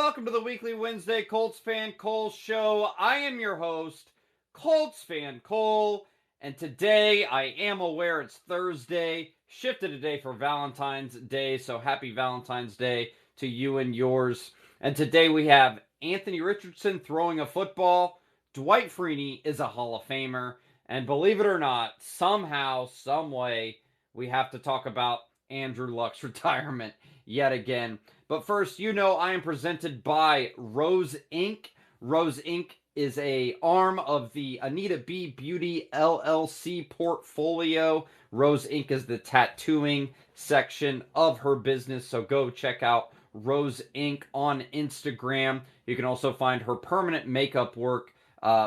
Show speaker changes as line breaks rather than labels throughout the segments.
welcome to the weekly Wednesday Colts Fan Cole show. I am your host, Colts Fan Cole, and today I am aware it's Thursday, shifted a day for Valentine's Day, so happy Valentine's Day to you and yours. And today we have Anthony Richardson throwing a football. Dwight Freeney is a Hall of Famer, and believe it or not, somehow, some way, we have to talk about Andrew Luck's retirement yet again. But first, I am presented by Rose Inc. Rose Inc. is a arm of the Anita B. Beauty LLC portfolio. Rose Inc. is the tattooing section of her business, so go check out Rose Inc. on Instagram. You can also find her permanent makeup work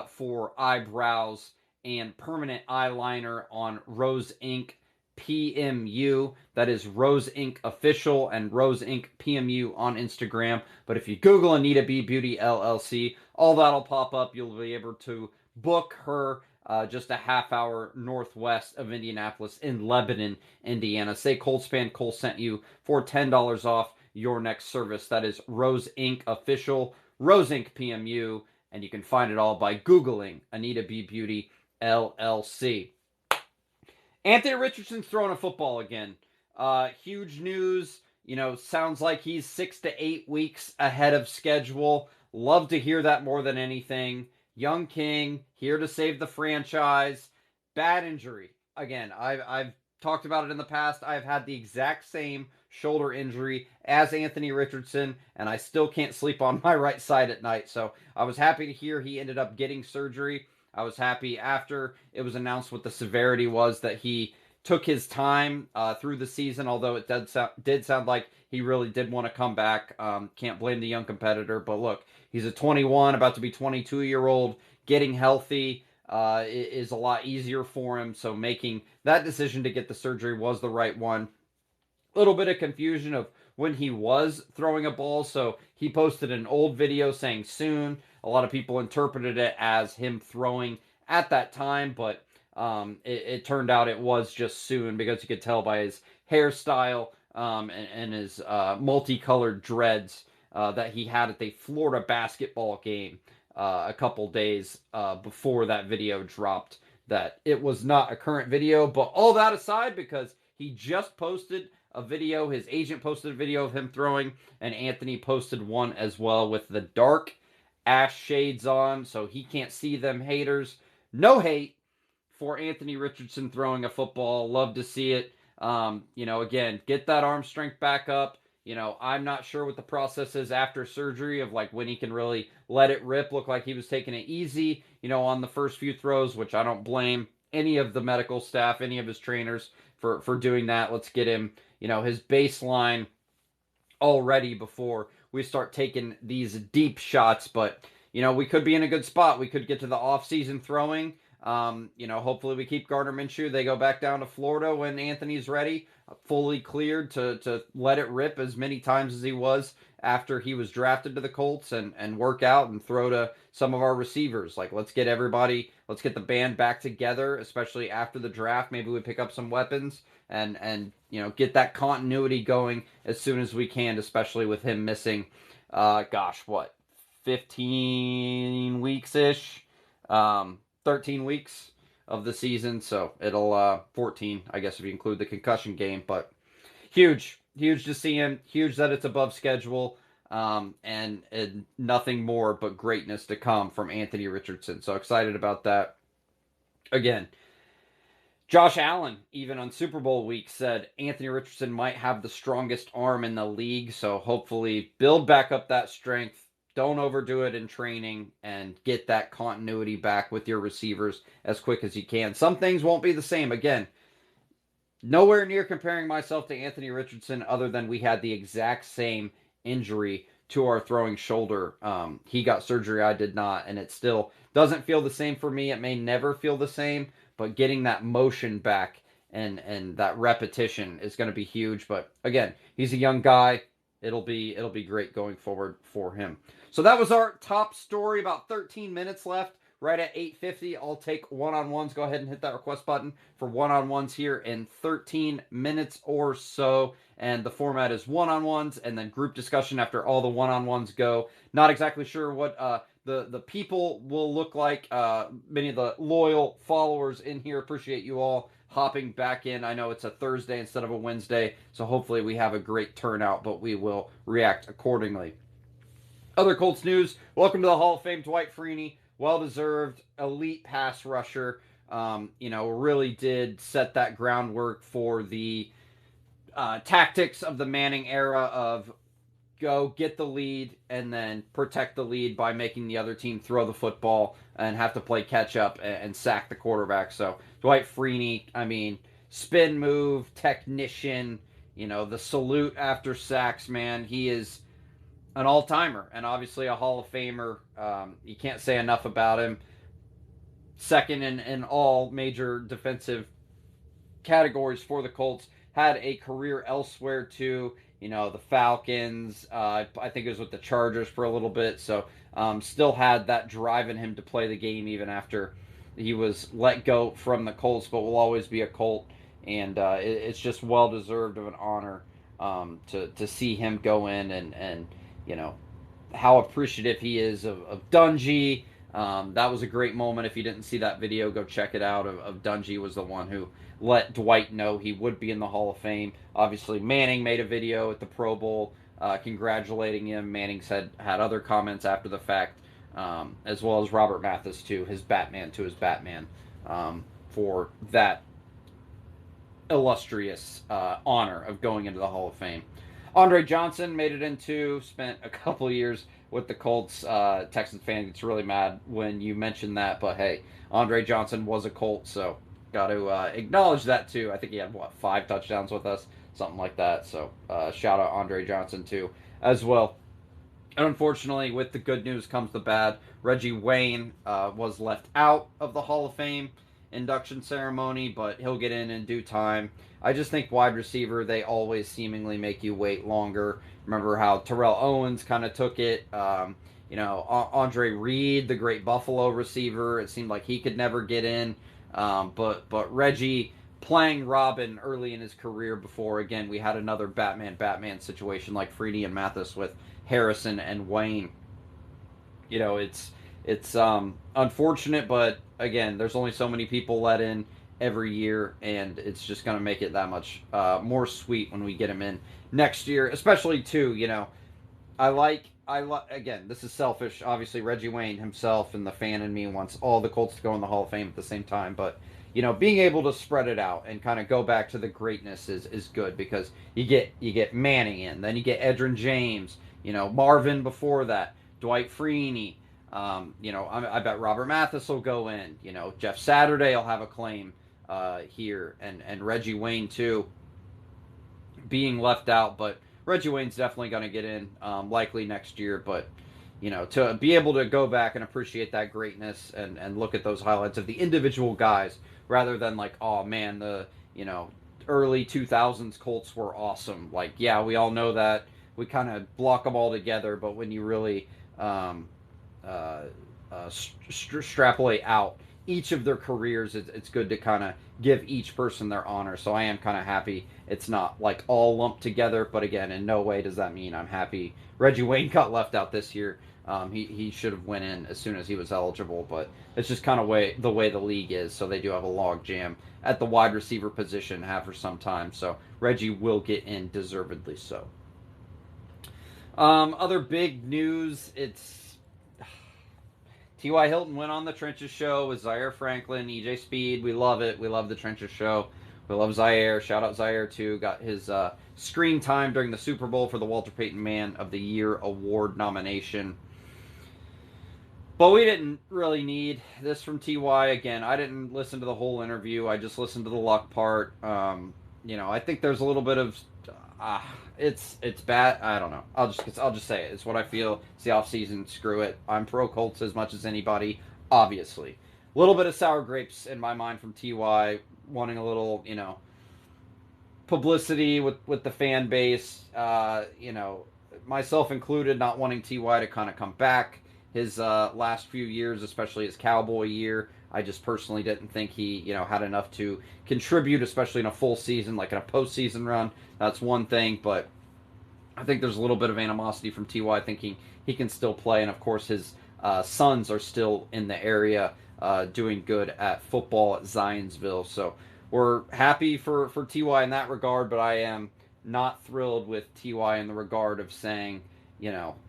for eyebrows and permanent eyeliner on Rose Inc. PMU. That is Rose Inc. Official and Rose Inc. PMU on Instagram. But if you Google Anita B. Beauty LLC, all that'll pop up. You'll be able to book her just a half hour northwest of Indianapolis in Lebanon, Indiana. Say ColtsFanCole sent you for $10 off your next service. That is Rose Inc. Official, Rose Inc. PMU, and you can find it all by Googling Anita B. Beauty LLC. Anthony Richardson's throwing a football again. Huge news. Sounds like he's 6 to 8 weeks ahead of schedule. Love to hear that more than anything. Young King, here to save the franchise. Bad injury. Again, I've talked about it in the past. I've had the exact same shoulder injury as Anthony Richardson, and I still can't sleep on my right side at night. So I was happy to hear he ended up getting surgery. I was happy after it was announced what the severity was that he took his time through the season, although it did sound like he really did want to come back. Can't blame the young competitor, but look, he's a 21, about to be 22-year-old. Getting healthy is a lot easier for him, so making that decision to get the surgery was the right one. A little bit of confusion of when he was throwing a ball, so he posted an old video saying soon. A lot of people interpreted it as him throwing at that time, but it turned out it was just soon because you could tell by his hairstyle and his multicolored dreads that he had at the Florida basketball game a couple days before that video dropped, that it was not a current video. But all that aside, because he just posted a video, his agent posted a video of him throwing, and Anthony posted one as well with the dark ash shades on, so he can't see them haters. No hate for Anthony Richardson throwing a football. Love to see it. Again, get that arm strength back up. I'm not sure what the process is after surgery of like when he can really let it rip. Looked like he was taking it easy, on the first few throws, which I don't blame any of the medical staff, any of his trainers for doing that. Let's get him, his baseline all ready before we start taking these deep shots. But we could be in a good spot. We could get to the off-season throwing. Hopefully we keep Gardner Minshew. They go back down to Florida when Anthony's ready, fully cleared to let it rip as many times as he was after he was drafted to the Colts, and work out and throw to some of our receivers. Like, let's get the band back together, especially after the draft. Maybe we pick up some weapons and get that continuity going as soon as we can, especially with him missing, 15 weeks-ish, 13 weeks of the season, so it'll 14, I guess, if you include the concussion game. But huge to see him, huge that it's above schedule, and nothing more but greatness to come from Anthony Richardson. So excited about that. Again, Josh Allen, even on Super Bowl week, said Anthony Richardson might have the strongest arm in the league, so hopefully build back up that strength. Don't overdo it in training, and get that continuity back with your receivers as quick as you can. Some things won't be the same. Again, nowhere near comparing myself to Anthony Richardson other than we had the exact same injury to our throwing shoulder. He got surgery, I did not, and it still doesn't feel the same for me. It may never feel the same, but getting that motion back and that repetition is going to be huge. But again, he's a young guy. It'll be great going forward for him. So that was our top story. About 13 minutes left. right at 8:50. I'll take one-on-ones. Go ahead and hit that request button for one-on-ones here in 13 minutes or so. And the format is one-on-ones and then group discussion after all the one-on-ones go. Not exactly sure what the people will look like. Many of the loyal followers in here, appreciate you all hopping back in. I know it's a Thursday instead of a Wednesday, so hopefully we have a great turnout, but we will react accordingly. Other Colts news, welcome to the Hall of Fame, Dwight Freeney, well-deserved, elite pass rusher. Really did set that groundwork for the tactics of the Manning era of go get the lead and then protect the lead by making the other team throw the football and have to play catch up and sack the quarterback. So Dwight Freeney, spin move, technician, the salute after sacks, man. He is an all-timer and obviously a Hall of Famer. You can't say enough about him. Second in all major defensive categories for the Colts. Had a career elsewhere too. The Falcons, I think it was with the Chargers for a little bit, so still had that drive in him to play the game even after he was let go from the Colts, but will always be a Colt, and it's just well-deserved of an honor to see him go in and how appreciative he is of Dungy. That was a great moment. If you didn't see that video, go check it out. Of Dungy was the one who let Dwight know he would be in the Hall of Fame. Obviously, Manning made a video at the Pro Bowl congratulating him. Manning's had other comments after the fact, as well as Robert Mathis to his Batman for that illustrious honor of going into the Hall of Fame. Andre Johnson made it into, spent a couple of years with the Colts. Texans fan gets really mad when you mention that, but hey, Andre Johnson was a Colt, so got to acknowledge that too. I think he had 5 touchdowns with us, something like that. So shout out Andre Johnson too as well. And unfortunately, with the good news comes the bad. Reggie Wayne was left out of the Hall of Fame induction ceremony, but he'll get in due time. I just think wide receiver, they always seemingly make you wait longer. Remember how Terrell Owens kind of took it. Andre Reed, the great Buffalo receiver, it seemed like he could never get in. But Reggie playing Robin early in his career before, again, we had another Batman situation like Freeney and Mathis with Harrison and Wayne. It's unfortunate, but again, there's only so many people let in every year, and it's just going to make it that much more sweet when we get him in next year, especially too, again, this is selfish. Obviously, Reggie Wayne himself and the fan in me wants all the Colts to go in the Hall of Fame at the same time. But, being able to spread it out and kind of go back to the greatness is good because you get Manning in, then you get Edgerrin James, Marvin before that, Dwight Freeney. I bet Robert Mathis will go in. Jeff Saturday will have a claim here, and Reggie Wayne too, being left out, but Reggie Wayne's definitely going to get in, likely next year, but, to be able to go back and appreciate that greatness and look at those highlights of the individual guys, rather than like, oh man, the, early 2000s Colts were awesome. Like, yeah, we all know that. We kind of block them all together, but when you really extrapolate out each of their careers, it's good to kind of give each person their honor. So I am kind of happy it's not like all lumped together, but again, in no way does that mean I'm happy Reggie Wayne got left out this year. He should have went in as soon as he was eligible, but it's just kind of the way the league is. So they do have a log jam at the wide receiver position, have for some time. So Reggie will get in, deservedly so. Other big news, it's T.Y. Hilton went on the Trenches show with Zaire Franklin, E.J. Speed. We love it. We love the Trenches show. We love Zaire. Shout out Zaire, too. Got his screen time during the Super Bowl for the Walter Payton Man of the Year award nomination. But we didn't really need this from T.Y. Again, I didn't listen to the whole interview. I just listened to the luck part. I think there's a little bit of... it's bad. I don't know. I'll just say it. It's what I feel. It's the offseason. Screw it. I'm pro Colts as much as anybody, obviously. A little bit of sour grapes in my mind from T.Y. wanting a little, publicity with the fan base. Myself included, not wanting T.Y. to kind of come back his last few years, especially his Cowboy year. I just personally didn't think he, had enough to contribute, especially in a full season, like in a postseason run. That's one thing, but I think there's a little bit of animosity from Ty thinking he can still play, and of course his sons are still in the area doing good at football at Zionsville. So we're happy for Ty in that regard, but I am not thrilled with Ty in the regard of saying,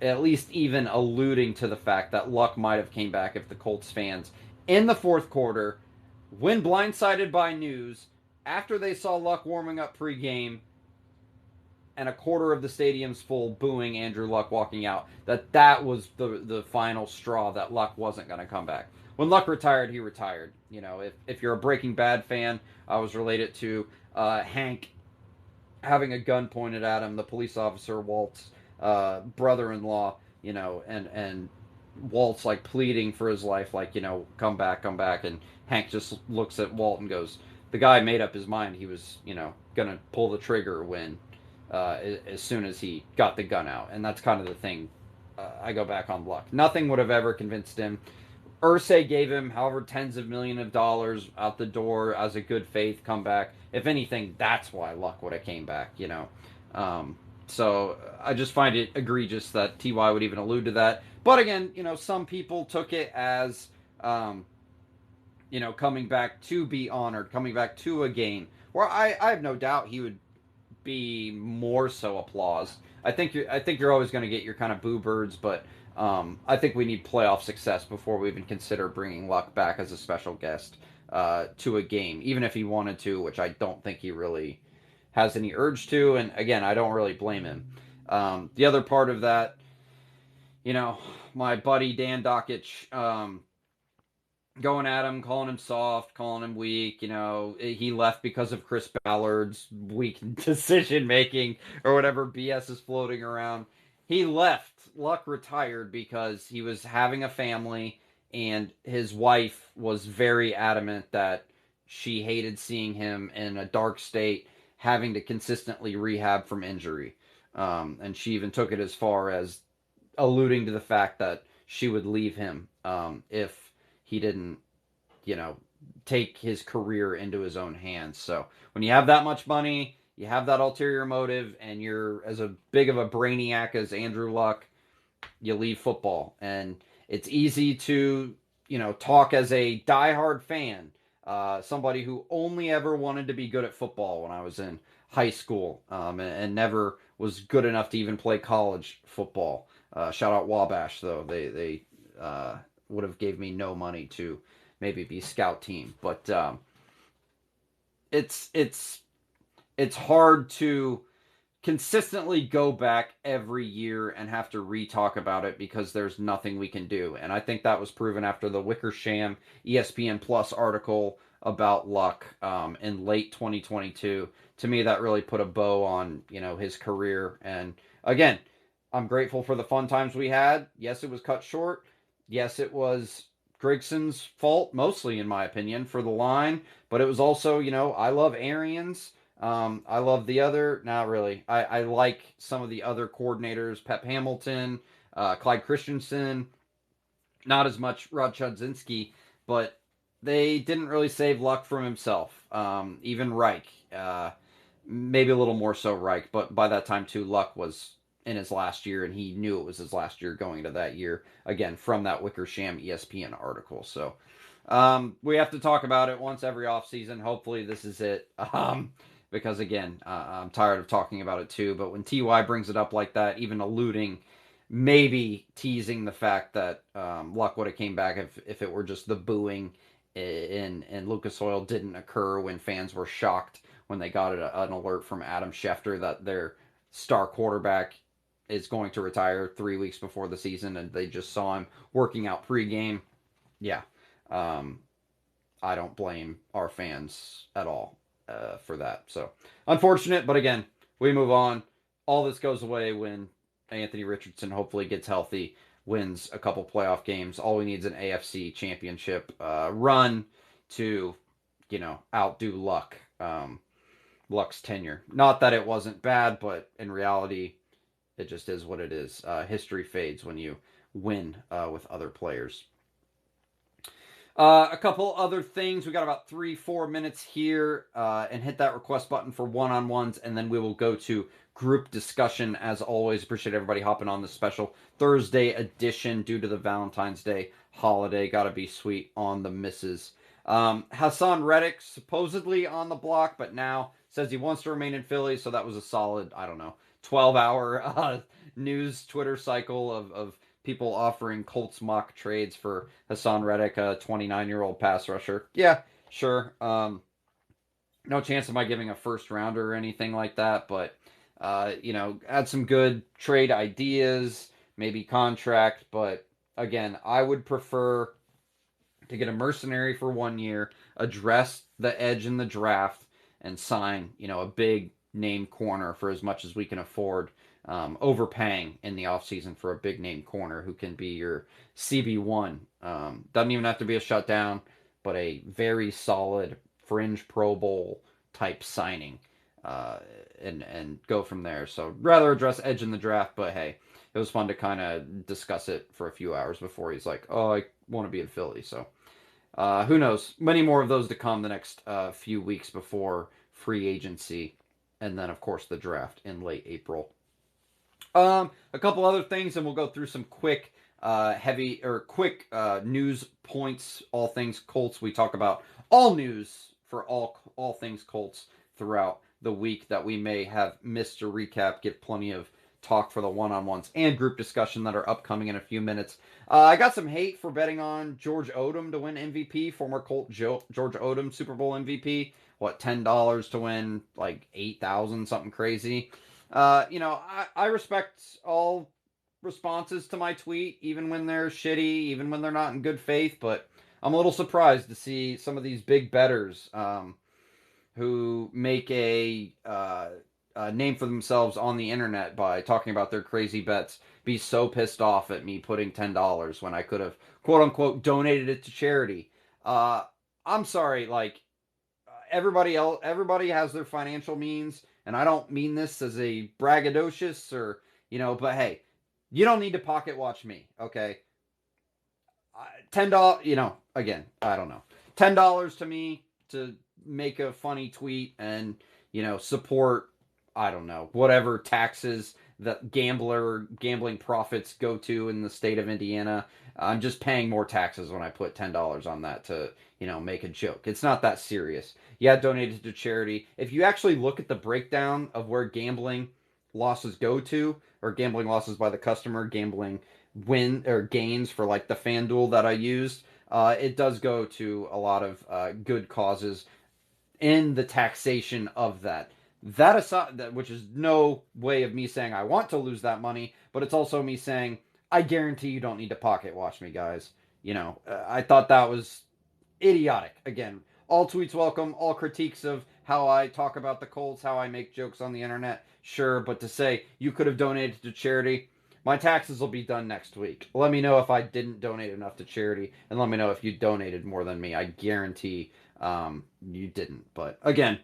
at least even alluding to the fact that Luck might have came back if the Colts fans in the fourth quarter, when blindsided by news, after they saw Luck warming up pregame, and a quarter of the stadium's full booing Andrew Luck walking out, that was the final straw that Luck wasn't going to come back. When Luck retired, he retired. If you're a Breaking Bad fan, I was related to Hank having a gun pointed at him, the police officer, Walt's brother-in-law, and Walt's like pleading for his life, like, come back, and Hank just looks at Walt and goes, the guy made up his mind he was, gonna pull the trigger when as soon as he got the gun out. And that's kind of the thing. I go back on Luck. Nothing would have ever convinced him. Ursay gave him however tens of millions of dollars out the door as a good faith comeback. If anything, that's why Luck would have came back, So I just find it egregious that Ty would even allude to that. But again, some people took it as, coming back to be honored, coming back to a game. Where I have no doubt he would be more so applause. I think you're always going to get your kind of boo birds, but I think we need playoff success before we even consider bringing Luck back as a special guest to a game, even if he wanted to, which I don't think he really has any urge to. And again, I don't really blame him. The other part of that, my buddy Dan Dockich, going at him, calling him soft, calling him weak. He left because of Chris Ballard's weak decision making or whatever BS is floating around. He left. Luck retired because he was having a family, and his wife was very adamant that she hated seeing him in a dark state, having to consistently rehab from injury. And she even took it as far as alluding to the fact that she would leave him if he didn't, take his career into his own hands. So when you have that much money, you have that ulterior motive, and you're as a big of a brainiac as Andrew Luck, you leave football. And it's easy to, talk as a diehard fan, somebody who only ever wanted to be good at football when I was in high school, and never was good enough to even play college football. Shout out Wabash, though. They would have gave me no money to maybe be scout team. But it's hard to consistently go back every year and have to re-talk about it because there's nothing we can do. And I think that was proven after the Wickersham ESPN Plus article about Luck in late 2022. To me, that really put a bow on, his career. And again, I'm grateful for the fun times we had. Yes, it was cut short. Yes, it was Grigson's fault, mostly in my opinion, for the line. But it was also, I love Arians. I love the other, not really. I like some of the other coordinators, Pep Hamilton, Clyde Christensen, not as much Rod Chudzinski, but they didn't really save Luck from himself. Even Reich, maybe a little more so Reich, but by that time too, Luck was in his last year, and he knew it was his last year going into that year, again, from that Wickersham ESPN article. So we have to talk about it once every offseason. Hopefully this is it. Because again, I'm tired of talking about it too. But when Ty brings it up like that, even alluding, maybe teasing the fact that Luck would have came back if it were just the booing in Lucas Oil didn't occur when fans were shocked when they got an alert from Adam Schefter that their star quarterback is going to retire 3 weeks before the season, and they just saw him working out pregame. Yeah, I don't blame our fans at all for that. So unfortunate, but again, we move on. All this goes away when Anthony Richardson hopefully gets healthy, wins a couple playoff games. All we need is an AFC championship run to, outdo Luck. Luck's tenure. Not that it wasn't bad, but in reality, it just is what it is. History fades when you win with other players. A couple other things. We got about 3-4 minutes here, and hit that request button for one-on-ones, and then we will go to group discussion. As always, appreciate everybody hopping on this special Thursday edition due to the Valentine's Day holiday. Gotta be sweet on the misses. Hassan Reddick supposedly on the block, but now says he wants to remain in Philly, so that was a solid, 12-hour news Twitter cycle of people offering Colts mock trades for Hassan Reddick, a 29-year-old pass rusher. Yeah, sure. No chance of my giving a first rounder or anything like that, but had some good trade ideas, maybe contract, but again, I would prefer to get a mercenary for 1 year, address the edge in the draft, and sign, a big name corner for as much as we can afford. Overpaying in the offseason for a big name corner who can be your CB1. Doesn't even have to be a shutdown, but a very solid fringe Pro Bowl type signing, and go from there. So rather address edge in the draft, but hey, it was fun to kind of discuss it for a few hours before he's like, oh, I want to be in Philly. So who knows? Many more of those to come the next few weeks before free agency, and then of course the draft in late April. A couple other things, and we'll go through some quick news points. All things Colts. We talk about all news for all things Colts throughout the week that we may have missed to recap. Give plenty of talk for the one-on-ones and group discussion that are upcoming in a few minutes. I got some hate for betting on George Odom to win MVP. Former Colt George Odom, Super Bowl MVP. What, $10 to win like 8,000, something crazy. I respect all responses to my tweet, even when they're shitty, even when they're not in good faith, but I'm a little surprised to see some of these big bettors who make a name for themselves on the internet by talking about their crazy bets be so pissed off at me putting $10 when I could have, quote-unquote, donated it to charity. I'm sorry, everybody has their financial means, and I don't mean this as a braggadocious or, but hey, you don't need to pocket watch me, okay? $10, again, I don't know. $10 to me to make a funny tweet and, support, I don't know, whatever taxes that gambling profits go to in the state of Indiana. I'm just paying more taxes when I put $10 on that to, make a joke. It's not that serious. Yeah, donated to charity. If you actually look at the breakdown of where gambling losses go to, or gambling losses by the customer, gambling win or gains for like the FanDuel that I used, it does go to a lot of good causes in the taxation of that. That aside, which is no way of me saying I want to lose that money, but it's also me saying I guarantee you don't need to pocket watch me, guys. I thought that was idiotic. Again, all tweets welcome, all critiques of how I talk about the Colts, how I make jokes on the internet, sure, but to say you could have donated to charity, my taxes will be done next week. Let me know if I didn't donate enough to charity, and let me know if you donated more than me. I guarantee you didn't. But again,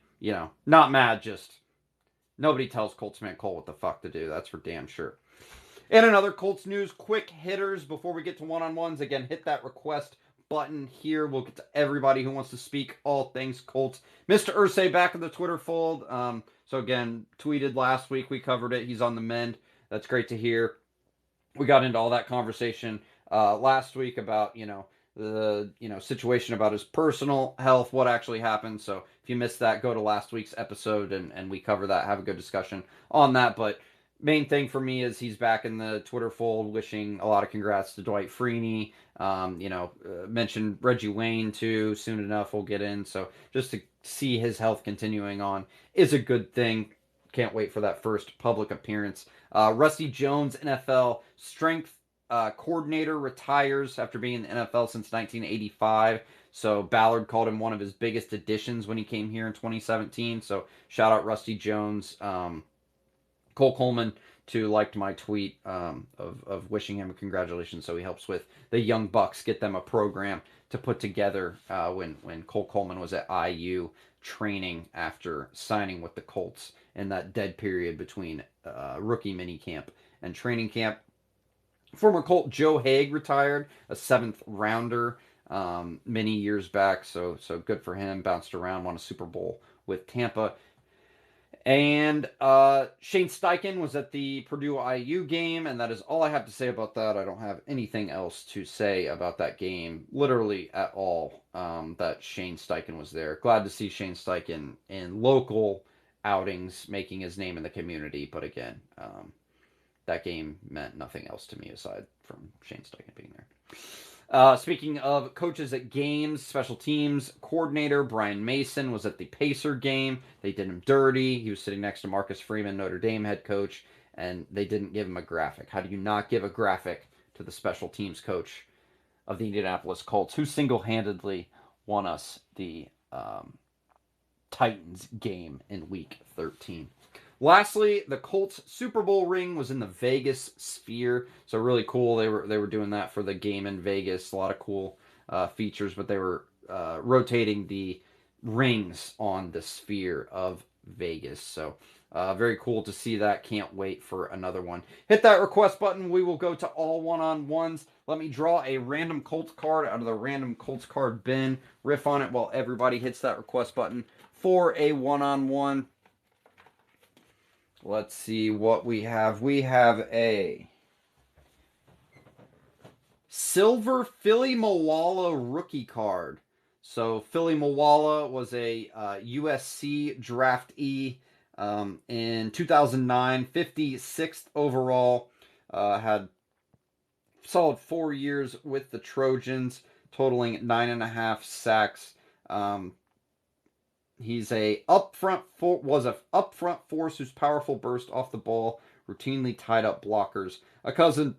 not mad, just nobody tells ColtsFanCole what the fuck to do. That's for damn sure. And another Colts news, quick hitters before we get to one-on-ones. Again, hit that request button here. We'll get to everybody who wants to speak all things Colts. Mr. Irsay back in the Twitter fold. So again, tweeted last week. We covered it. He's on the mend. That's great to hear. We got into all that conversation last week about, the situation about his personal health, what actually happened. So if you missed that, go to last week's episode and we cover that, have a good discussion on that. But main thing for me is he's back in the Twitter fold, wishing a lot of congrats to Dwight Freeney. Mentioned Reggie Wayne too. Soon enough we'll get in. So just to see his health continuing on is a good thing. Can't wait for that first public appearance. Rusty Jones, NFL strength coordinator, retires after being in the NFL since 1985. So Ballard called him one of his biggest additions when he came here in 2017. So shout out Rusty Jones. Cole Coleman too liked my tweet of wishing him congratulations. So he helps with the Young Bucks, get them a program to put together when Cole Coleman was at IU training after signing with the Colts in that dead period between rookie minicamp and training camp. Former Colt Joe Haig retired, a seventh rounder many years back. So good for him. Bounced around, won a Super Bowl with Tampa. And Shane Steichen was at the Purdue IU game, and that is all I have to say about that. I don't have anything else to say about that game, literally at all. That Shane Steichen was there. Glad to see Shane Steichen in local outings, making his name in the community. But again, that game meant nothing else to me aside from Shane Steichen being there. Speaking of coaches at games, special teams coordinator Brian Mason was at the Pacer game. They did him dirty. He was sitting next to Marcus Freeman, Notre Dame head coach, and they didn't give him a graphic. How do you not give a graphic to the special teams coach of the Indianapolis Colts, who single-handedly won us the Titans game in Week 13? Lastly, the Colts Super Bowl ring was in the Vegas Sphere, so really cool. They were doing that for the game in Vegas. A lot of cool features, but they were rotating the rings on the Sphere of Vegas. So very cool to see that. Can't wait for another one. Hit that request button. We will go to all one-on-ones. Let me draw a random Colts card out of the random Colts card bin. Riff on it while everybody hits that request button for a one-on-one. Let's see what we have. We have a silver Philly Moala rookie card. So Philly Moala was a USC draftee in 2009, 56th overall. Had solid 4 years with the Trojans, totaling 9.5 sacks. He's a upfront force whose powerful burst off the ball routinely tied up blockers. A cousin.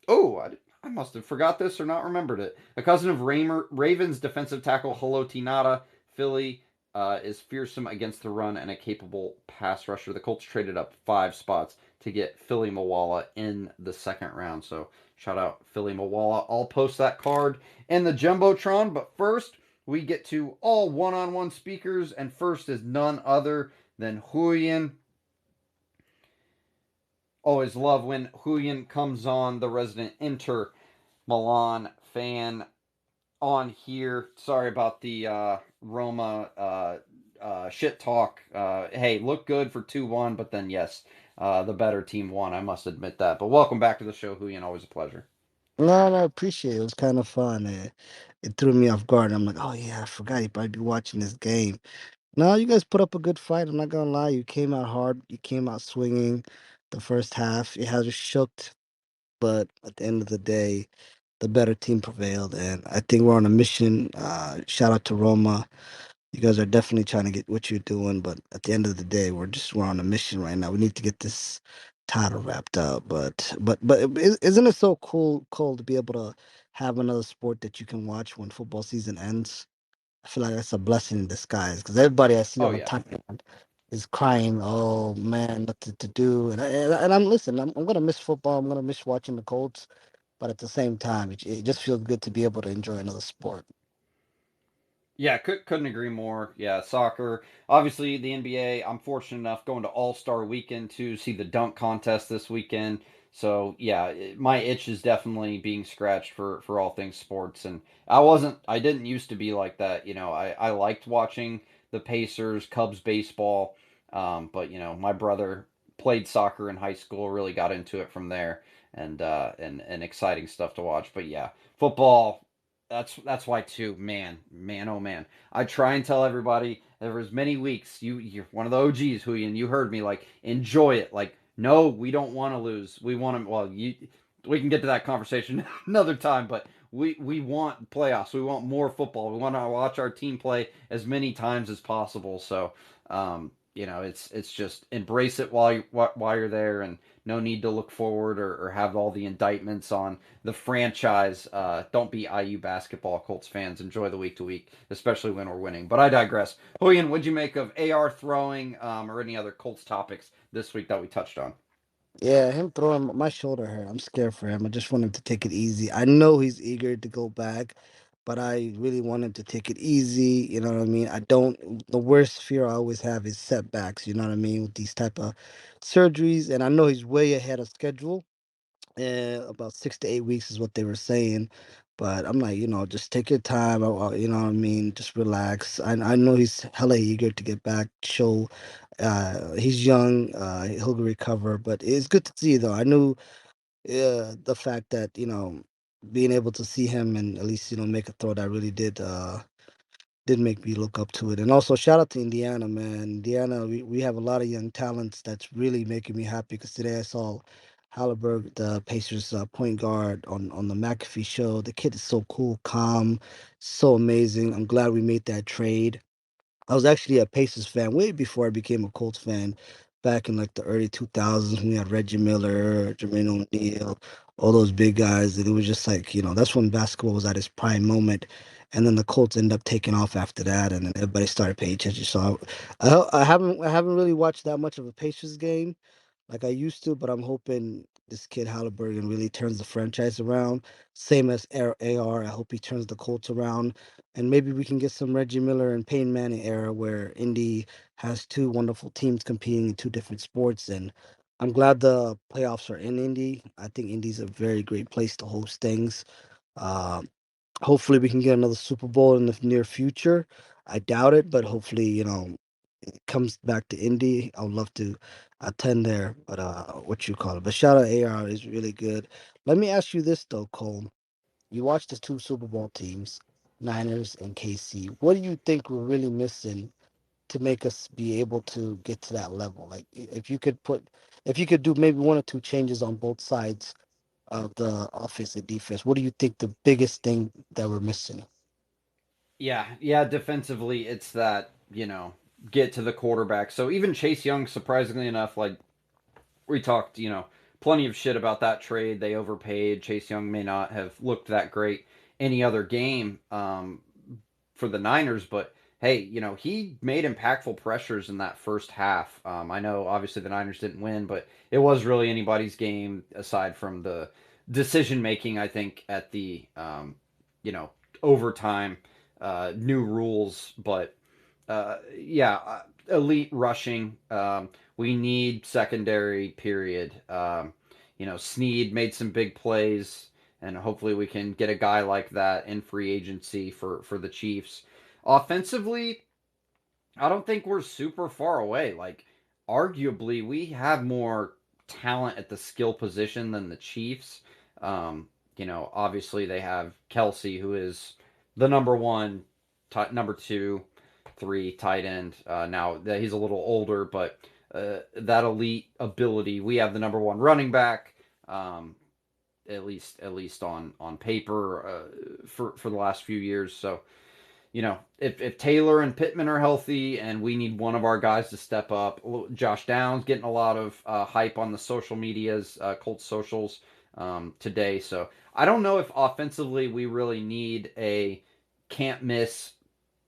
Oh, I must have forgot this or not remembered it. A cousin of Ravens defensive tackle Haloti Ngata. Philly is fearsome against the run and a capable pass rusher. The Colts traded up 5 spots to get Philly Moala in the second round. So shout out Philly Moala. I'll post that card in the Jumbotron. But first, we get to all one-on-one speakers, and first is none other than Julian. Always love when Julian comes on, the resident Inter Milan fan on here. Sorry about the Roma shit talk. Hey, look good for 2-1, but then yes, the better team won. I must admit that. But welcome back to the show, Julian. Always a pleasure.
No, I appreciate it. It was kind of fun. It threw me off guard. I'm like, oh yeah, I forgot he'd probably be watching this game. No, you guys put up a good fight. I'm not gonna lie. You came out hard. You came out swinging. The first half, it has shook, but at the end of the day, the better team prevailed, and I think we're on a mission. Shout out to Roma. You guys are definitely trying to get what you're doing, but at the end of the day, we're on a mission right now. We need to get this title wrapped up. But isn't it so cool to be able to have another sport that you can watch when football season ends? I feel like that's a blessing in disguise because everybody I see
Oh
on the
yeah.
timeline is crying, "Oh man, nothing to do." And I'm listen. I'm gonna miss football. I'm gonna miss watching the Colts, but at the same time, it just feels good to be able to enjoy another sport.
Yeah, couldn't agree more. Yeah, soccer. Obviously, the NBA. I'm fortunate enough going to All Star Weekend to see the dunk contest this weekend. So yeah, my itch is definitely being scratched for all things sports. And I didn't used to be like that. I liked watching the Pacers, Cubs baseball. But my brother played soccer in high school. Really got into it from there, and exciting stuff to watch. But yeah, football. That's why too, man, oh man. I try and tell everybody there was many weeks. You're one of the OGs, who and you heard me like enjoy it. Like no, we don't want to lose. We want to. Well, we can get to that conversation another time, but we want playoffs. We want more football. We want to watch our team play as many times as possible. So, it's just embrace it while you're there, and no need to look forward or have all the indictments on the franchise. Don't be IU basketball, Colts fans. Enjoy the week to week, especially when we're winning. But I digress. Julian, what'd you make of AR throwing or any other Colts topics this week that we touched on?
Yeah, him throwing my shoulder hurt. I'm scared for him. I just want him to take it easy. I know he's eager to go back, but I really want him to take it easy. You know what I mean? I don't. The worst fear I always have is setbacks. You know what I mean with these type of surgeries, and I know he's way ahead of schedule. About 6 to 8 weeks is what they were saying. But I'm like, just take your time. You know what I mean? Just relax. I know he's hella eager to get back. Show, he's young. He'll recover. But it's good to see though. I knew the fact that being able to see him and at least make a throw that really did make me look up to it. And also shout out to Indiana, man. Indiana, we have a lot of young talents that's really making me happy because today I saw Halliburton, the Pacers point guard on the McAfee show. The kid is so cool, calm, so amazing. I'm glad we made that trade. I was actually a Pacers fan way before I became a Colts fan. Back in like the early 2000s, when we had Reggie Miller, Jermaine O'Neal, all those big guys, and it was just like that's when basketball was at its prime moment. And then the Colts ended up taking off after that, and then everybody started paying attention. So I haven't really watched that much of a Pacers game like I used to, but I'm hoping this kid Halliburton really turns the franchise around. Same as AR. I hope he turns the Colts around, and maybe we can get some Reggie Miller and Peyton Manning era where Indy has two wonderful teams competing in two different sports. And I'm glad the playoffs are in Indy. I think Indy's a very great place to host things. Uh, Hopefully, we can get another Super Bowl in the near future. I doubt it, but hopefully, it comes back to Indy. I would love to attend there, but what you call it. But shout out AR is really good. Let me ask you this though, Cole. You watched the two Super Bowl teams, Niners and KC. What do you think we're really missing to make us be able to get to that level? Like if you could do maybe one or two changes on both sides of the offense and defense, what do you think the biggest thing that we're missing?
Yeah, yeah. Defensively, it's that get to the quarterback. So even Chase Young, surprisingly enough, like we talked, plenty of shit about that trade. They overpaid. Chase Young may not have looked that great any other game for the Niners, but hey, he made impactful pressures in that first half. I know obviously the Niners didn't win, but it was really anybody's game aside from the decision making. I think at the you know overtime, new rules, but yeah, elite rushing. We need secondary. Period. Snead made some big plays, and hopefully we can get a guy like that in free agency for the Chiefs. Offensively, I don't think we're super far away. Like, arguably, we have more talent at the skill position than the Chiefs. Um, obviously they have Kelsey, who is the number one, number two, three tight end. Now that he's a little older, but that elite ability. We have the number one running back. At least on paper for the last few years. So if Taylor and Pittman are healthy and we need one of our guys to step up, Josh Downs getting a lot of hype on the social medias, Colts socials today. So I don't know if offensively we really need a can't miss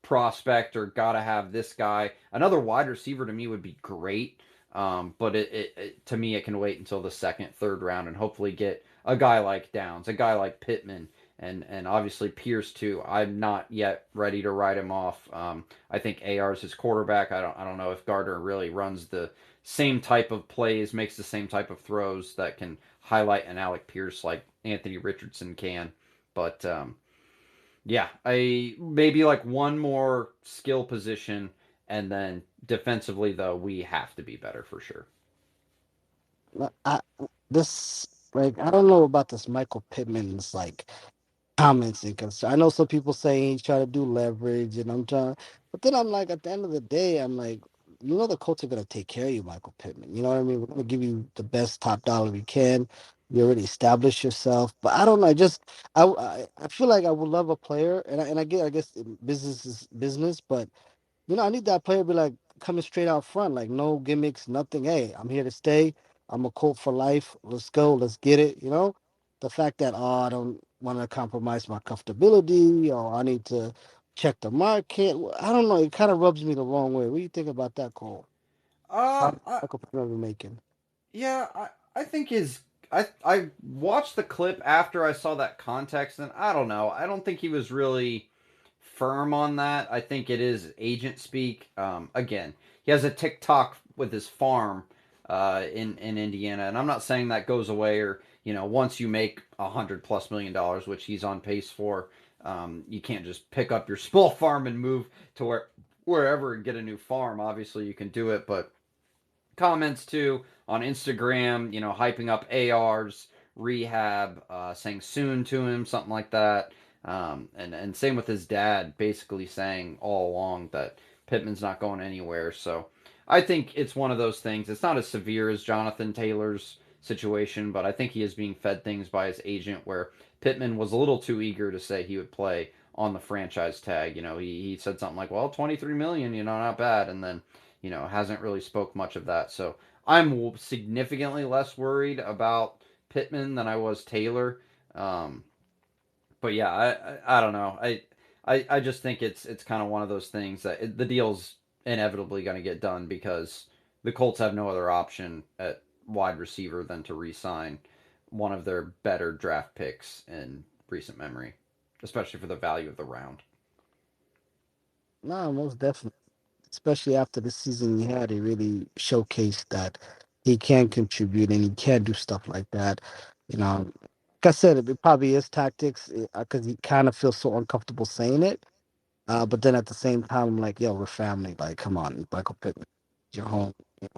prospect or gotta have this guy. Another wide receiver to me would be great. But to me, it can wait until the second, third round and hopefully get a guy like Downs, a guy like Pittman, and obviously Pierce too. I'm not yet ready to write him off. I think AR is his quarterback. I don't know if Gardner really runs the same type of plays, makes the same type of throws that can highlight an Alec Pierce like Anthony Richardson can. But yeah, I maybe like one more skill position, and then defensively though we have to be better for sure.
I this like I don't know about this Michael Pittman's like comments and concern. I know some people say he's trying to do leverage, and I'm trying, but then I'm like, at the end of the day, I'm like, the Colts are gonna take care of you, Michael Pittman. You know what I mean? We're gonna give you the best top dollar we can. You already established yourself, but I don't know. I feel like I would love a player, and I guess business is business, but I need that player to be like coming straight out front, like no gimmicks, nothing. Hey, I'm here to stay. I'm a Colt for life. Let's go. Let's get it. The fact that I don't want to compromise my comfortability or I need to check the market. I don't know. It kind of rubs me the wrong way. What do you think about that, Cole?
Uh,
How
I,
Michael Pittman making?
yeah, I think his I watched the clip after I saw that context, and I don't know. I don't think he was really firm on that. I think it is agent speak. Again, he has a TikTok with his farm in Indiana, and I'm not saying that goes away or once you make $100+ million, which he's on pace for, you can't just pick up your small farm and move to wherever and get a new farm. Obviously, you can do it, but comments too on Instagram, hyping up AR's rehab, saying soon to him, something like that. And same with his dad, basically saying all along that Pittman's not going anywhere. So I think it's one of those things. It's not as severe as Jonathan Taylor's situation, but I think he is being fed things by his agent where Pittman was a little too eager to say he would play on the franchise tag. He said something like, well, 23 million, not bad. And then hasn't really spoke much of that. So I'm significantly less worried about Pittman than I was Taylor. Um, but yeah, I don't know. I just think it's kind of one of those things that the deal's inevitably going to get done because the Colts have no other option at wide receiver than to re-sign one of their better draft picks in recent memory, especially for the value of the round.
No, most definitely. Especially after the season he had, he really showcased that he can contribute and he can do stuff like that. You know, like I said, it probably is tactics because he kind of feels so uncomfortable saying it. But then at the same time, I'm like, yo, we're family. Like, come on, Michael Pittman, you're home.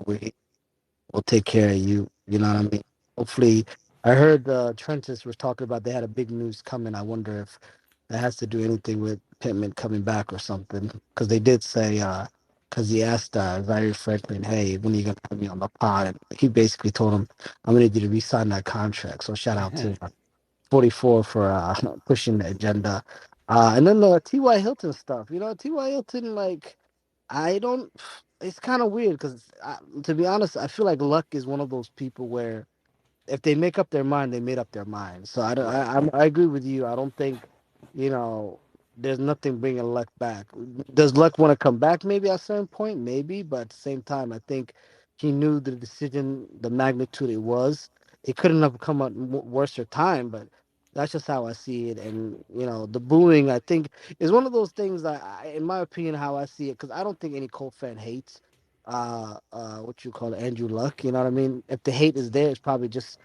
We'll take care of you. You know what I mean? Hopefully, I heard Trentis was talking about they had a big news coming. I wonder if that has to do anything with Pittman coming back or something. Because they did say, because he asked Larry Franklin, hey, when are you going to put me on the pod? And he basically told him, I'm going to need you to re-sign that contract. So shout out to 44 for pushing the agenda. And then the T.Y. Hilton stuff. T.Y. Hilton, like, I don't. It's kind of weird because, to be honest, I feel like Luck is one of those people where if they make up their mind, they made up their mind. So I don't.
Right.
I agree with you. I don't think, you know, there's nothing bringing Luck back. Does Luck want to come back? Maybe at a certain point, maybe. But at the same time, I think he knew the decision, the magnitude it was. It couldn't have come at worse time, but that's just how I see it. And the booing, I think, is one of those things that, in my opinion, how I see it, because I don't think any Colt fan hates what you call it, Andrew Luck. You know what I mean? If the hate is there, it's probably just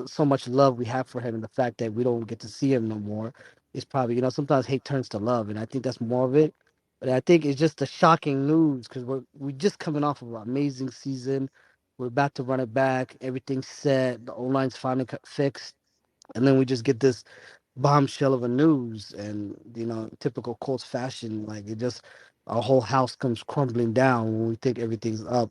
so much love we have for him, and the fact that we don't get to see him no more is probably, sometimes hate turns to love, and I think that's more of it. But I think it's just the shocking news because we're just coming off of an amazing season. We're about to run it back. Everything's set. The O line's finally fixed, and then we just get this bombshell of a news, and typical Colts fashion, like it just our whole house comes crumbling down when we think everything's up.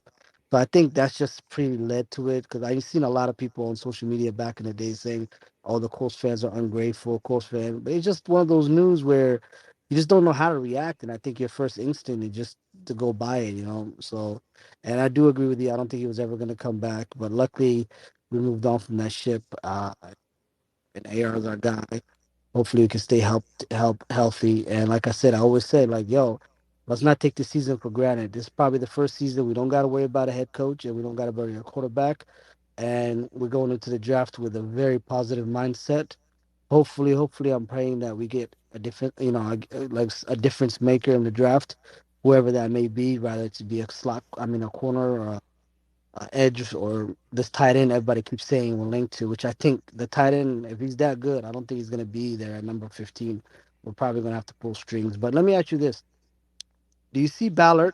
So I think that's just pretty led to it because I've seen a lot of people on social media back in the day saying, "Oh, the Colts fans are ungrateful, Colts fans." But it's just one of those news where you just don't know how to react, and I think your first instinct is just to go by it. So, and I do agree with you. I don't think he was ever going to come back, but luckily we moved on from that ship. And AR is our guy. Hopefully, we can stay help healthy. And like I said, I always say, like, yo, let's not take the season for granted. This is probably the first season we don't got to worry about a head coach and we don't got to worry about a quarterback. And we're going into the draft with a very positive mindset. Hopefully, I'm praying that we get a different, like a difference maker in the draft, whoever that may be, rather to be a slot, a corner or edge or this tight end everybody keeps saying we're linked to, which I think the tight end, if he's that good, I don't think he's going to be there at number 15. We're probably going to have to pull strings. But let me ask you this. Do you see Ballard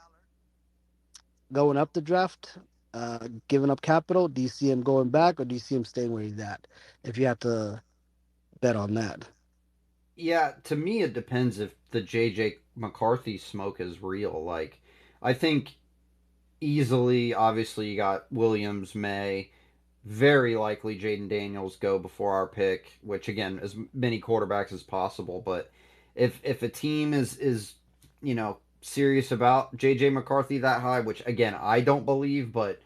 going up the draft, giving up capital? Do you see him going back or do you see him staying where he's at? If you have to bet on that.
Yeah, to me it depends if the JJ McCarthy smoke is real. Like, I think easily, obviously, you got Williams, May, very likely Jaden Daniels go before our pick, which again, as many quarterbacks as possible. But if a team is serious about JJ McCarthy that high, which again I don't believe, but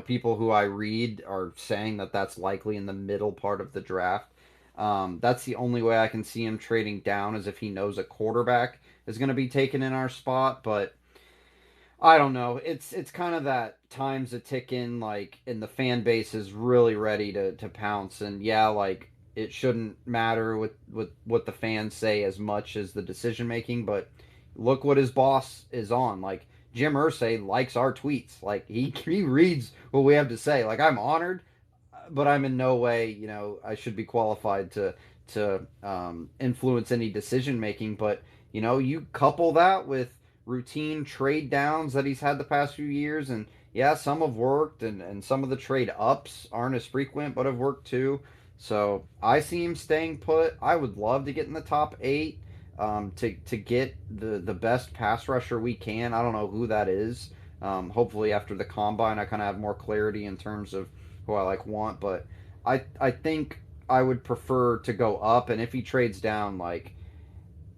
people who I read are saying that that's likely in the middle part of the draft. That's the only way I can see him trading down, is if he knows a quarterback is going to be taken in our spot. But I don't know. It's kind of that time's a ticking, like, and the fan base is really ready to pounce. And yeah, like, it shouldn't matter with what the fans say as much as the decision making. But look what his boss is on. Like, Jim Irsay likes our tweets. Like, he reads what we have to say. Like, I'm honored, but I'm in no way, I should be qualified to influence any decision making. But you couple that with routine trade downs that he's had the past few years, and yeah, some have worked, and some of the trade ups aren't as frequent, but have worked too. So I see him staying put. I would love to get in the top eight. To get the best pass rusher we can. I don't know who that is. Hopefully after the combine, I kind of have more clarity in terms of who I want. But I think I would prefer to go up, and if he trades down,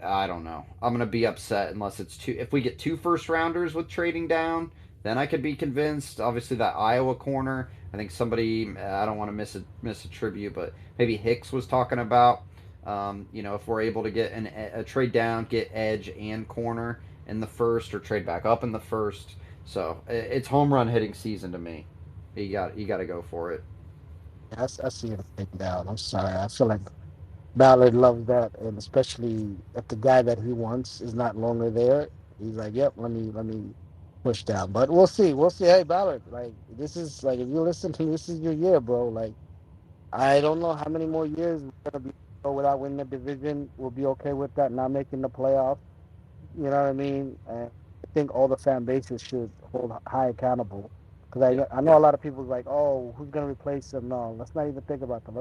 I don't know. I'm gonna be upset unless it's two. If we get two first rounders with trading down, then I could be convinced. Obviously, that Iowa corner. I think somebody. I don't want to misattribute, but maybe Hicks was talking about. If we're able to get a trade down, get edge and corner in the first, or trade back up in the first. So it's home run hitting season to me. You got to go for it.
I see him taken down. I'm sorry. I feel like Ballard loves that, and especially if the guy that he wants is not longer there, he's like, "Yep, let me push down." But we'll see. We'll see. Hey, Ballard, like this is like if you listen to me, this is your year, bro. Like I don't know how many more years we're gonna be without winning the division. We'll be okay with that, not making the playoffs. You know what I mean? And I think all the fan bases should hold high accountable. Because
Yeah.
I know a lot of people's like, oh, who's going to replace him? No, let's not even think about that.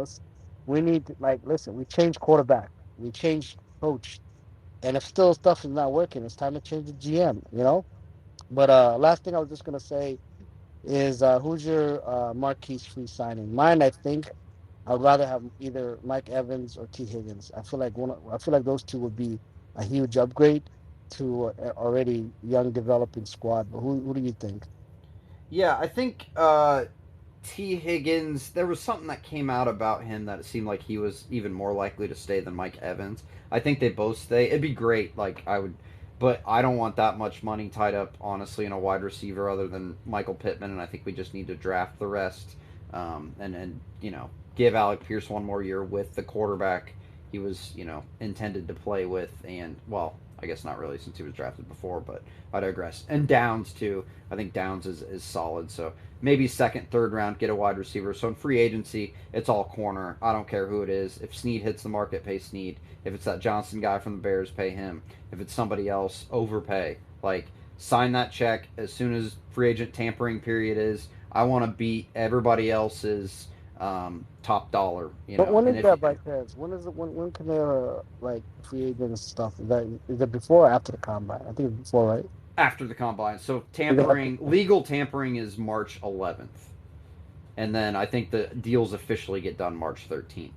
We need to, like, listen, we changed quarterback, we changed coach. And if still stuff is not working, it's time to change the GM, you know? But last thing I was just going to say is who's your Marquise free signing? Mine, I think I would rather have either Mike Evans or T. Higgins. I feel like those two would be a huge upgrade to already young developing squad. But who do you think?
Yeah, I think T. Higgins, there was something that came out about him that it seemed like he was even more likely to stay than Mike Evans. I think they both stay. It'd be great. But I don't want that much money tied up, honestly, in a wide receiver other than Michael Pittman, and I think we just need to draft the rest, and give Alec Pierce one more year with the quarterback he was intended to play with, and well, I guess not really since he was drafted before, but I digress. And Downs too. I think Downs is solid. So maybe second, third round, get a wide receiver. So in free agency, it's all corner. I don't care who it is. If Snead hits the market, pay Snead. If it's that Johnson guy from the Bears, pay him. If it's somebody else, overpay. Sign that check as soon as free agent tampering period is. I want to beat everybody else's top dollar.
But when
And
is
if
that by chance? When is it? When can they like free agents stuff? Is that before or after the combine? I think it's before, right?
after the combine, so
Is it after?
legal tampering is March 11th, and then I think the deals officially get done March 13th,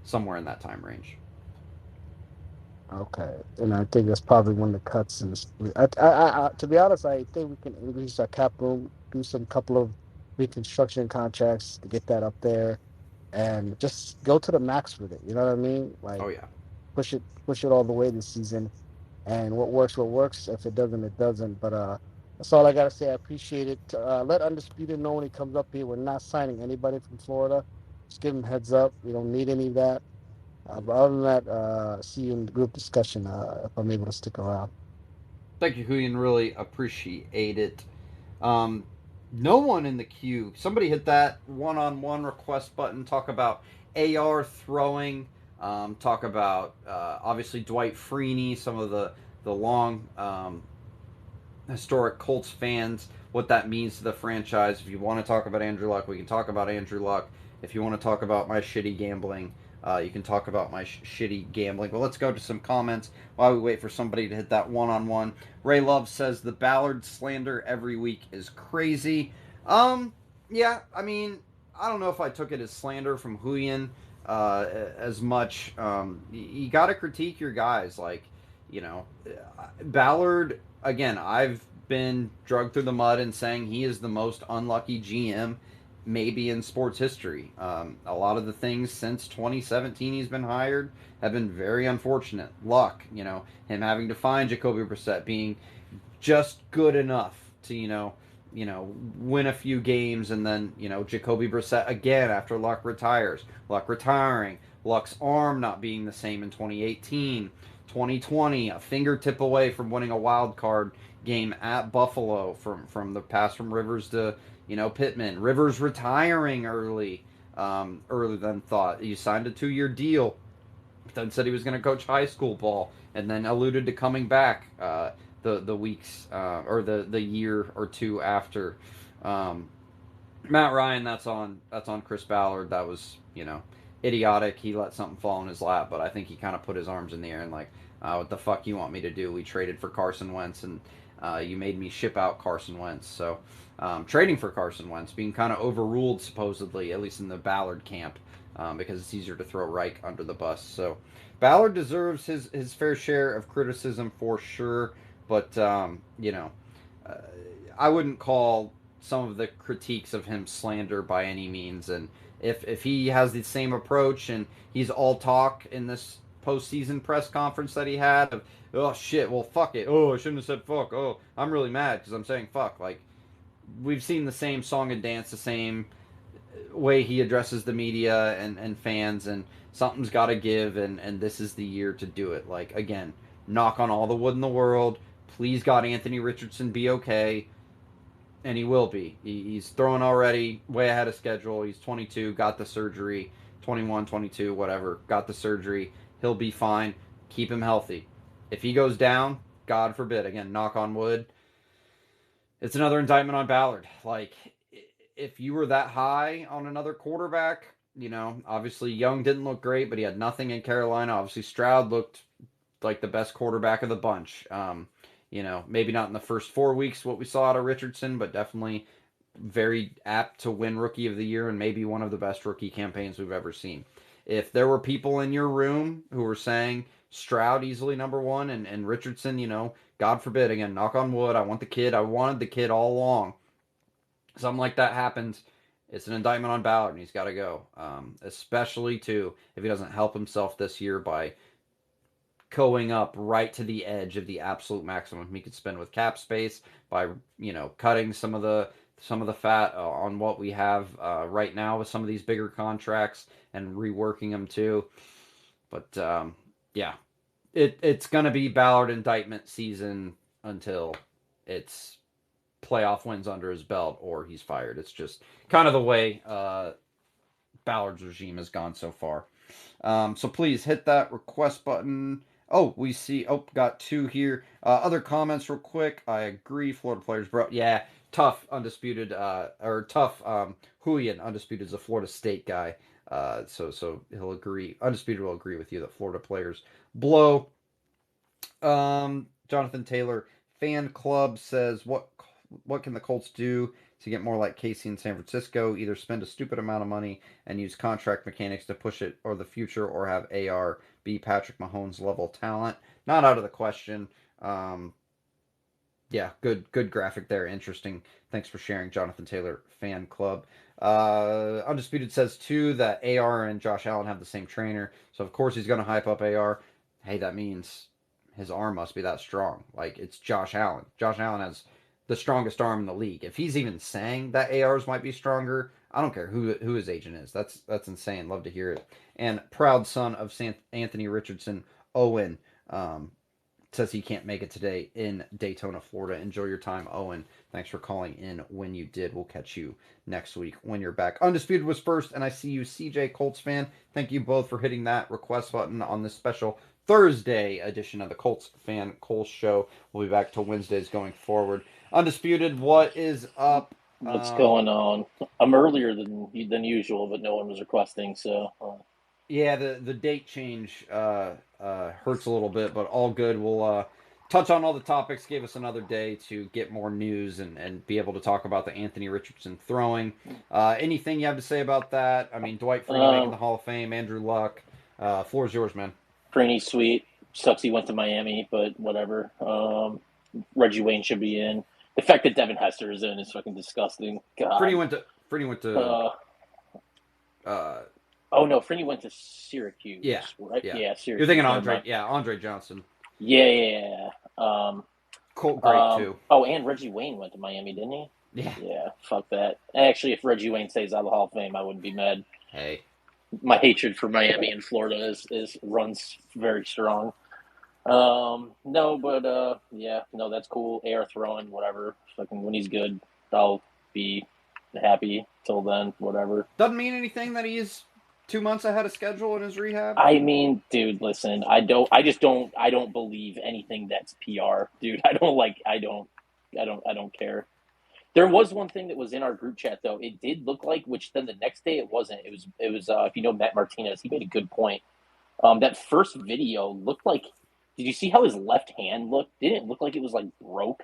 somewhere in that time range.
Okay, and I think that's probably when the cuts and to be honest, I think we can increase our cap room, do some couple of reconstruction contracts to get that up there, and just go to the max with it. You know what I mean?
Oh
Like
yeah.
push it all the way this season, and what works, what works. If it doesn't, it doesn't. But that's all I gotta say. I appreciate it. Let Undisputed know when he comes up here. We're not signing anybody from Florida. Just give him heads up. We don't need any of that. But other than that, see you in the group discussion if I'm able to stick around.
Thank you, Huyen. Really appreciate it. Um, no one in the queue. Somebody hit that one-on-one request button. Talk about AR throwing. Talk about obviously Dwight Freeney. Some of the long historic Colts fans, what that means to the franchise. If you want to talk about Andrew Luck, we can talk about Andrew Luck. If you want to talk about my shitty gambling, you can talk about my shitty gambling. But let's go to some comments while we wait for somebody to hit that one-on-one. Ray Love says the Ballard slander every week is crazy. Yeah, I mean, I don't know if I took it as slander from Huyen as much. You got to critique your guys. You know, Ballard, again, I've been drugged through the mud and saying he is the most unlucky GM maybe in sports history. A lot of the things since 2017 he's been hired have been very unfortunate. Luck, him having to find Jacoby Brissett, being just good enough to, win a few games, and then, Jacoby Brissett again after Luck retires. Luck retiring. Luck's arm not being the same in 2018. 2020, a fingertip away from winning a wild card game at Buffalo from the pass from Rivers to Pittman. Rivers retiring early. earlier than thought. He signed a 2-year deal, then said he was going to coach high school ball, and then alluded to coming back the weeks or the year or two after. Um, Matt Ryan, that's on Chris Ballard. That was idiotic. He let something fall in his lap, but I think he kind of put his arms in the air and like, what the fuck you want me to do? We traded for Carson Wentz, and you made me ship out Carson Wentz. So trading for Carson Wentz being kind of overruled supposedly, at least in the Ballard camp, because it's easier to throw Reich under the bus. So Ballard deserves his fair share of criticism for sure, but uh, I wouldn't call some of the critiques of him slander by any means. And if he has the same approach and he's all talk in this postseason press conference that he had of, oh shit, well fuck it, oh I shouldn't have said fuck, oh I'm really mad because I'm saying fuck, like we've seen the same song and dance, the same way he addresses the media and fans, and something's got to give, and this is the year to do it. Like again, knock on all the wood in the world. Please God, Anthony Richardson be okay, and he will be. He's throwing already, way ahead of schedule. He's 22, got the surgery, 21, 22, whatever, got the surgery. He'll be fine. Keep him healthy. If he goes down, God forbid, again, knock on wood, it's another indictment on Ballard. Like, if you were that high on another quarterback, obviously Young didn't look great, but he had nothing in Carolina. Obviously Stroud looked like the best quarterback of the bunch. Maybe not in the first 4 weeks what we saw out of Richardson, but definitely very apt to win Rookie of the Year and maybe one of the best rookie campaigns we've ever seen. If there were people in your room who were saying Stroud easily number one and Richardson, God forbid, again, knock on wood, I wanted the kid all along. Something like that happens, it's an indictment on Ballard, and he's got to go. Especially, too, if he doesn't help himself this year by going up right to the edge of the absolute maximum he could spend with cap space by cutting some of the fat on what we have right now with some of these bigger contracts and reworking them too. But yeah, it's gonna be Ballard indictment season until it's playoff wins under his belt or he's fired. It's just kind of the way Ballard's regime has gone so far. So please hit that request button. Oh, we see. Oh, got 2 here. Other comments, real quick. I agree. Florida players, bro. Yeah, tough, undisputed, or tough. Julian, undisputed, is a Florida State guy. So he'll agree. Undisputed will agree with you that Florida players blow. Jonathan Taylor fan club says, what can the Colts do to get more like Casey in San Francisco? Either spend a stupid amount of money and use contract mechanics to push it or the future, or have AR be Patrick Mahomes level talent. Not out of the question. Yeah, good graphic there. Interesting. Thanks for sharing, Jonathan Taylor fan club. Undisputed says too that AR and Josh Allen have the same trainer, so of course he's going to hype up AR. Hey, that means his arm must be that strong. Like, it's Josh Allen. Josh Allen has the strongest arm in the league. If he's even saying that AR's might be stronger, I don't care who his agent is. That's insane. Love to hear it. And proud son of Anthony Richardson, Owen, says he can't make it today in Daytona, Florida. Enjoy your time, Owen. Thanks for calling in when you did. We'll catch you next week when you're back. Undisputed was first, and I see you, CJ Colts fan. Thank you both for hitting that request button on this special Thursday edition of the Colts Fan Cole Show. We'll be back till Wednesdays going forward. Undisputed, what is up?
What's going on? I'm earlier than usual, but no one was requesting, so.
Yeah, the date change hurts a little bit, but all good. We'll touch on all the topics. Gave us another day to get more news and be able to talk about the Anthony Richardson throwing. Anything you have to say about that? I mean, Dwight Freeney making the Hall of Fame, Andrew Luck. Floor's yours, man.
Freeney, sweet. Sucks he went to Miami, but whatever. Reggie Wayne should be in. The fact that Devin Hester is in is fucking disgusting. God.
Freeney went to.
Oh no, Freeney went to Syracuse.
Yeah,
right. Yeah, Syracuse.
You're thinking Andre Johnson.
Yeah.
Colt great too.
Oh, and Reggie Wayne went to Miami, didn't he?
Yeah.
Yeah. Fuck that. Actually, if Reggie Wayne stays out of the Hall of Fame, I wouldn't be mad.
Hey.
My hatred for Miami and Florida runs very strong.
No,
that's cool. AR throwing, whatever. Fucking when he's good, I'll be happy till then. Whatever.
Doesn't mean anything that he's 2 months ahead of schedule in his rehab.
I mean, dude, listen, I don't believe anything that's PR, dude. I don't care. There was one thing that was in our group chat though. It did look like, which then the next day it wasn't. It was if you know Matt Martinez, he made a good point. That first video looked like. Did you see how his left hand looked? Didn't it look like it was like broke?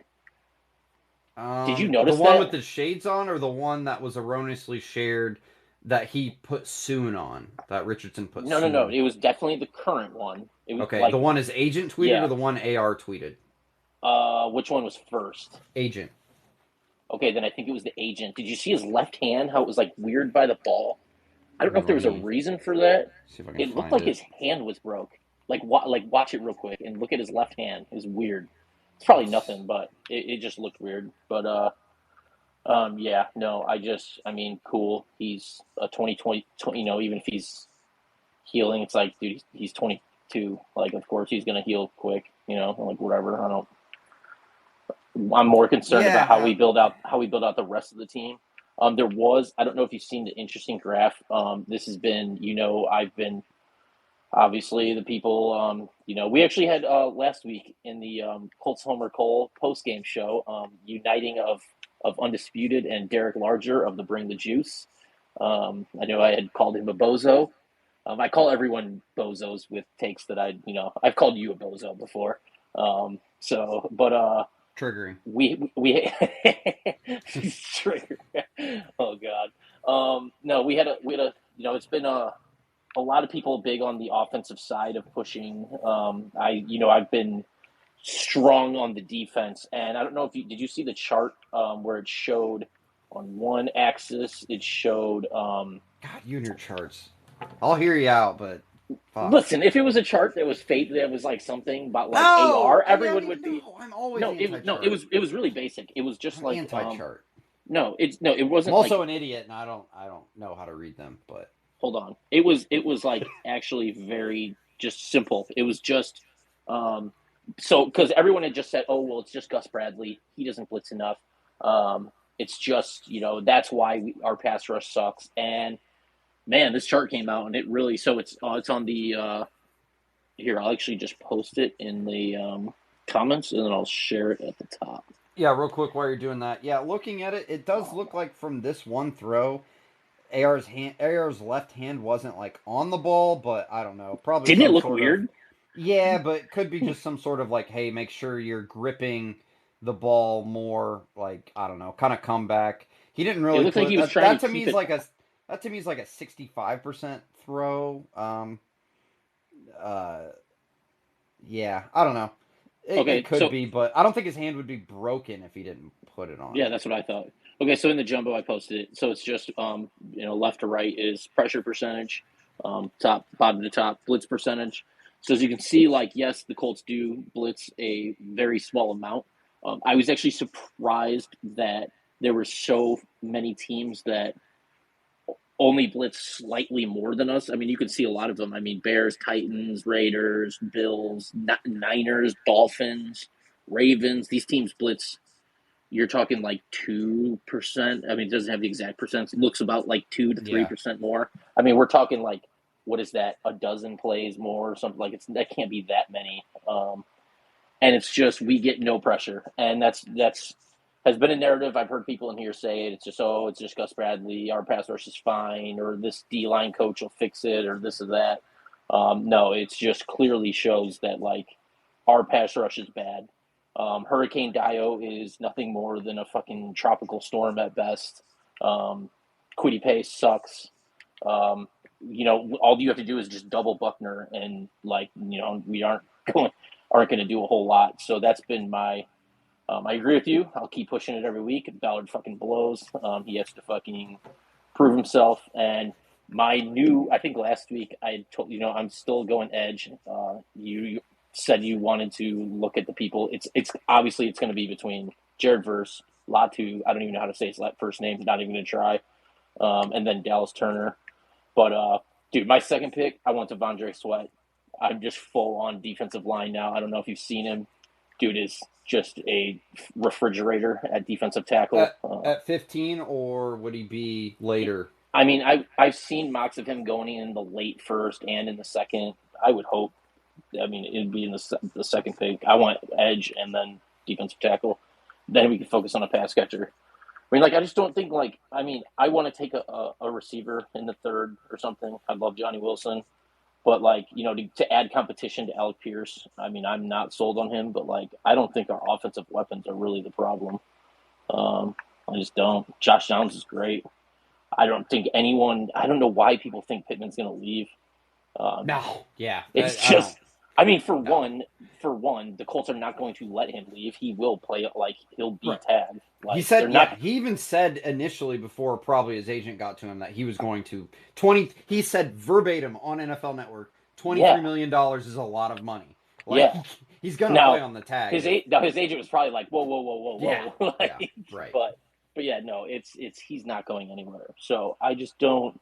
Did you notice
the one
that?
with the shades on, or the one that was erroneously shared that he put soon on? That Richardson put
No, no,
soon.
no. It was definitely the current one. It was
Okay,
like,
the one his agent tweeted,
yeah.
or the one AR tweeted?
Which one was first?
Agent.
Okay, then I think it was the agent. Did you see his left hand? How it was like weird by the ball? I don't know if
Let
there was a
me
reason for that.
see if I can
It looked
find
like
it.
his hand was broke. Like watch it real quick and look at his left hand. It's weird. It's probably nothing, but it just looked weird. But yeah, no, I mean, cool. He's a 2020, even if he's healing, it's like, dude, he's 22. Like, of course he's gonna heal quick. Like whatever. I'm more concerned about how
Yeah.
we build out the rest of the team. I don't know if you've seen the interesting graph. This has been, I've been obviously the people. We actually had last week in the Colts Homer Cole post game show, uniting of Undisputed and Derek Larger of the Bring the Juice. I know I had called him a bozo. I call everyone bozos with takes that I've called you a bozo before. But
Triggering.
we trigger. Oh God. No, we had a it's been a lot of people big on the offensive side of pushing. I've been strong on the defense, and I don't know if did you see the chart where it showed on one axis it showed.
God, you and your charts. I'll hear you out, but fuck.
Listen, if it was a chart that was fake, that was like something about like
No,
AR, everyone would be.
No, I'm always
No,
anti-chart.
it was really basic. It was just
I'm
like
anti-chart.
it
I'm
wasn't
also
like.
an idiot, and I don't know how to read them. But
Hold on, it was like actually very just simple. It was just so because everyone had just said, oh well, it's just Gus Bradley. He doesn't blitz enough. It's just that's why our pass rush sucks. And man, this chart came out and it really it's on the here. I'll actually just post it in the comments and then I'll share it at the top.
yeah, real quick while you're doing that, yeah, looking at it, it does look like from this one throw, AR's left hand wasn't like on the ball, but I don't know, probably
Didn't it
some
look
sort
weird?
of yeah, but it could be just some sort of like, hey, make sure you're gripping the ball more, like I don't know, kind of comeback. He didn't
It
really
looked like
put
he was
that.
trying
That
to
to me
keep
is
it.
like that to me is like a 65% throw. Uh, yeah, I don't know.
Okay,
It could be, but I don't think his hand would be broken if he didn't put it on.
yeah, that's what I thought. Okay, so in the jumbo, I posted it. So it's just left to right is pressure percentage, top bottom to top blitz percentage. So as you can see, like yes, the Colts do blitz a very small amount. I was actually surprised that there were so many teams that only blitz slightly more than us. I mean, you can see a lot of them. I mean, Bears, Titans, Raiders, Bills, Niners, Dolphins, Ravens. These teams blitz. You're talking like 2%. I mean, it doesn't have the exact percent. It looks about like 2 to 3% more. I mean, we're talking like what is that? A dozen plays more or something like that can't be that many. And it's just we get no pressure, and that's has been a narrative I've heard people in here say it's just Gus Bradley, our pass rush is fine, or this D line coach will fix it, or this or that. No, it's just clearly shows that like our pass rush is bad. Hurricane Dio is nothing more than a fucking tropical storm at best. Quiddy Pace sucks. All you have to do is just double Buckner, and like we aren't going to do a whole lot. So that's been my. I agree with you. I'll keep pushing it every week. Ballard fucking blows. He has to fucking prove himself. And I think last week I told I'm still going edge. You said you wanted to look at the people. It's obviously it's going to be between Jared Verse, Latu. I don't even know how to say his first name. Not even going to try. And then Dallas Turner. But dude, my second pick, I want Devondre Sweat. I'm just full on defensive line now. I don't know if you've seen him. Dude is just a refrigerator at defensive tackle.
At 15, or would he be later?
I mean, I've seen mocks of him going in the late first and in the second. I would hope. I mean, it'd be in the second pick. I want edge and then defensive tackle. Then we can focus on a pass catcher. I mean, like, I just don't think, like, I mean, I want to take a receiver in the third or something. I love Johnny Wilson. But, like, you know, to add competition to Alec Pierce, I mean, I'm not sold on him. But, like, I don't think our offensive weapons are really the problem. I just don't. Josh Downs is great. I don't know why people think Pittman's going to leave.
No, yeah.
It's just, I mean, for one, the Colts are not going to let him leave. He will play like he'll be tagged. Like,
he said, he even said initially before probably his agent got to him that he was going to he said verbatim on NFL Network, $23 million is a lot of money. Like, he's going to play on the tag.
His agent was probably like, whoa.
Yeah,
like,
right.
But yeah, no, it's he's not going anywhere. So I just don't.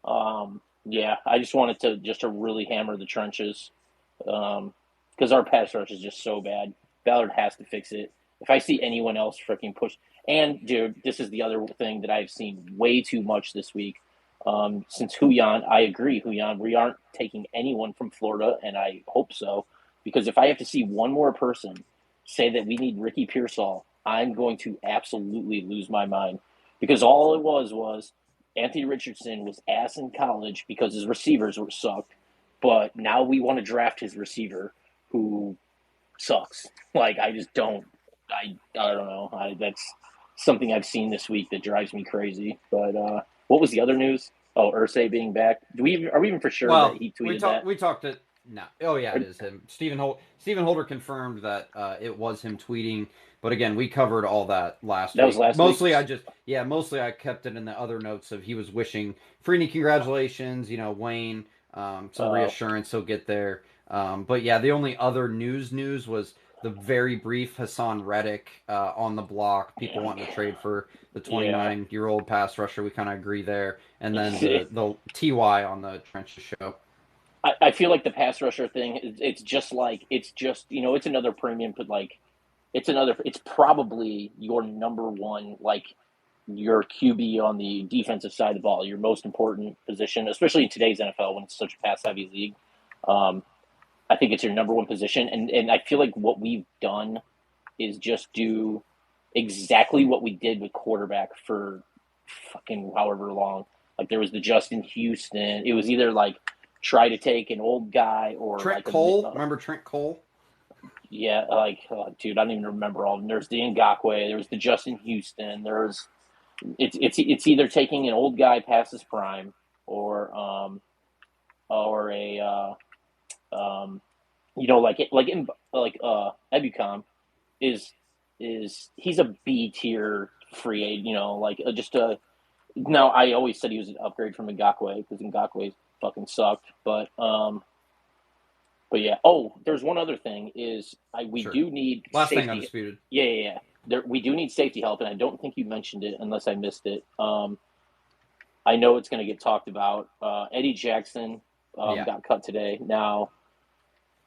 I just wanted to really hammer the trenches, because our pass rush is just so bad. Ballard has to fix it. If I see anyone else freaking push, and dude, this is the other thing that I've seen way too much this week. Since Huyan, I agree, Huyan, we aren't taking anyone from Florida, and I hope so, because if I have to see one more person say that we need Ricky Pearsall, I'm going to absolutely lose my mind, because all it was Anthony Richardson was ass in college because his receivers were sucked, but now we want to draft his receiver who sucks. Like, I just don't. I don't know. That's something I've seen this week that drives me crazy. But what was the other news? Oh, Irsay being back. Are we even for sure that he tweeted that?
We talked to no. Oh yeah, it is him. Stephen Holder confirmed that it was him tweeting. But again, we covered all that last week.
That was last
mostly
week?
Mostly I kept it in the other notes of he was wishing Freeney congratulations, Wayne, some reassurance he'll get there. But yeah, the only other news was the very brief Hassan Reddick on the block. People wanting to trade for the 29-year-old pass rusher. We kind of agree there. And then the TY on the Trenches show.
I feel like the pass rusher thing, it's just it's another premium, but like, it's probably your number one, like, your QB on the defensive side of the ball, your most important position, especially in today's NFL when it's such a pass-heavy league. I think it's your number one position, and I feel like what we've done is just do exactly what we did with quarterback for fucking however long. Like, there was the Justin Houston. It was either like try to take an old guy or
Trent
like
Cole. Remember Trent Cole?
Yeah, like, dude, I don't even remember all of them. There's the Ngakoue, there's the Justin Houston, it's either taking an old guy past his prime or a Ebukam is he's a B tier free agent, now I always said he was an upgrade from Ngakoue because Ngakoue fucking sucked, but yeah. Oh, there's one other thing is we do need
last
safety.
Thing undisputed.
Yeah. We do need safety help, and I don't think you mentioned it unless I missed it. I know it's going to get talked about. Eddie Jackson got cut today. Now,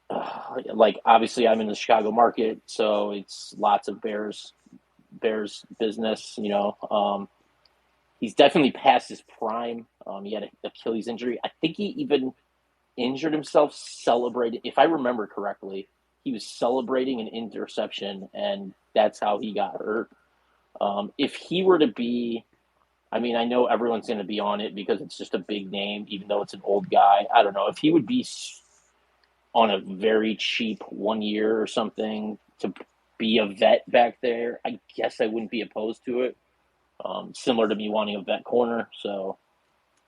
obviously I'm in the Chicago market, so it's lots of Bears business. He's definitely past his prime. He had an Achilles injury. I think he even injured himself celebrating. If I remember correctly, he was celebrating an interception, and that's how he got hurt. If he were to be, I mean, I know everyone's going to be on it because it's just a big name, even though it's an old guy. I don't know. If he would be on a very cheap 1 year or something to be a vet back there, I guess I wouldn't be opposed to it. Similar to me wanting a vet corner. So,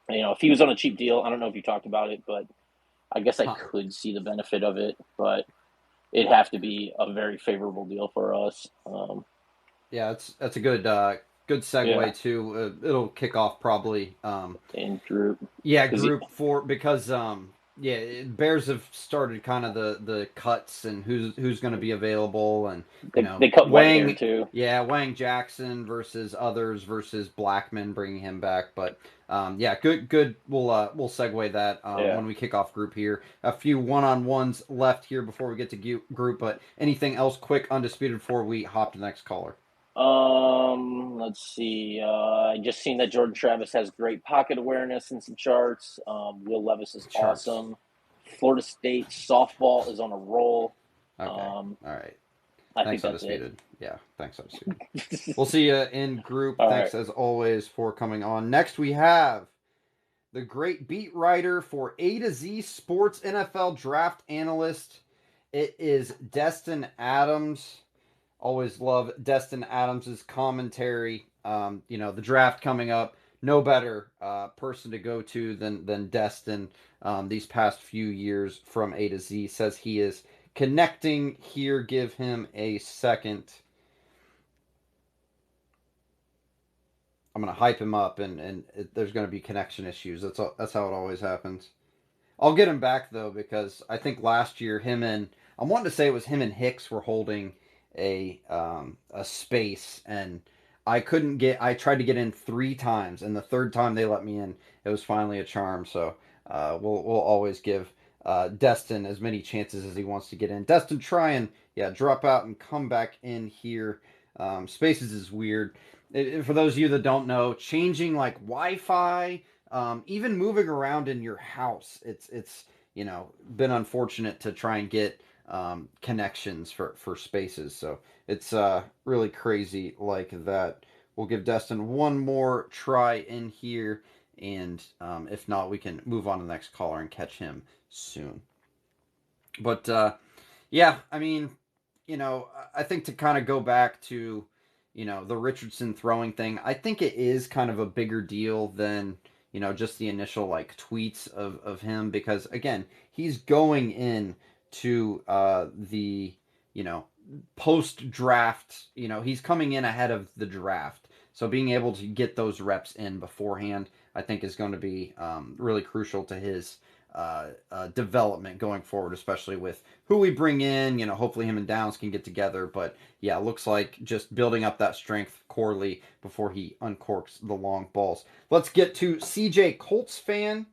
if he was on a cheap deal, I don't know if you talked about it, but I guess I could see the benefit of it, but it'd have to be a very favorable deal for us.
Yeah, that's a good segue too. It'll kick off probably
in group.
Yeah, group 4 because Bears have started kind of the cuts and who's going to be available, and
They cut Whitehair
Wang,
too.
Wang Jackson versus others versus Blackman, bringing him back. But good. We'll segue that
Yeah.
when we kick off group here. A few one-on-ones left here before we get to group. But anything else quick, undisputed before we hop to the next caller?
Let's see. I just seen that Jordan Travis has great pocket awareness in some charts. Will Levis is
Charts.
awesome. Florida State softball is on a roll.
Okay. All right.
I
Thanks,
think that's
Undisputed. Yeah, thanks, Undisputed. We'll see you in group.
All
Thanks,
right.
as always, for coming on. Next, we have the great beat writer for A to Z Sports NFL Draft Analyst. It is Destin Adams. Always love Destin Adams' commentary. The draft coming up. No better person to go to than Destin these past few years from A to Z. Says he is connecting here. Give him a second. I'm going to hype him up, and there's going to be connection issues. That's how it always happens. I'll get him back, though, because I think last year I'm wanting to say it was him and Hicks were holding a space, and I tried to get in 3 times, and the third time they let me in, it was finally a charm. So we'll always give Destin as many chances as he wants to get in. Destin, try and drop out and come back in here. Spaces is weird. For those of you that don't know, changing like Wi-Fi, even moving around in your house, it's been unfortunate to try and get connections for spaces. So it's really crazy like that. We'll give Destin one more try in here, and if not, we can move on to the next caller and catch him soon. But I mean, I think to kind of go back to the Richardson throwing thing, I think it is kind of a bigger deal than just the initial like tweets of him, because again, he's going in to the post draft. He's coming in ahead of the draft, so being able to get those reps in beforehand, I think, is going to be really crucial to his development going forward, especially with who we bring in. Hopefully him and Downs can get together. But yeah, it looks like just building up that strength Corley before he uncorks the long balls. Let's get to CJ Colts fan.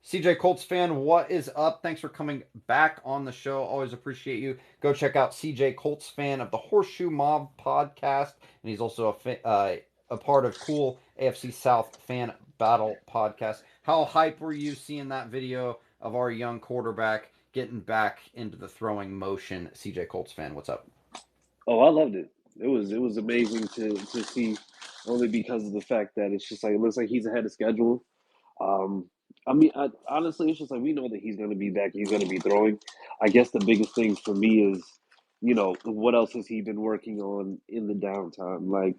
CJ Colts fan, what is up? Thanks for coming back on the show. Always appreciate you. Go check out CJ Colts fan of the Horseshoe Mob podcast, and he's also a part of Cool AFC South Fan Battle podcast. How hype were you seeing that video of our young quarterback getting back into the throwing motion? CJ Colts fan, what's up?
Oh, I loved it. It was amazing to see, only because of the fact that it's just like it looks like he's ahead of schedule. Um, Honestly, it's just like we know that he's going to be back. He's going to be throwing. I guess the biggest thing for me is, what else has he been working on in the downtime? Like,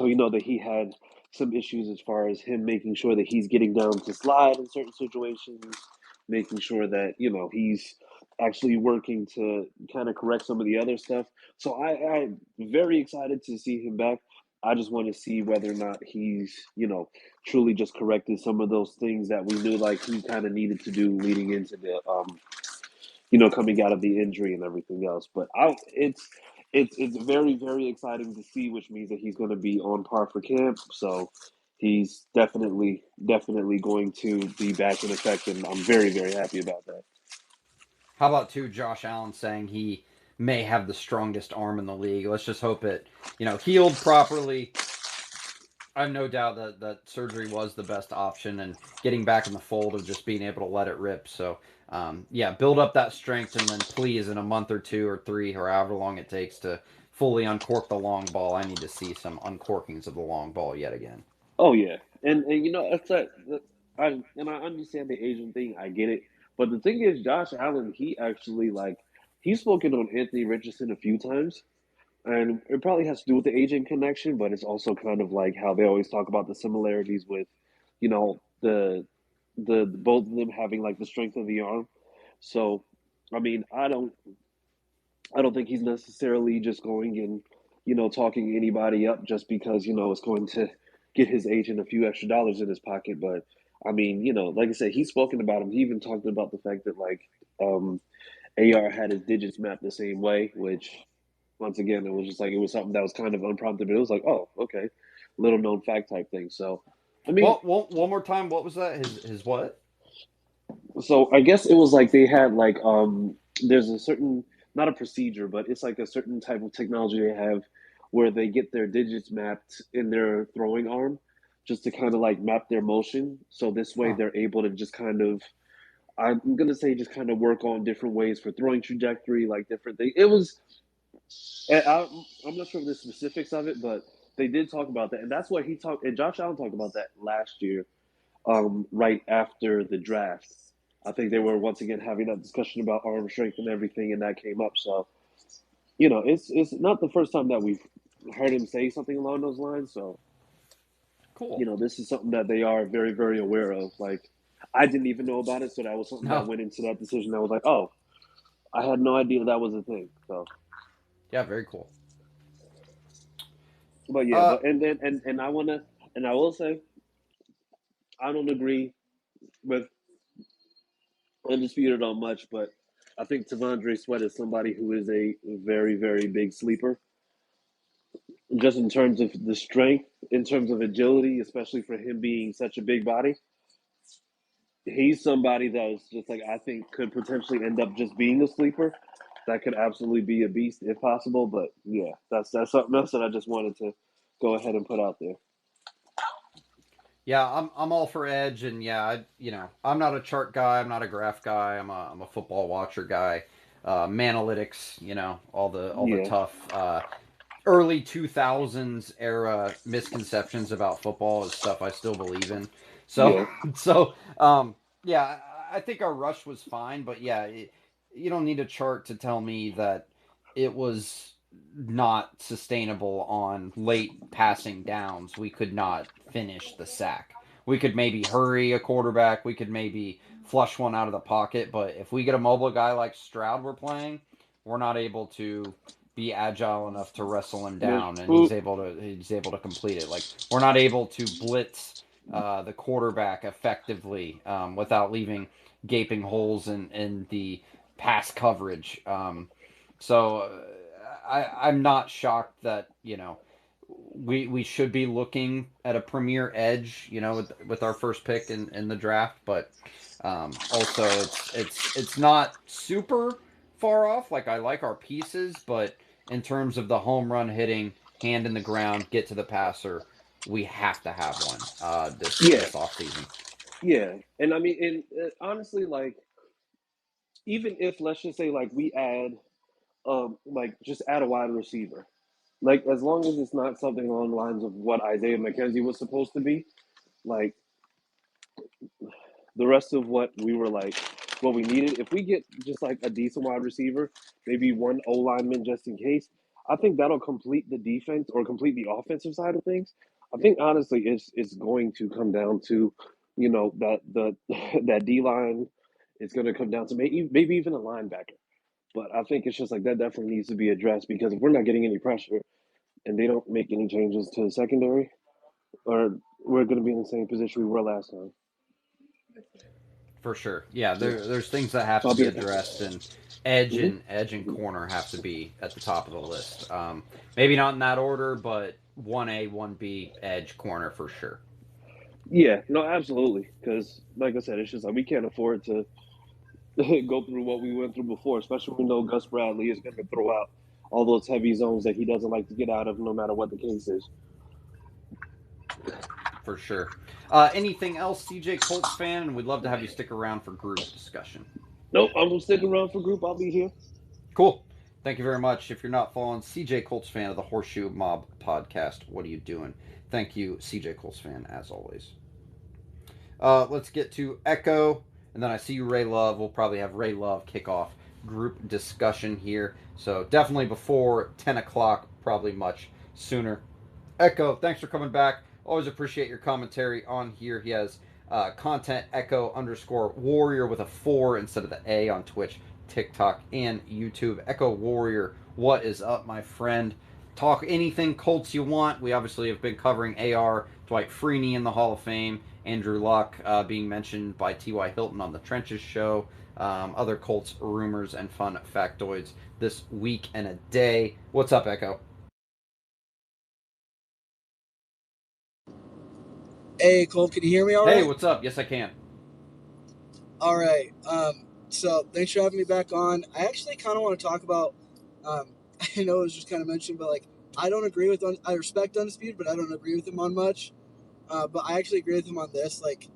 we know that he had some issues as far as him making sure that he's getting down to slide in certain situations, making sure that he's actually working to kind of correct some of the other stuff. So I'm very excited to see him back. I just want to see whether or not he's truly just corrected some of those things that we knew like he kind of needed to do leading into the coming out of the injury and everything else. But it's very, very exciting to see, which means that he's going to be on par for camp. So he's definitely going to be back in effect, and I'm very, very happy about that.
How about Josh Allen saying he may have the strongest arm in the league? Let's just hope it healed properly. I have no doubt that surgery was the best option, and getting back in the fold of just being able to let it rip. So, build up that strength, and then please, in a month or 2 or 3, or however long it takes to fully uncork the long ball, I need to see some uncorkings of the long ball yet again.
Oh yeah, and it's like I understand the Asian thing. I get it, but the thing is, Josh Allen, he actually he's spoken on Anthony Richardson a few times. And it probably has to do with the aging connection, but it's also kind of like how they always talk about the similarities with, the both of them having like the strength of the arm. So, I mean, I don't think he's necessarily just going and talking anybody up just because it's going to get his agent a few extra dollars in his pocket. But I mean, like I said, he's spoken about him. He even talked about the fact that like AR had his digits mapped the same way, which once again it was just like it was something that was kind of unprompted, but it was like, oh, okay, little known fact type thing. So, I mean,
Well, one more time. What was that? His what?
so I guess it was like they had like there's a certain, not a procedure, but it's like a certain type of technology they have where they get their digits mapped in their throwing arm just to kind of like map their motion. So this way
Huh.
they're able to just kind of, I'm gonna say, just kind of work on different ways for throwing trajectory, like different things. It was, I'm not sure of the specifics of it, but they did talk about that, and that's what he talked. And Josh Allen talked about that last year, right after the draft. I think they were once again having that discussion about arm strength and everything, and that came up. So, it's not the first time that we've heard him say something along those lines. So,
Cool.
this is something that they are very, very aware of. Like, I didn't even know about it, so that was something that
No.
went into that decision. I was like, oh, I had no idea that was a thing. So,
Yeah, very cool.
but yeah,
Uh,
but and I will say I don't agree with undisputed on much, but I think Tavondre Sweat is somebody who is a very, very big sleeper, just in terms of the strength, in terms of agility, especially for him being such a big body. He's somebody that is just like, I think could potentially end up just being a sleeper. That could absolutely be a beast if possible. But yeah, that's something else that I just wanted to go ahead and put out there.
yeah, I'm all for edge, and yeah, I'm not a chart guy. I'm not a graph guy. I'm a football watcher guy. Manalytics, all the
Yeah,
tough early 2000s era misconceptions about football is stuff I still believe in. So
yeah,
so yeah, I think our rush was fine, but yeah, you don't need a chart to tell me that it was not sustainable on late passing downs. We could not finish the sack. We could maybe hurry a quarterback. We could maybe flush one out of the pocket, but if we get a mobile guy like Stroud we're playing, we're not able to be agile enough to wrestle him down, and he's able to complete it. Like, we're not able to blitz the quarterback effectively without leaving gaping holes in the pass coverage. So I'm not shocked that we should be looking at a premier edge, with our first pick in the draft, but also it's not super far off. Like, I like our pieces, but in terms of the home run hitting, hand in the ground, get to the passer, we have to have one this
yeah,
this offseason.
yeah. And I mean, and honestly, like, even if let's just say like we add, like just add a wide receiver, like as long as it's not something along the lines of what Isaiah McKenzie was supposed to be, like the rest of what we were like, what we needed. If we get just like a decent wide receiver, maybe one O lineman just in case, I think that'll complete the defense or complete the offensive side of things. I think honestly, it's going to come down to, that that D line. It's going to come down to maybe even a linebacker. But I think it's just like that definitely needs to be addressed because if we're not getting any pressure and they don't make any changes to the secondary, or we're going to be in the same position we were last time.
For sure. Yeah,
Yeah.
there's things that have
So
to
I'll
be
be right back.
addressed, and edge
Mm-hmm.
and edge and corner have to be at the top of the list. Maybe not in that order, but 1A, 1B, edge, corner for sure.
Yeah, no, absolutely. Because, like I said, it's just like we can't afford to go through what we went through before, especially when we know Gus Bradley is going to throw out all those heavy zones that he doesn't like to get out of, no matter what the case is.
For sure. Anything else, CJ Colts fan? And we'd love to have you stick around for group discussion.
Nope, I'm going to stick around for group. I'll be here.
Cool. Thank you very much. If you're not following CJ Colts fan of the Horseshoe Mob podcast, what are you doing? Thank you, CJ Colts fan, as always. Let's get to Echo, and then I see you, Ray Love. We'll probably have Ray Love kick off group discussion here. So definitely before 10 o'clock, probably much sooner. Echo, thanks for coming back. Always appreciate your commentary on here. He has content Echo _ Warrior with a 4 instead of the A on Twitch, TikTok, and YouTube. Echo Warrior, what is up, my friend? Talk anything Colts you want. We obviously have been covering AR, Dwight Freeney in the Hall of Fame, Andrew Luck being mentioned by T.Y. Hilton on the Trenches show. Other Colts rumors and fun factoids this week and a day. What's up, Echo?
Hey, Cole, can you hear me all right?
Hey, what's up? Yes, I can.
All right. So thanks for having me back on. I actually kind of want to talk about, I know it was just kind of mentioned, but like, I don't agree with, I respect Undisputed, but I don't agree with him on much. But I actually agree with him on this. Like,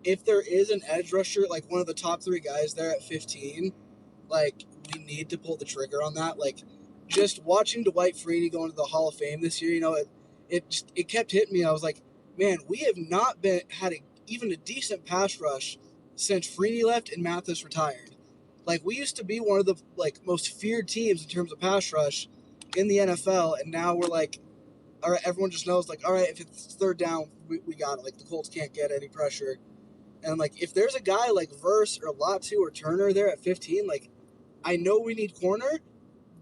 if there is an edge rusher, like one of the top 3 guys there at 15, like, we need to pull the trigger on that. Like, just watching Dwight Freeney go into the Hall of Fame this year, you know, it kept hitting me. I was like, man, we have not had even a decent pass rush since Freeney left and Mathis retired. Like, we used to be one of the most feared teams in terms of pass rush in the NFL, and now we're like, all right, everyone just knows, like, all right, if it's 3rd down, we got it. Like, the Colts can't get any pressure. And, like, if there's a guy like Verse or Latu or Turner there at 15, like, I know we need corner,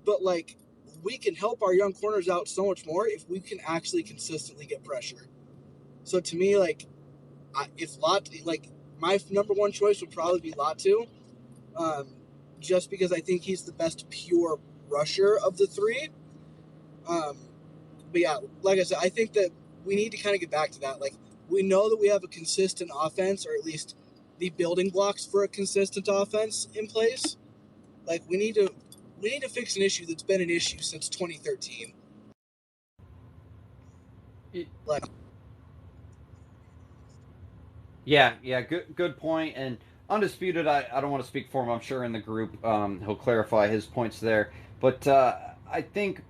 but, like, we can help our young corners out so much more if we can actually consistently get pressure. So, to me, like, if Latu, like, my number 1 choice would probably be Latu, just because I think he's the best pure rusher of the 3. But yeah, like I said, I think that we need to kind of get back to that. Like, we know that we have a consistent offense, or at least the building blocks for a consistent offense in place. Like, we need to fix an issue that's been an issue since 2013.
Yeah, good point. And Undisputed, I don't want to speak for him. I'm sure in the group he'll clarify his points there. But I think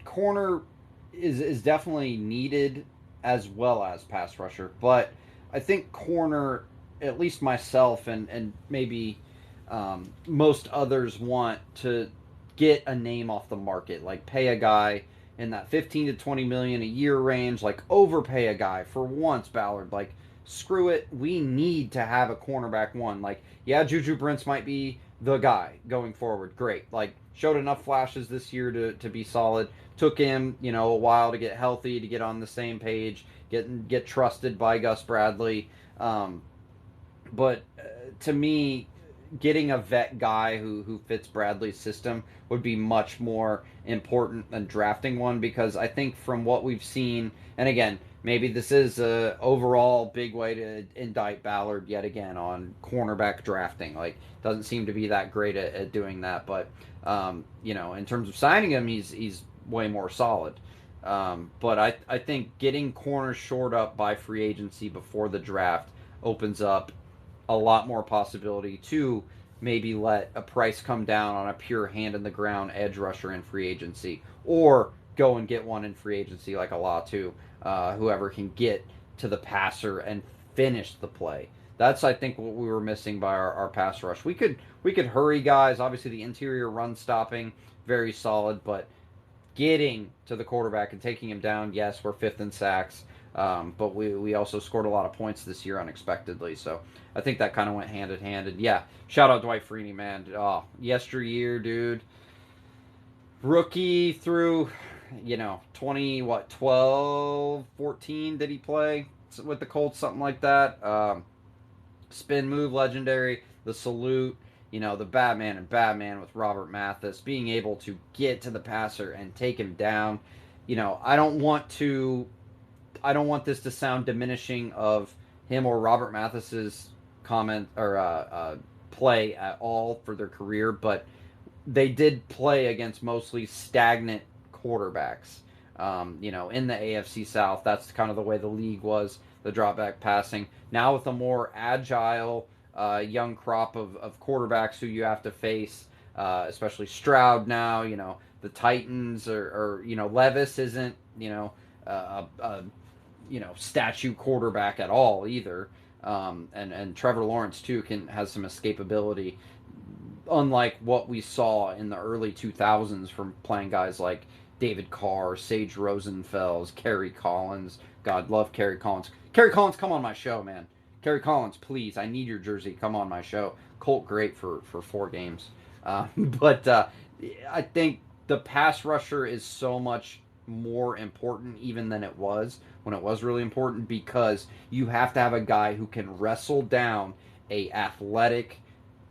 corner is definitely needed as well as pass rusher. But I think corner, at least myself and maybe most others, want to get a name off the market, like pay a guy in that 15 to 20 million a year range, like overpay a guy for once, Ballard. Like, screw it, we need to have a cornerback one. Like, yeah, Juju Brents might be the guy going forward. Great. Like, showed enough flashes this year to be solid. Took him, a while to get healthy, to get on the same page, get trusted by Gus Bradley. But to me, getting a vet guy who fits Bradley's system would be much more important than drafting one, because I think from what we've seen, and again, maybe this is a overall big way to indict Ballard yet again on cornerback drafting. Like, doesn't seem to be that great at doing that. But in terms of signing him, he's way more solid. But I think getting corners shored up by free agency before the draft opens up a lot more possibility to maybe let a price come down on a pure hand in the ground edge rusher in free agency, or go and get one in free agency like a Latu, whoever can get to the passer and finish the play. That's, I think, what we were missing by our pass rush. We could hurry guys. Obviously, the interior run stopping very solid, but getting to the quarterback and taking him down, yes, we're 5th in sacks. But we also scored a lot of points this year unexpectedly. So I think that kind of went hand in hand. And yeah, shout out Dwight Freeney, man. Oh, yesteryear, dude. Rookie through, 12, 14 did he play with the Colts, something like that. Spin move, legendary. The salute, the Batman and Batman with Robert Mathis, being able to get to the passer and take him down. I don't want this to sound diminishing of him or Robert Mathis's comment or play at all for their career, but they did play against mostly stagnant quarterbacks. In the AFC South, that's kind of the way the league was, the drop back passing. Now with a more agile young crop of quarterbacks who you have to face, especially Stroud now, the Titans or Levis isn't, a statue quarterback at all either. And Trevor Lawrence too has some escapability, unlike what we saw in the early 2000s from playing guys like David Carr, Sage Rosenfels, Kerry Collins. God, love Kerry Collins. Kerry Collins, come on my show, man. Kerry Collins, please, I need your jersey. Come on my show. Colt, great for 4 games. But I think the pass rusher is so much more important even than it was when it was really important, because you have to have a guy who can wrestle down a athletic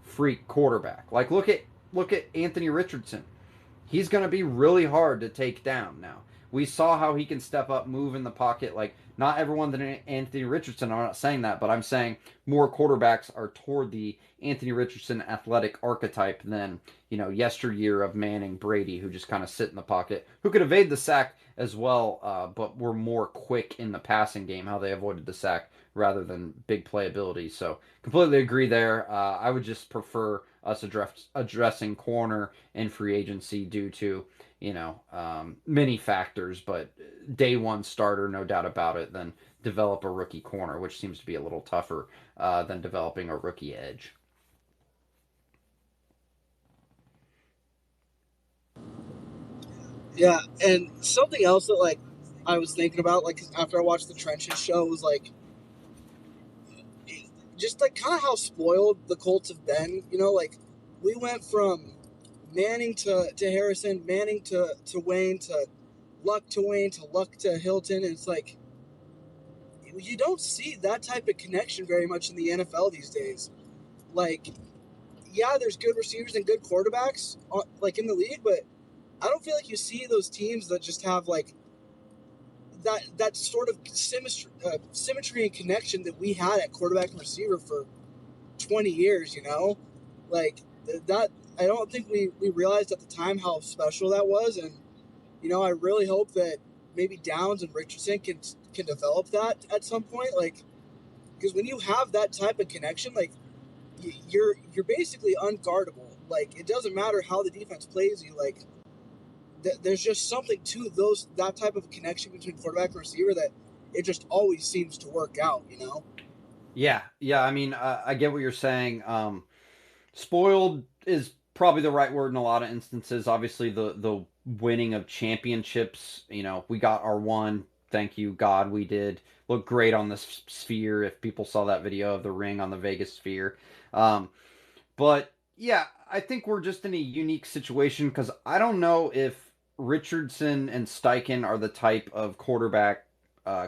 freak quarterback. Like look at Anthony Richardson. He's going to be really hard to take down now. We saw how he can step up, move in the pocket. Like, not everyone than Anthony Richardson. I'm not saying that, but I'm saying more quarterbacks are toward the Anthony Richardson athletic archetype than, yesteryear of Manning, Brady, who just kind of sit in the pocket, who could evade the sack as well, but were more quick in the passing game, how they avoided the sack rather than big playability. So, completely agree there. I would just prefer us addressing corner and free agency due to many factors, but day one starter, no doubt about it, then develop a rookie corner, which seems to be a little tougher than developing a rookie edge.
Yeah, and something else that like I was thinking about, like after I watched the Trenches show, was like just like kind of how spoiled the Colts have been. Like we went from Manning to Harrison, Manning to Wayne, to Luck to Wayne, to Luck to Hilton, and it's like you don't see that type of connection very much in the NFL these days. Like, yeah, there's good receivers and good quarterbacks like in the league, but I don't feel like you see those teams that just have like that sort of symmetry and connection that we had at quarterback and receiver for 20 years. Like that. I don't think we realized at the time how special that was, and I really hope that maybe Downs and Richardson can develop that at some point. Like, because when you have that type of connection, like you're basically unguardable. Like, it doesn't matter how the defense plays you. Like, there's just something to that type of connection between quarterback and receiver that it just always seems to work out.
Yeah. I mean, I get what you're saying. Spoiled is probably the right word in a lot of instances. Obviously, the winning of championships. We got our one. Thank you, God, we did. Look great on this sphere. If people saw that video of the ring on the Vegas sphere, but yeah, I think we're just in a unique situation because I don't know if Richardson and Steichen are the type of quarterback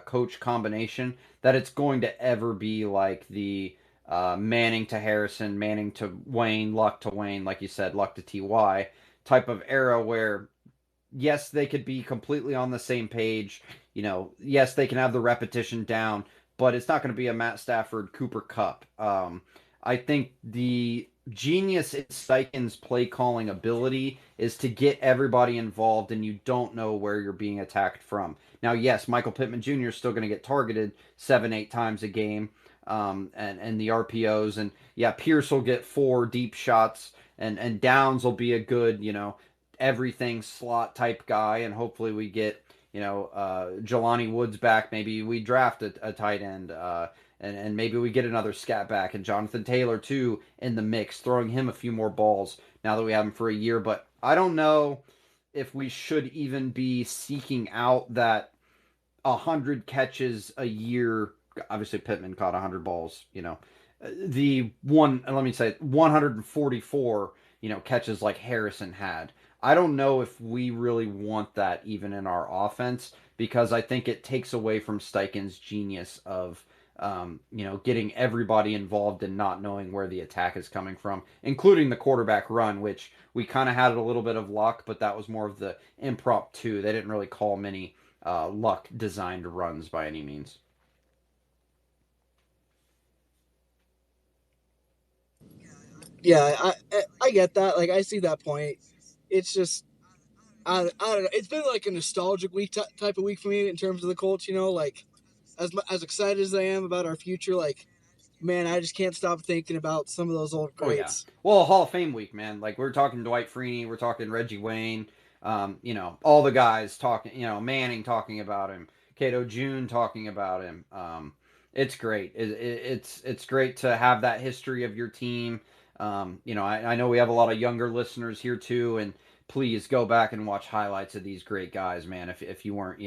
coach combination that it's going to ever be like the Manning to Harrison, Manning to Wayne, Luck to Wayne, like you said, Luck to TY type of era where, yes, they could be completely on the same page. Yes, they can have the repetition down, but it's not going to be a Matt Stafford, Cooper Kupp. I think the genius in Steichen's play calling ability is to get everybody involved and you don't know where you're being attacked from. Now, yes, Michael Pittman Jr. is still going to get targeted 7-8 times a game, and the RPOs, and yeah, Pierce will get 4 deep shots, and Downs will be a good, everything slot type guy, and hopefully we get, Jelani Woods back. Maybe we draft a tight end, and maybe we get another scat back, and Jonathan Taylor too in the mix, throwing him a few more balls now that we have him for a year. But I don't know if we should even be seeking out that 100 catches a year. Obviously, Pittman caught 100 balls. The one. Let me say 144. Catches like Harrison had. I don't know if we really want that even in our offense, because I think it takes away from Steichen's genius of getting everybody involved and not knowing where the attack is coming from, including the quarterback run, which we kind of had a little bit of luck, but that was more of the impromptu. They didn't really call many luck designed runs by any means.
Yeah, I get that. Like, I see that point. It's just I don't know. It's been like a nostalgic week type of week for me in terms of the Colts. Like as excited as I am about our future, like man, I just can't stop thinking about some of those old greats.
Oh, yeah. Well, Hall of Fame week, man. Like, we're talking Dwight Freeney, we're talking Reggie Wayne, all the guys talking, Manning talking about him, Cato June talking about him. It's great. It's great to have that history of your team. I know we have a lot of younger listeners here too, and please go back and watch highlights of these great guys, man. If you weren't,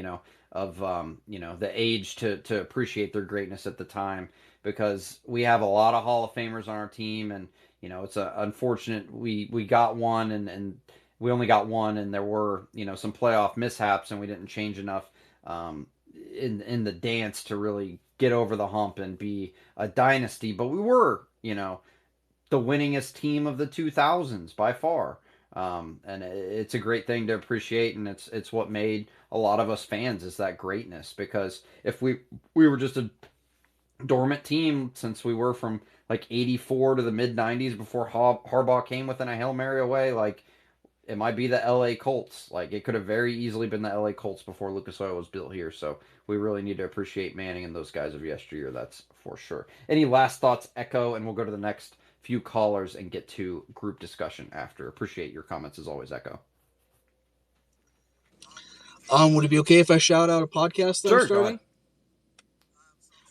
of the age to appreciate their greatness at the time, because we have a lot of Hall of Famers on our team, and it's unfortunate we got one, and we only got one, and there were some playoff mishaps, and we didn't change enough in the dance to really get over the hump and be a dynasty. But we were the winningest team of the 2000s by far. And it's a great thing to appreciate, and it's what made a lot of us fans is that greatness. Because if we were just a dormant team since we were from like 84 to the mid 90s before Harbaugh came within a Hail Mary away, like it might be the LA Colts. Like it could have very easily been the LA Colts before Lucas Oil was built here. So we really need to appreciate Manning and those guys of yesteryear. That's for sure. Any last thoughts, Echo? And we'll go to the next few callers and get to group discussion after. Appreciate your comments as always, Echo.
Would it be okay if I shout out a podcast that
Sure,
I'm starting?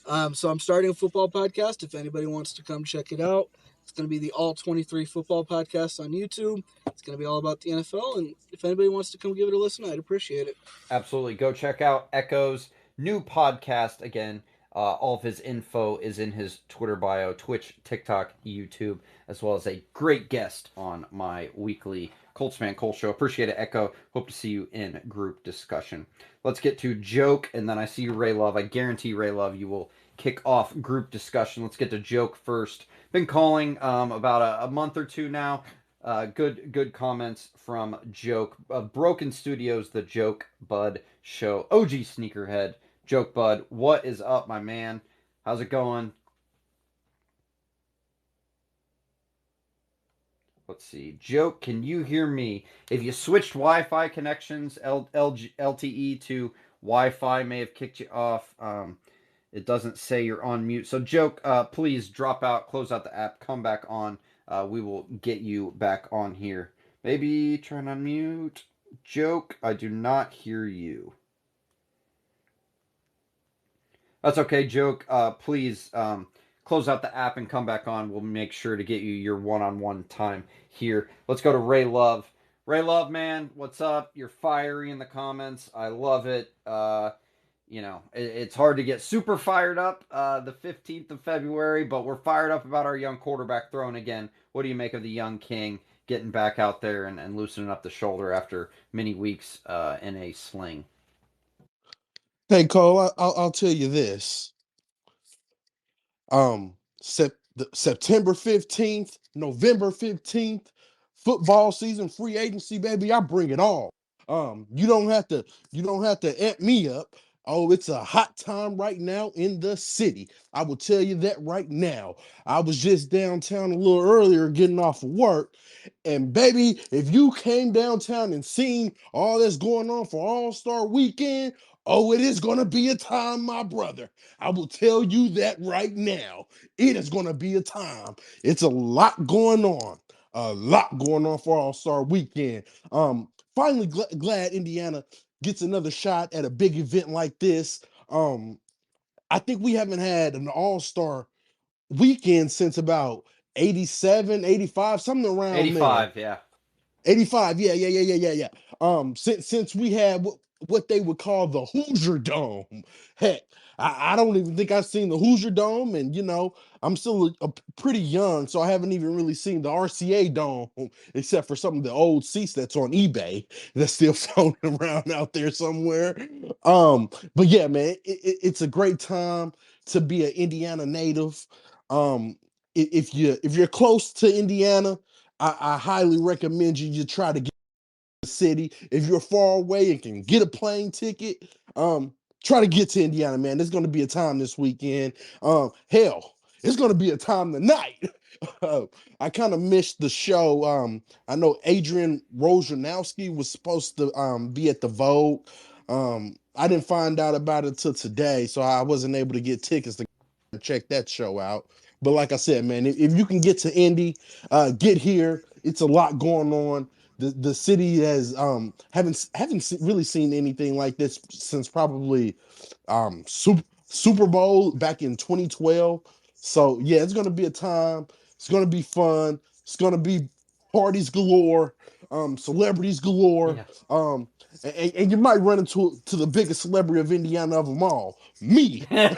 Go ahead.
So I'm starting a football podcast. If anybody wants to come check it out, it's going to be the All 23 Football Podcast on YouTube. It's going to be all about the NFL, and if anybody wants to come give it a listen, I'd appreciate it.
Absolutely. Go check out Echo's new podcast. Again, all of his info is in his Twitter bio, Twitch, TikTok, YouTube, as well as a great guest on my weekly ColtsFanCole show. Appreciate it, Echo. Hope to see you in group discussion. Let's get to joke, and then I see you, Ray Love. I guarantee, Ray Love, you will kick off group discussion. Let's get to joke first. Been calling about a month or two now. Good comments from Joke. Broken Studios, the Joke Bud Show. OG Sneakerhead. Joke Bud, what is up, my man? How's it going? Let's see. Joke, can you hear me? If you switched Wi-Fi connections, LTE to Wi-Fi may have kicked you off. It doesn't say you're on mute. So, Joke, please drop out, close out the app, come back on. We will get you back on here. Maybe try and unmute. Joke, I do not hear you. That's okay, Joke. Please close out the app and come back on. We'll make sure to get you your one-on-one time here. Let's go to Ray Love. Ray Love, man, what's up? You're fiery in the comments. I love it. It's hard to get super fired up the 15th of February, but we're fired up about our young quarterback throwing again. What do you make of the young king getting back out there and loosening up the shoulder after many weeks in a sling?
Hey, Cole, I'll tell you this. September 15th, November 15th, football season, free agency, baby, I bring it all. You don't have to amp me up. Oh, it's a hot time right now in the city. I will tell you that right now. I was just downtown a little earlier getting off of work. And baby, if you came downtown and seen all that's going on for All-Star Weekend, oh, it is going to be a time, my brother. I will tell you that right now. It is going to be a time. It's a lot going on. A lot going on for All-Star Weekend. Finally glad Indiana gets another shot at a big event like this. I think we haven't had an All-Star Weekend since about 87, 85, something around
85,
there.
yeah.
85, yeah. Since we had what they would call the Hoosier Dome. Heck, I don't even think I've seen the Hoosier Dome, and I'm still pretty young, so I haven't even really seen the RCA Dome, except for some of the old seats that's on eBay that's still floating around out there somewhere. But yeah, man, it's a great time to be an Indiana native. If you're close to Indiana, I highly recommend you try to get to the city. If you're far away and can get a plane ticket, try to get to Indiana, man. There's going to be a time this weekend. Hell, it's going to be a time tonight. I kind of missed the show. I know Adrian Wojnarowski was supposed to be at the Vogue. I didn't find out about it till today, so I wasn't able to get tickets to check that show out. But like I said, man, if you can get to Indy, get here. It's a lot going on. The city has haven't really seen anything like this since probably Super Bowl back in 2012. So yeah, it's gonna be a time. It's gonna be fun. It's gonna be parties galore, celebrities galore.
Yeah.
And you might run into the biggest celebrity of Indiana of them all, me.
Hey,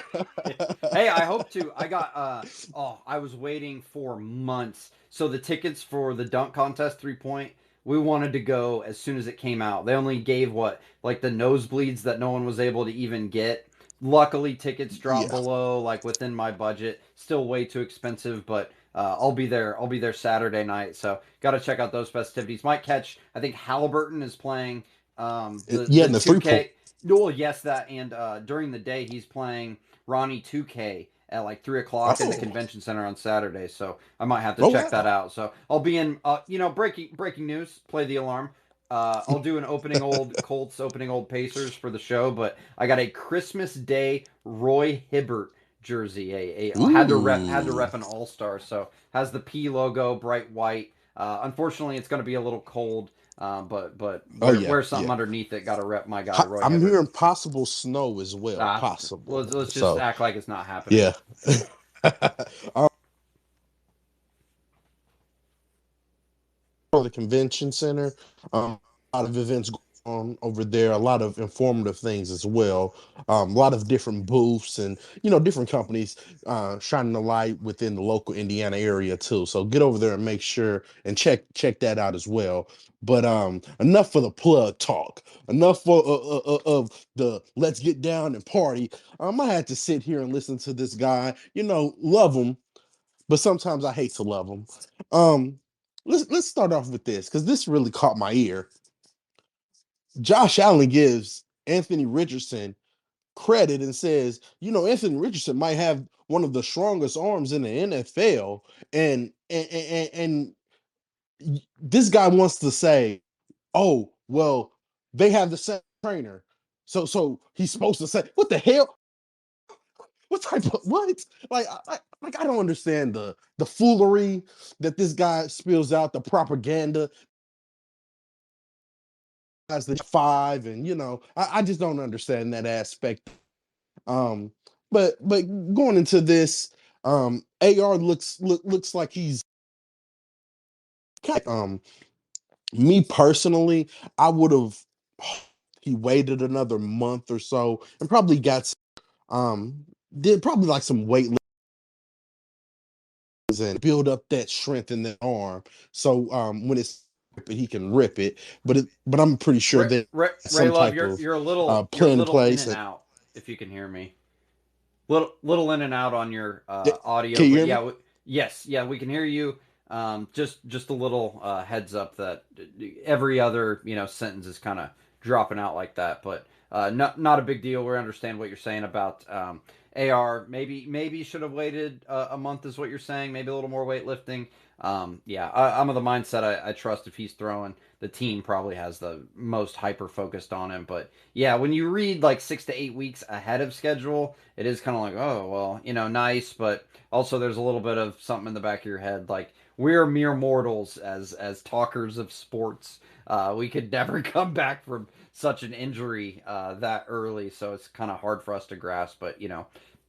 I hope to. I got I was waiting for months. So the tickets for the dunk contest 3-point we wanted to go as soon as it came out. They only gave like the nosebleeds that no one was able to even get. Luckily, tickets dropped
Yeah.
below, like within my budget. Still way too expensive, but I'll be there. I'll be there Saturday night, so got to check out those festivities. Might catch. I think Halliburton is playing
Yeah,
the
in the
two
3 point.
K. No, yes, that and during the day he's playing Ronnie 2K at like 3 o'clock in the
Oh,
convention center on Saturday. So I might have to
oh
check that
wow.
out. So I'll be in. Breaking news. Play the alarm. I'll do an opening old Colts, opening old Pacers for the show, but I got a Christmas Day Roy Hibbert jersey. Had to rep
Ooh.
an All Star, so has the P logo, bright white. Unfortunately, it's going to be a little cold, but
Oh
wear
yeah.
something underneath it. Got to rep my guy Roy
I'm
Hibbert.
hearing possible snow as well.
Let's
Possible.
just
So
act like it's not happening.
yeah. Um, the convention center. A lot of events going on over there, a lot of informative things as well. A lot of different booths and different companies shining the light within the local Indiana area too. So get over there and make sure and check that out as well. But enough for the plug talk. Enough of the let's get down and party. I had to sit here and listen to this guy. Love him, but sometimes I hate to love him. Um, let's start off with this because this really caught my ear. Josh Allen gives Anthony Richardson credit and says, Anthony Richardson might have one of the strongest arms in the NFL, and this guy wants to say, oh well, they have the same trainer, so he's supposed to say, what the hell? What type of what? Like I don't understand the foolery that this guy spills out, the propaganda as the five, and I just don't understand that aspect. Um, but going into this, AR looks like he's um me personally, I would have he waited another month or so and probably got did probably like some weight and build up that strength in that arm. So when it's he can rip it. But I'm pretty sure that
Ray
some
Love,
type
you're
of
you're a little you're a
plan in
little in
place.
and
And
out. If you can hear me, little in and out on your audio,
can you
but
hear
yeah,
me?
yes, yeah, we can hear you. Just a little heads up that every other sentence is kind of dropping out like that, but not a big deal. We understand what you're saying about AR. Maybe should have waited a month, is what you're saying. Maybe a little more weightlifting. Yeah, I'm of the mindset I trust if he's throwing. The team probably has the most hyper focused on him, but yeah, when you read like 6 to 8 weeks ahead of schedule, it is kind of like, oh well, nice, but also there's a little bit of something in the back of your head, like we're mere mortals as talkers of sports. We could never come back from such an injury that early, so it's kind of hard for us to grasp. But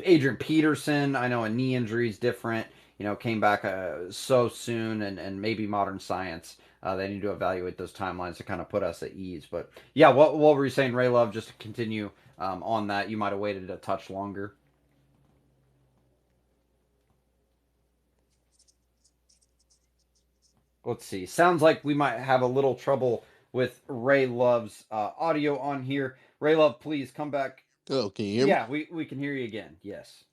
Adrian Peterson, I know a knee injury is different. Came back so soon, and maybe modern science. They need to evaluate those timelines to kind of put us at ease. But yeah, what were you saying, Ray Love? Just to continue on that, you might have waited a touch longer. Let's see. Sounds like we might have a little trouble with Ray Love's audio on here. Ray Love, please come back.
Oh, can you hear me?
Yeah, we can hear you again. Yes.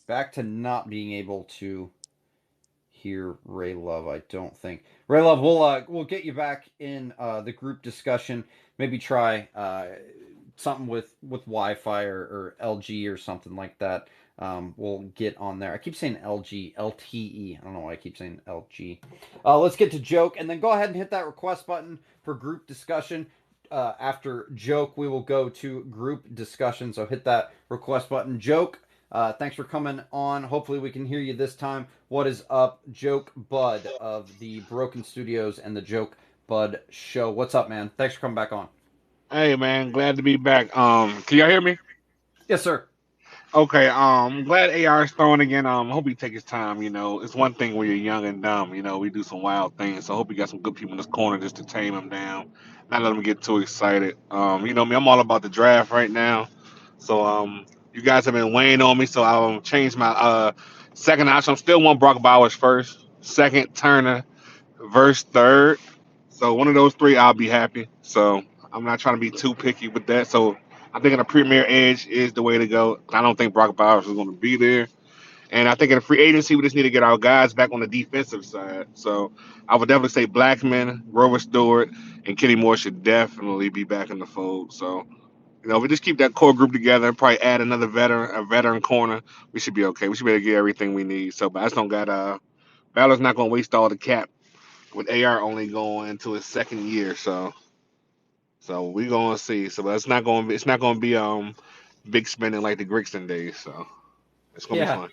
Back to not being able to hear Ray Love. I don't think Ray Love. We'll get you back in the group discussion. Maybe try something with Wi-Fi or LG or something like that. We'll get on there. I keep saying LG, LTE. I don't know why I keep saying LG. Let's get to joke, and then go ahead and hit that request button for group discussion. After joke, we will go to group discussion. So hit that request button. Joke. Thanks for coming on. Hopefully we can hear you this time. What is up, Joke Bud of the Broken Studios and the Joke Bud Show? What's up, man? Thanks for coming back on.
Hey man, glad to be back. Can y'all hear me?
Yes, sir.
Okay. I'm glad AR is throwing again. Hope he take his time. It's one thing when you're young and dumb. We do some wild things. So I hope he got some good people in this corner just to tame him down, not let him get too excited. Me, I'm all about the draft right now. So you guys have been weighing on me, so I'll Second option, I'm still want Brock Bowers first. Second, Turner versus third. So one of those three, I'll be happy. So I'm not trying to be too picky with that. So I'm thinking a premier edge is the way to go. I don't think Brock Bowers is going to be there. And I think in the free agency, we just need to get our guys back on the defensive side. So I would definitely say Blackman, Grover Stewart, and Kenny Moore should definitely be back in the fold. So, if we just keep that core group together and probably add another a veteran corner, we should be okay. We should be able to get everything we need. So, but I just don't got Balor's not going to waste all the cap with AR only going into his second year. So we going to see. So, but it's not going to be big spending like the Grigson days. So it's going to be
Yeah.
fun.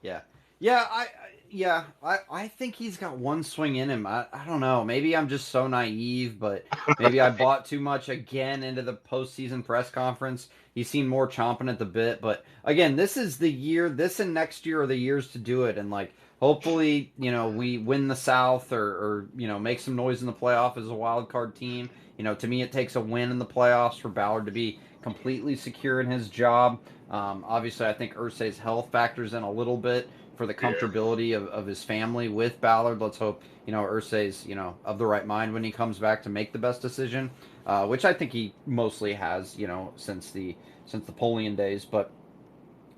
Yeah. I think he's got one swing in him. I don't know. Maybe I'm just so naive, but maybe I bought too much again into the postseason press conference. He seemed more chomping at the bit, but again, this is the year. This and next year are the years to do it, and hopefully, we win the South or make some noise in the playoff as a wild card team. To me, it takes a win in the playoffs for Ballard to be completely secure in his job. Obviously, I think Irsay's health factors in a little bit for the comfortability of his family with Ballard. Let's hope, Irsay's, of the right mind when he comes back to make the best decision, which I think he mostly has, since the Polian days. But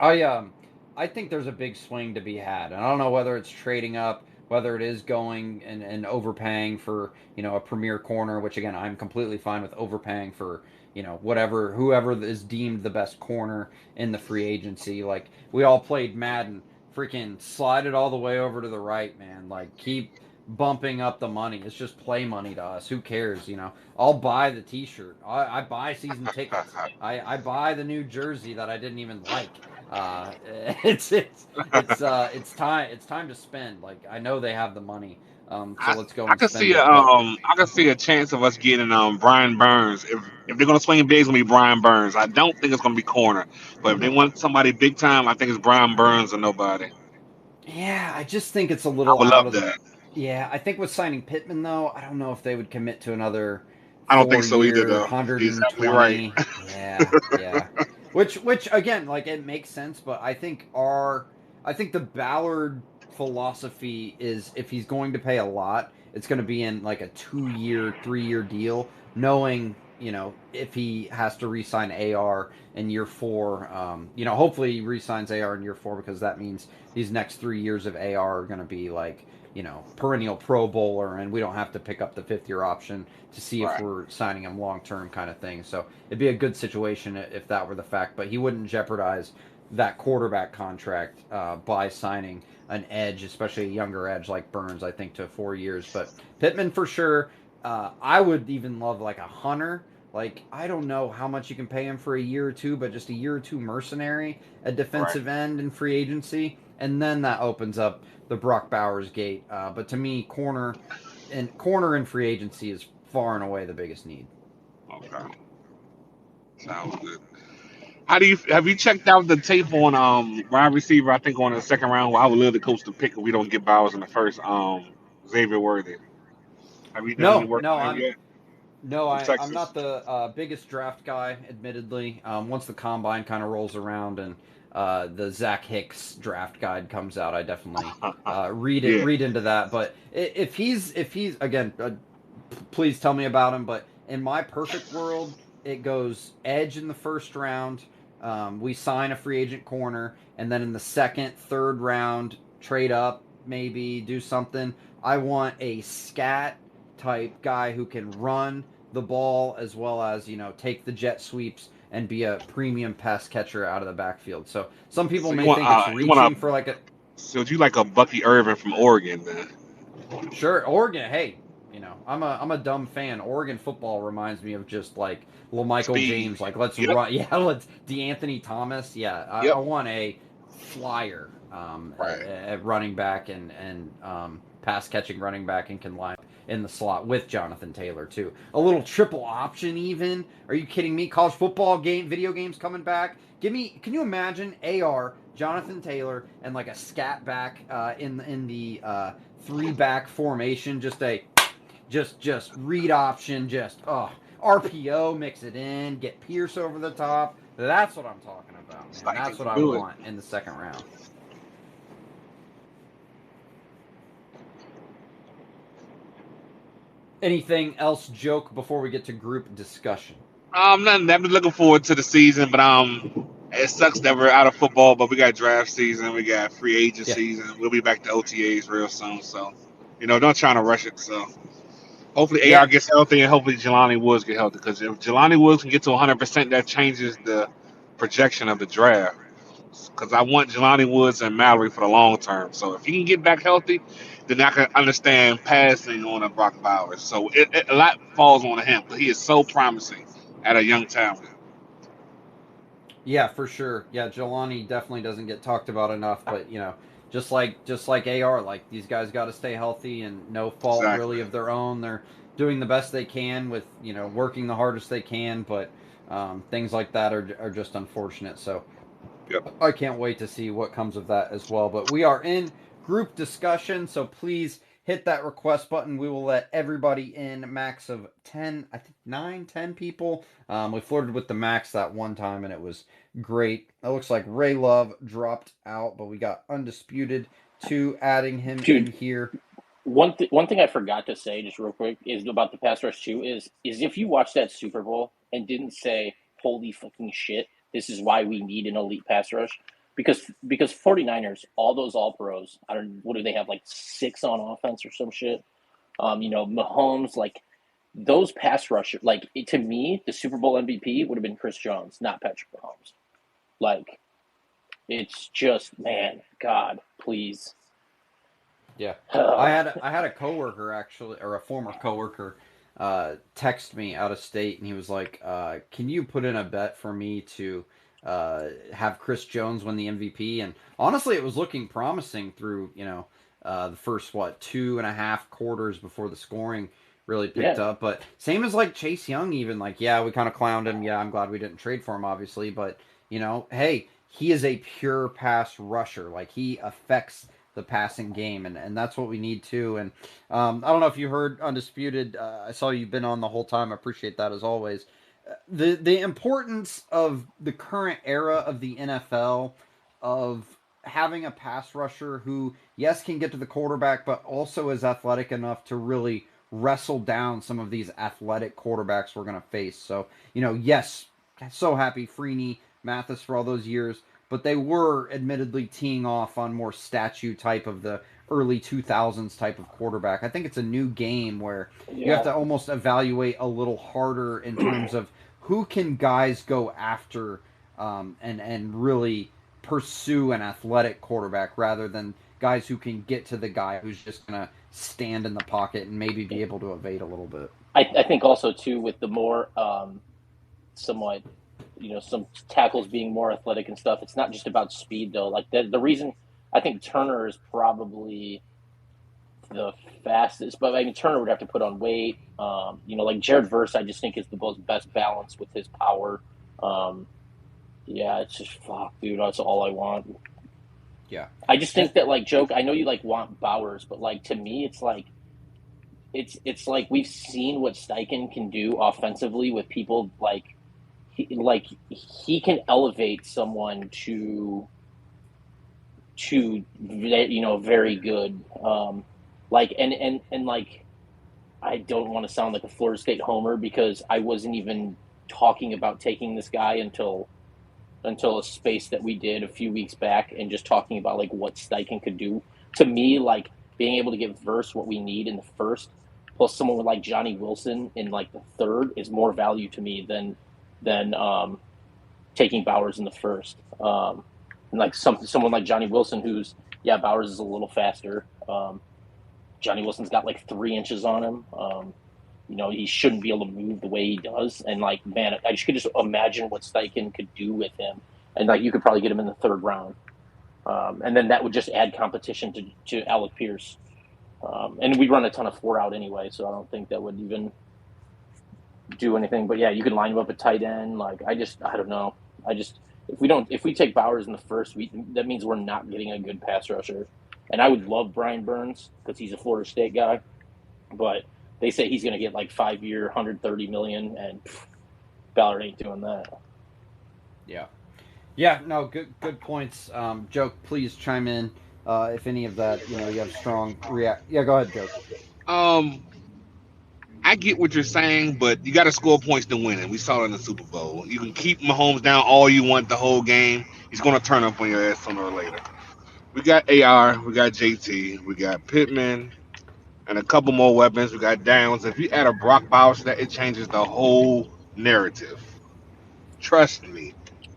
I think there's a big swing to be had. And I don't know whether it's trading up, whether it is going and overpaying for, a premier corner, which again, I'm completely fine with overpaying for, whoever is deemed the best corner in the free agency. Like, we all played Madden, freaking slide it all the way over to the right, man. Like, keep bumping up the money. It's just play money to us. Who cares, I'll buy the t-shirt. I buy season tickets. I buy the new jersey that I didn't even like. It's time to spend. Like, I know they have the money. So let's go
I
and
can
spend
see
it. But
I can see a chance of us getting Brian Burns. If they're gonna swing big, it's gonna be Brian Burns. I don't think it's gonna be corner, but if they want somebody big time, I think it's Brian Burns or nobody.
yeah, I just think it's a
I
little
would
out
love
of the.
that.
Yeah, I think with signing Pittman though, I don't know if they would commit to another
I don't think
four
so either,
year,
though. Exactly right.
120. Yeah. Which again, like, it makes sense, but I think the Ballard philosophy is, if he's going to pay a lot, it's going to be in like a 2 year, 3 year deal, knowing, if he has to re-sign AR in year four, hopefully he re-signs AR in year four, because that means these next 3 years of AR are going to be like, perennial Pro Bowler, and we don't have to pick up the fifth year option to see if
Right.
we're signing him long term, kind of thing. So it'd be a good situation if that were the fact, but he wouldn't jeopardize that quarterback contract by signing an edge, especially a younger edge like Burns, I think, to 4 years. But Pittman for sure. I would even love like a Hunter. Like, I don't know how much you can pay him for a year or two, but just a year or two mercenary at
Right.
defensive end in free agency, and then that opens up the Brock Bowers gate. But to me, corner in free agency is far and away the biggest need.
Okay. Sounds good. How do you have you checked out the tape on wide receiver? I think on the second round. Well, I would love the coach to pick if we don't get Bowers in the first. Xavier Worthy. Have you done any
No,
work
no,
on him yet from
I'm
Texas?
not the biggest draft guy, admittedly. Once the combine kind of rolls around and the Zach Hicks draft guide comes out, I definitely
Yeah.
read into that. But if he's again, please tell me about him. But in my perfect world, it goes edge in the first round. We sign a free agent corner, and then in the second, third round, trade up, maybe do something. I want a scat type guy who can run the ball as well as, take the jet sweeps and be a premium pass catcher out of the backfield. So some people
So
may think it's
you want
reaching
a
for like a
so you like a Bucky Irvin from Oregon then?
sure Oregon. Hey, I'm a dumb fan. Oregon football reminds me of just like Michael
Speed.
James. Like, let's
Yep.
run. Yeah, let's DeAnthony Thomas. Yeah, I
Yep.
want a flyer
Right.
at running back and pass catching running back, and can line in the slot with Jonathan Taylor too. A little triple option even. Are you kidding me? College football video games coming back. Can you imagine AR, Jonathan Taylor, and like a scat back in the three back formation? Just read option. RPO, mix it in, get Pierce over the top. That's what I'm talking about, man.
It's like
That's what I
do it.
want in the second round. Anything else, Joke, before we get to group discussion?
Nothing. I'm just looking forward to the season, but it sucks that we're out of football. But we got draft season, we got free agent
Yeah.
season. We'll be back to OTAs real soon. So, don't try to rush it. So, hopefully AR
Yeah.
gets healthy, and hopefully Jelani Woods get healthy. Because if Jelani Woods can get to 100%, that changes the projection of the draft. Because I want Jelani Woods and Mallory for the long term. So if he can get back healthy, then I can understand passing on a Brock Bowers. So a lot falls on him, but he is so promising at a young talent.
Yeah, for sure. Yeah, Jelani definitely doesn't get talked about enough, but just like AR, like these guys got to stay healthy and no fault
Exactly.
really of their own. They're doing the best they can with working the hardest they can, but things like that are just unfortunate. So
Yep.
I can't wait to see what comes of that as well. But we are in group discussion, so please hit that request button. We will let everybody in, max of 10, I think 9, 10 people. We flirted with the max that one time, and it was great. It looks like Ray Love dropped out, but we got Undisputed 2 adding him in
Dude,
here.
one thing I forgot to say just real quick is about the pass rush too is if you watched that Super Bowl and didn't say holy fucking shit, this is why we need an elite pass rush, because 49ers, all those all pros, I don't, what do they have, like 6 on offense or some shit. Mahomes, like those pass rushers, like to me the Super Bowl MVP would have been Chris Jones, not Patrick Mahomes. Like it's just, man, God, please.
Yeah, I had a coworker actually, or a former coworker, text me out of state, and he was like, "Can you put in a bet for me to have Chris Jones win the MVP?" And honestly, it was looking promising through the first 2.5 quarters before the scoring really picked
Yeah.
up. But same as like Chase Young, even like yeah, we kind of clowned him. Yeah, I'm glad we didn't trade for him, obviously, but hey, he is a pure pass rusher. Like he affects the passing game, and that's what we need too. And I don't know if you heard Undisputed. I saw you've been on the whole time. I appreciate that as always. The importance of the current era of the NFL of having a pass rusher who yes can get to the quarterback, but also is athletic enough to really wrestle down some of these athletic quarterbacks we're going to face. So yes, so happy Freeney, Mathis for all those years, but they were admittedly teeing off on more statue type of the early 2000s type of quarterback. I think it's a new game where you have
Yeah.
to almost evaluate a little harder in terms of who can guys go after and really pursue an athletic quarterback rather than guys who can get to the guy who's just going to stand in the pocket and maybe be able to evade a little bit.
I think also too with the more somewhat, some tackles being more athletic and stuff. It's not just about speed though. Like the reason I think Turner is probably the fastest, but I mean Turner would have to put on weight. Like Jared Verse, I just think is the most best balance with his power. Um, yeah, it's just fuck, dude. That's all I want.
Yeah.
I just
And
think that like Joke. I know you like want Bowers, but like to me, it's like it's like we've seen what Steichen can do offensively with people he can elevate someone to very good. Like I don't want to sound like a Florida State homer because I wasn't even talking about taking this guy until a space that we did a few weeks back and just talking about like what Steichen could do. To me, like being able to give Verse what we need in the first, plus someone with like Johnny Wilson in like the third is more value to me than taking Bowers in the first. And like someone like Johnny Wilson, who's Bowers is a little faster. Johnny Wilson's got like 3 inches on him. He shouldn't be able to move the way he does. And like, man, I just could just imagine what Steichen could do with him. And like, you could probably get him in the third round. And then that would just add competition to Alec Pierce. And we run a ton of 4 out anyway, so I don't think that would even do anything. But yeah, you can line him up at tight end. Like, I don't know. If we take Bowers in the first, that means we're not getting a good pass rusher. And I would love Brian Burns because he's a Florida State guy, but they say he's going to get like 5-year, $130 million, and Ballard ain't doing that.
yeah. Yeah, no, good points. Joke, please chime in if any of that, you have strong react. Yeah, go ahead, Joke.
Um, I get what you're saying, but you got to score points to win it. We saw it in the Super Bowl. You can keep Mahomes down all you want the whole game. He's going to turn up on your ass sooner or later. We got AR, we got JT, we got Pittman, and a couple more weapons. We got Downs. If you add a Brock Bowers to that, it changes the whole narrative. Trust me,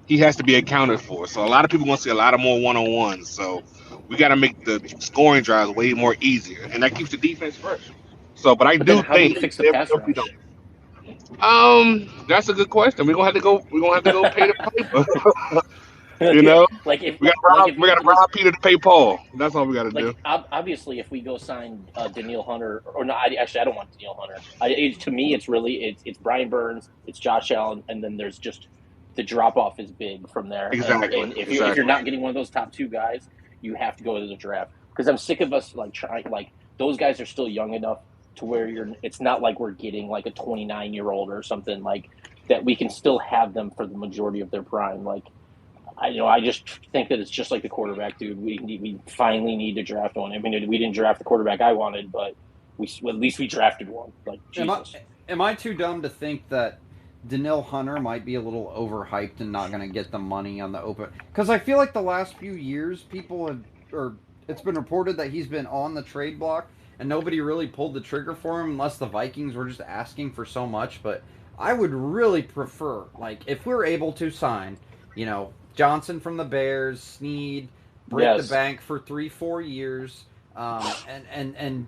he has to be accounted for. So a lot of people want to see a lot of more one-on-ones. So we got to make the scoring drives way more easier, and that keeps the defense fresh. So, but I
But then
do
how do you
think
fix the
if
pass
we
rush?
don't, that's a good question. We're gonna have to go. We're gonna have to go pay the piper. You
Yeah,
know,
like if
we got
like if
we got
you
to
like
rob Peter to pay Paul. That's all we got to do.
like obviously if we go sign Daniil Hunter or no, actually I don't want Daniil Hunter. To me, it's really it's Brian Burns, it's Josh Allen, and then there's just the drop off is big from there.
Exactly.
And if you're
Exactly.
not getting one of those top two guys, you have to go to the draft because I'm sick of us like trying like those guys are still young enough to where you're. It's not like we're getting like a 29-year-old or something like that. We can still have them for the majority of their prime. Like I just think that it's just like the quarterback, dude. We finally need to draft one. I mean, we didn't draft the quarterback I wanted, but at least we drafted one. Like Jesus.
Am I too dumb to think that Daniil Hunter might be a little overhyped and not going to get the money on the open? Because I feel like the last few years, it's been reported that he's been on the trade block and nobody really pulled the trigger for him unless the Vikings were just asking for so much. But I would really prefer, like, if we're able to sign, Johnson from the Bears, Snead, break the bank for 3-4 years, and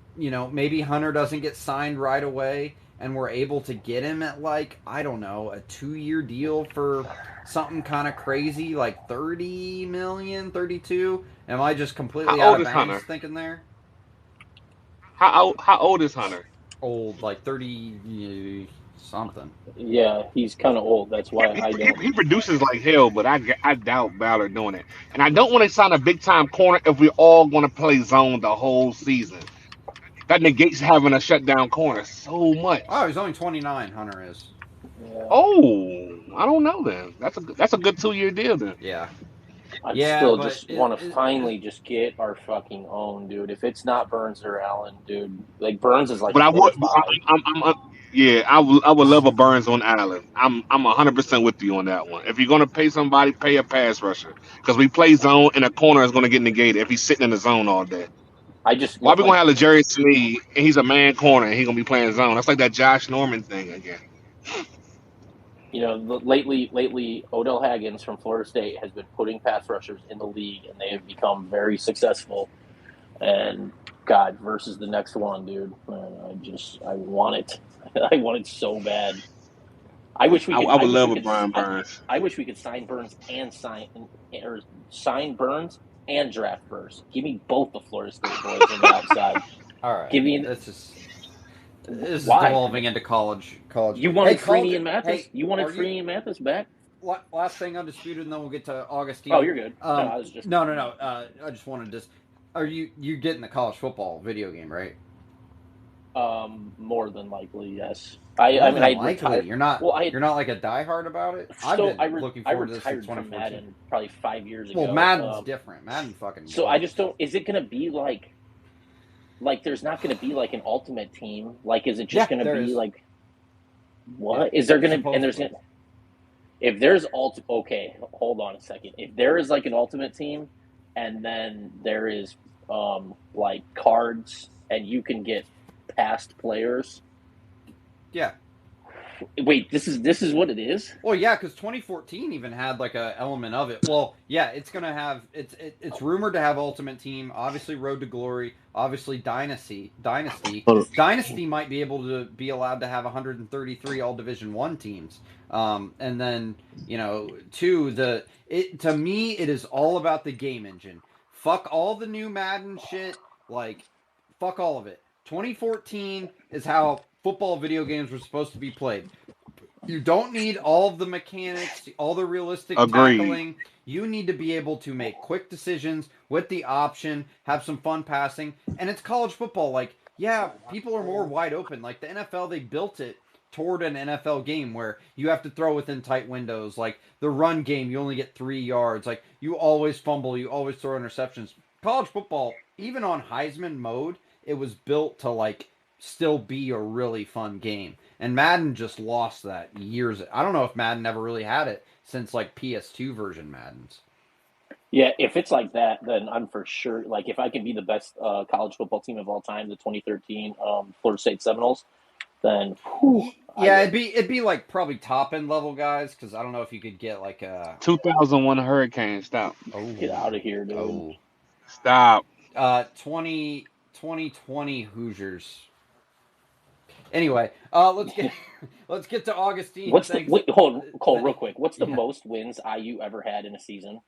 maybe Hunter doesn't get signed right away, and we're able to get him at like I don't know a 2-year deal for something kind of crazy like 30 million, 32. Am I just completely
How
out
old
of
is
bounds
Hunter?
thinking there?
How old is Hunter?
Old, like 30 something.
Yeah, he's kind of old. That's why I don't.
He produces like hell, but I doubt Ballard doing it. And I don't want to sign a big time corner if we're all going to play zone the whole season. That negates having a shutdown corner so much.
Oh, he's only 29. Hunter is.
Yeah,
Oh, I don't know then. That's a good 2-year deal then.
Yeah.
I'd
Yeah,
still
but
just want to finally just get our fucking own, dude. If it's not Burns or Allen, dude, like Burns is like
But I would,
25.
yeah, I would love a Burns on Allen. I'm 100% with you on that one. If you're gonna pay somebody, pay a pass rusher because we play zone and a corner is gonna get negated if he's sitting in the zone all day.
I just
Why
look
we gonna
like
have Legarius Sneed and he's a man corner and he's gonna be playing zone? That's like that Josh Norman thing again.
lately Odell Haggins from Florida State has been putting pass rushers in the league, and they have become very successful. And God, versus the next one, dude, man, I want it. I want it so bad. I wish we could.
I
I
would
wish
love
we
a
could.
Brian Burns.
I wish we could sign Burns and sign Burns and draft Burns. Give me both the Florida State boys on the outside.
All right.
Give me.
This is
Why?
devolving into college.
You wanted
Hey,
Freeney and Mathis.
Hey,
you wanted Freeney and Mathis back.
Last thing, undisputed, and then we'll get to Augustine.
Oh, you're good.
No,
I was just
no. I just wanted to. Are you getting the college football video game, right?
More than likely, yes.
You're not.
Well,
you're not like a diehard about it.
So
I've been looking forward to this
retired
since
from
2014.
Madden probably 5 years ago.
Well, Madden's different. Madden fucking.
So I just don't. Is it going to be like there's not going to be like an ultimate team? Like, is it just going to be like what? Is there going to and there's going if there's okay, hold on a second. If there is like an ultimate team, and then there is like cards, and you can get past players.
Yeah.
Wait, this is what it is?
Well, yeah, because 2014 even had like a element of it. Well, yeah, it's gonna have it's rumored to have Ultimate Team, obviously Road to Glory, obviously Dynasty. Dynasty might be able to be allowed to have 133 all Division I teams. And then to me it is all about the game engine. Fuck all the new Madden shit, like fuck all of it. 2014 is how football video games were supposed to be played. You don't need all of the mechanics, all the realistic tackling. You need to be able to make quick decisions with the option, have some fun passing, and it's college football. Like, yeah, people are more wide open. Like the NFL, they built it toward an NFL game where you have to throw within tight windows. Like the run game, you only get 3 yards. Like you always fumble, you always throw interceptions. College football, even on Heisman mode, it was built to like still be a really fun game. And Madden just lost that years. I don't know if Madden ever really had it since like PS2 version Maddens.
Yeah, if it's like that, then I'm for sure. Like, if I can be the best college football team of all time, the 2013 Florida State Seminoles, then whew, I
Yeah,
would.
it'd be like probably top end level guys because I don't know if you could get like a
2001 Hurricane. Stop.
Get
oh
out of here, dude.
oh
Stop.
2020 Hoosiers. Anyway, let's get to Augustine.
What's the
Thanks.
wait? Hold, Cole, real quick. What's the
Yeah,
most wins IU ever had in a season?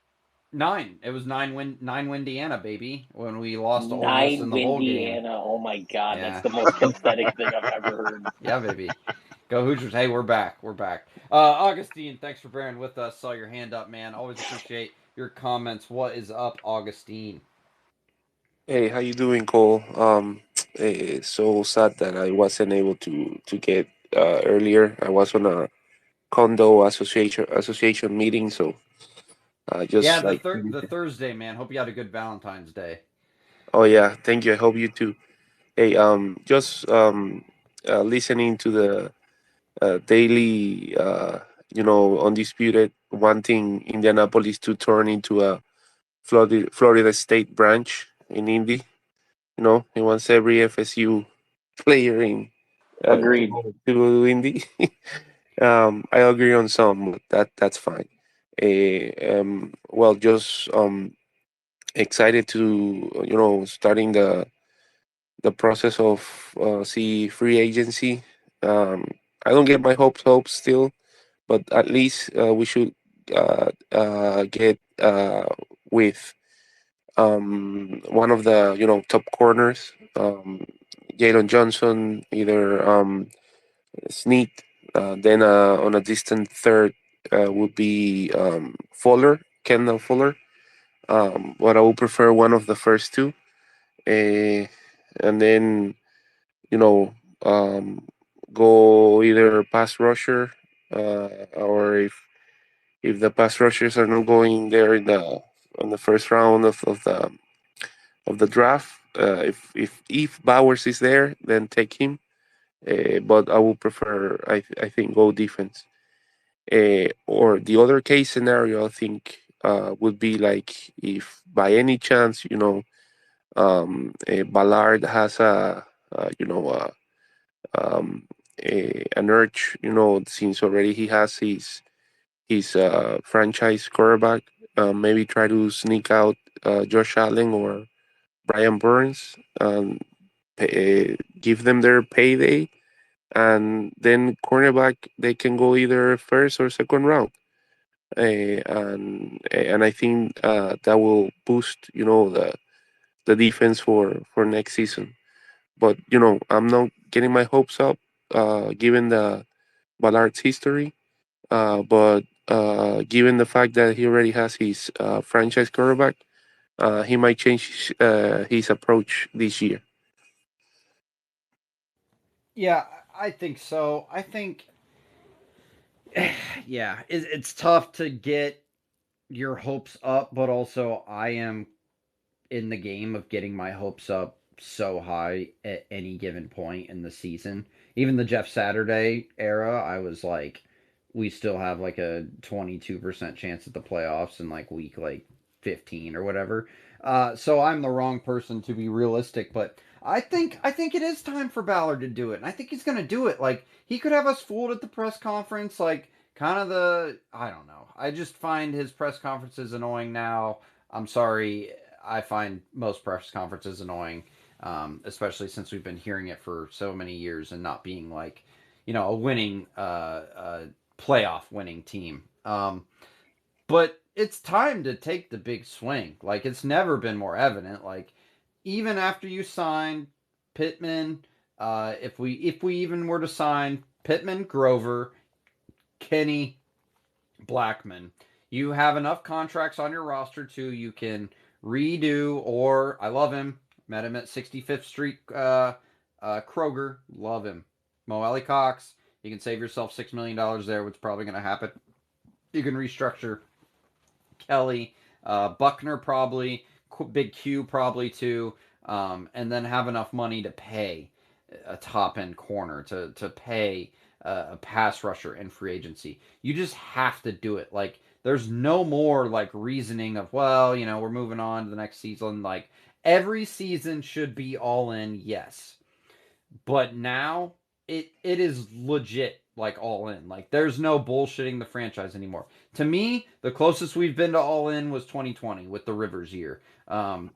9. It was 9 Indiana, baby, when we lost to Ole Miss in
Nine
the bowl game.
Indiana. Oh my God, that's
Yeah,
the most pathetic thing I've ever heard.
yeah, baby. Go Hoosiers. Hey, we're back. We're back. Augustine, thanks for bearing with us. Saw your hand up, man. Always appreciate your comments. What is up, Augustine?
Hey, how you doing, Cole? It's so sad that I wasn't able to get earlier. I was on a condo association meeting, so
Yeah,
just like
the Thursday, man. Hope you had a good Valentine's Day.
oh yeah, thank you. I hope you too. Hey, just listening to the daily, undisputed wanting Indianapolis to turn into a Florida State branch in Indy. He wants every FSU player in
Agreed.
to Indy. I agree on some, but that's fine. Well, just excited to starting the process of see free agency. Um, I don't get my hopes still, but at least we should get with one of the top corners, Jalen Johnson, either Snead. Then on a distant third would be Kendall Fuller. But I would prefer one of the first two. And then, you know, um, go either pass rusher or if the pass rushers are not going there in the first round of the draft, if Bowers is there, then take him. But I would prefer, I think, go defense. Or the other case scenario, I think, would be like if by any chance, Ballard has um, an urge, since already he has his franchise quarterback, maybe try to sneak out Josh Allen or Brian Burns, give them their payday, and then cornerback they can go either first or second round. And I think that will boost the defense for next season. But I'm not getting my hopes up given the Ballard's history. But given the fact that he already has his franchise quarterback, he might change his approach this year.
Yeah, I think so. I think, yeah, it's tough to get your hopes up, but also I am in the game of getting my hopes up so high at any given point in the season. Even the Jeff Saturday era, I was like, we still have like a 22% chance at the playoffs in like week like 15 or whatever. So I'm the wrong person to be realistic, but I think it is time for Ballard to do it, and I think he's gonna do it. Like he could have us fooled at the press conference, like kind of the I don't know. I just find his press conferences annoying now. I'm sorry, I find most press conferences annoying, especially since we've been hearing it for so many years and not being like, a winning, playoff winning team. But it's time to take the big swing. Like it's never been more evident. Like even after you sign Pittman, if we even were to sign Pittman, Grover, Kenny, Blackman, you have enough contracts on your roster to you can redo. Or I love him. Met him at 65th Street Kroger. Love him. Mo Alley Cox. You can save yourself $6 million there, which is probably going to happen. You can restructure Kelly, Buckner probably, Big Q probably too, and then have enough money to pay. a top end corner to pay a pass rusher in free agency. You just have to do it. Like there's no more like reasoning of, well, we're moving on to the next season. Like every season should be all in, yes. But now it is legit like all in. Like there's no bullshitting the franchise anymore. To me, the closest we've been to all in was 2020 with the Rivers year. And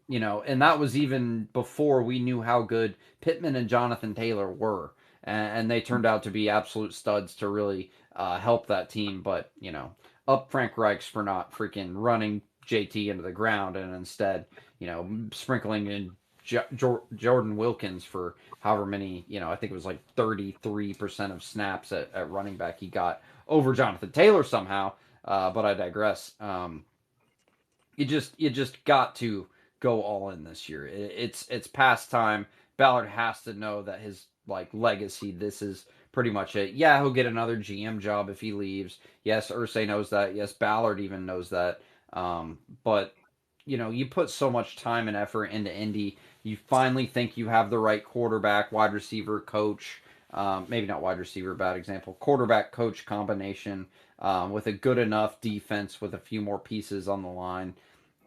that was even before we knew how good Pittman and Jonathan Taylor were, and they turned out to be absolute studs to really help that team. But up Frank Reichs for not freaking running JT into the ground and instead sprinkling in Jordan Wilkins for however many, I think it was like 33% of snaps at running back he got over Jonathan Taylor somehow. But I digress. You just got to go all in this year. It's past time. Ballard has to know that his like legacy. This is pretty much it. Yeah, he'll get another GM job if he leaves. Yes, Ursay knows that. Yes, Ballard even knows that. But you put so much time and effort into Indy. You finally think you have the right quarterback, wide receiver, coach. Maybe not wide receiver, bad example. Quarterback, coach combination with a good enough defense with a few more pieces on the line.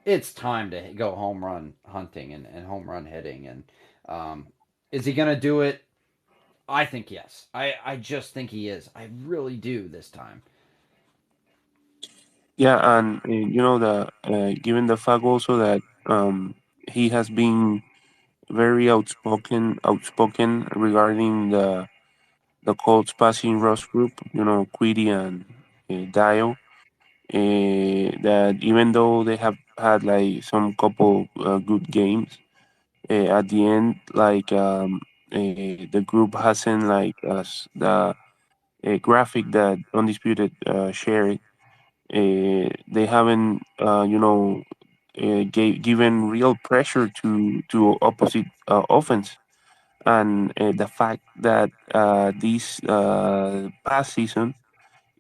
It's time to go home run hunting and home run hitting. And is he going to do it? I think yes. I just think he is. I really do this time.
Yeah, and the given the fact also that he has been very outspoken regarding the Colts passing rush group, Quiddy and Dio, that even though they have had like some couple good games, at the end, like the group hasn't like the graphic that Undisputed shared. They haven't, given real pressure to opposite offense, and the fact that this past season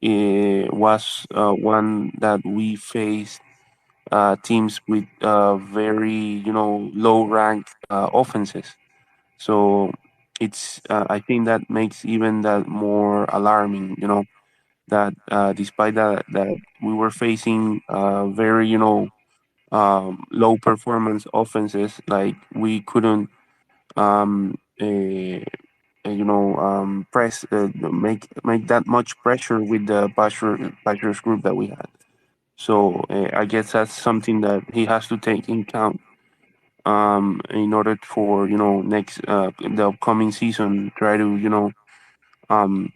was one that we faced teams with very low ranked offenses. So it's I think that makes even that more alarming. That despite that we were facing very low performance offenses, like we couldn't um, press make that much pressure with the Bachelors group that we had. So I guess that's something that he has to take in account in order for next the upcoming season try to um,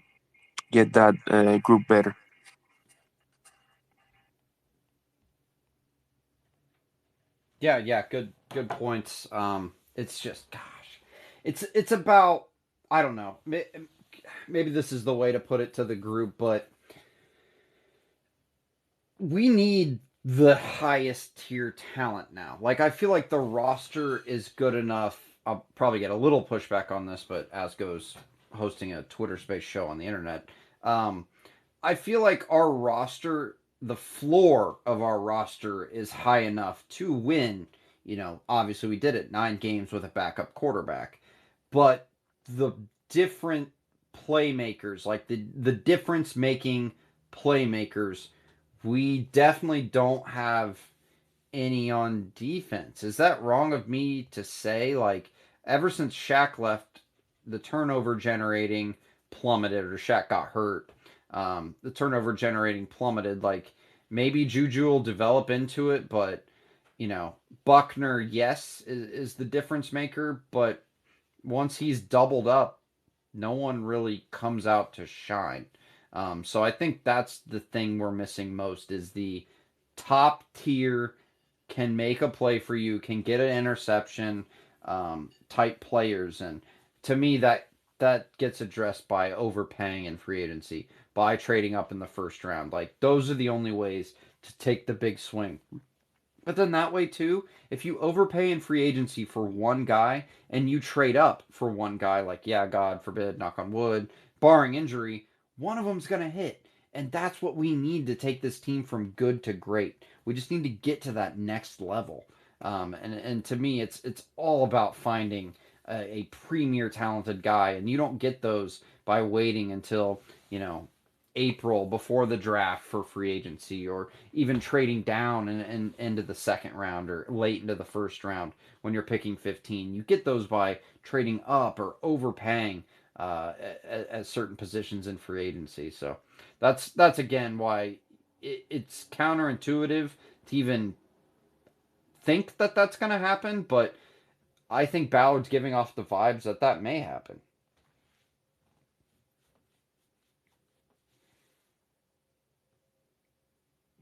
get that group better.
Yeah, good points. It's just gosh, it's about I don't know. Maybe this is the way to put it to the group, but we need the highest tier talent now. Like I feel like the roster is good enough. I'll probably get a little pushback on this, but as goes hosting a Twitter space show on the internet. Um, I feel like our roster, the floor of our roster is high enough to win. Obviously we did it 9 games with a backup quarterback, but the different playmakers, like the difference making playmakers, we definitely don't have any on defense. Is that wrong of me to say? Like, ever since Shaq left, the turnover generating plummeted, or Shaq got hurt. The turnover generating plummeted. Like, maybe Juju will develop into it, but, Buckner, yes, is the difference maker, but once he's doubled up, no one really comes out to shine. So I think that's the thing we're missing most is the top tier can make a play for you, can get an interception, type players, and to me that gets addressed by overpaying in free agency, by trading up in the first round. Like those are the only ways to take the big swing. But then that way too, if you overpay in free agency for one guy and you trade up for one guy, like yeah, God forbid, knock on wood, barring injury, one of them's gonna hit, and that's what we need to take this team from good to great. We just need to get to that next level. And to me, it's all about finding a premier talented guy, and you don't get those by waiting until April before the draft for free agency, or even trading down and into the second round or late into the first round when you're picking 15. You get those by trading up or overpaying at certain positions in free agency. So that's again why it's counterintuitive to even think that that's going to happen, but I think Ballard's giving off the vibes that that may happen.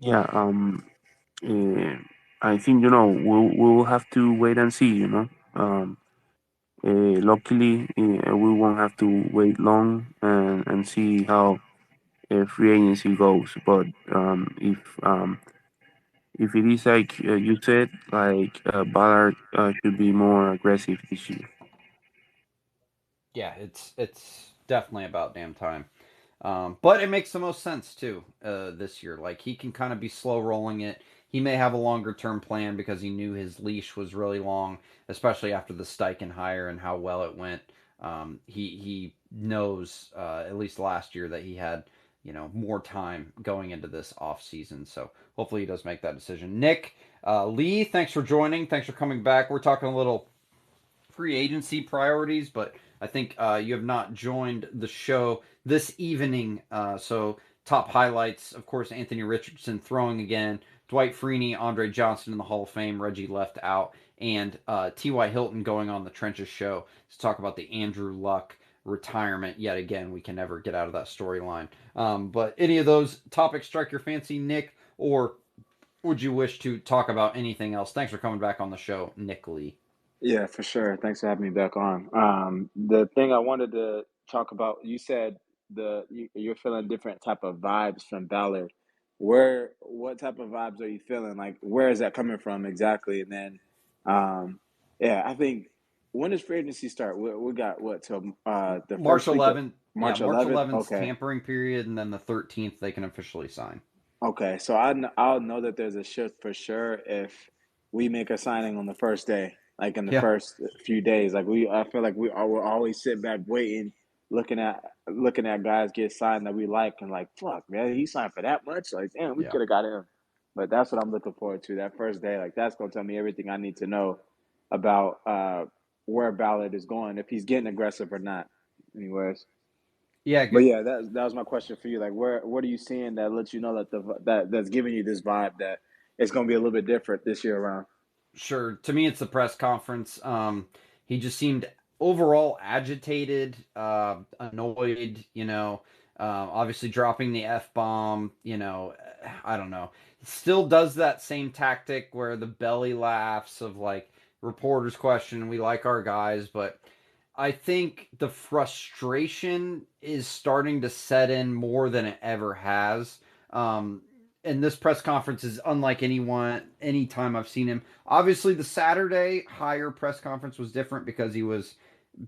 Yeah. Uh, I think we'll have to wait and see. Luckily, we won't have to wait long and see how free agency goes. But if it is like you said, like Ballard should be more aggressive this year.
Yeah, it's definitely about damn time. But it makes the most sense too this year. Like he can kind of be slow rolling it. He may have a longer term plan because he knew his leash was really long, especially after the Steichen hire and how well it went. He knows at least last year that he had more time going into this off season. So hopefully he does make that decision. Nick Lee, thanks for joining. Thanks for coming back. We're talking a little free agency priorities, but I think you have not joined the show this evening. So top highlights, of course, Anthony Richardson throwing again, Dwight Freeney, Andre Johnson in the Hall of Fame, Reggie left out, and T.Y. Hilton going on the Trenches show to talk about the Andrew Luck retirement yet again. We can never get out of that storyline. But any of those topics strike your fancy, Nick, or would you wish to talk about anything else? Thanks for coming back on the show, Nick Lee.
Yeah, for sure. Thanks for having me back on. The thing I wanted to talk about, you said you're feeling different type of vibes from Ballard. What type of vibes are you feeling? Like, where is that coming from exactly? And then, um, yeah, I think when does free agency start? We got what till the
March
first week of
11th. Yeah,
March
March
11th?
11th
Okay.
tampering period, and then the 13th they can officially sign.
Okay, so I'll know that there's a shift for sure if we make a signing on the first day, like in the
Yeah,
first few days. I feel like we'll always sit back waiting, looking at guys get signed that we like, and like, fuck, man, he signed for that much. Like, damn, we
yeah.
could have got him. But that's what I'm looking forward to. That first day, like that's gonna tell me everything I need to know about where Ballard is going, if he's getting aggressive or not. Anyways.
Yeah,
But
good.
yeah, that was my question for you. Like, what are you seeing that lets you know that that's giving you this vibe that it's going to be a little bit different this year around?
Sure. To me, it's the press conference. He just seemed overall agitated, annoyed. Obviously dropping the f bomb. I don't know. He still does that same tactic where the belly laughs of like reporters question. We like our guys, but I think the frustration is starting to set in more than it ever has. Um, and this press conference is unlike any time I've seen him. Obviously, the Saturday higher press conference was different because he was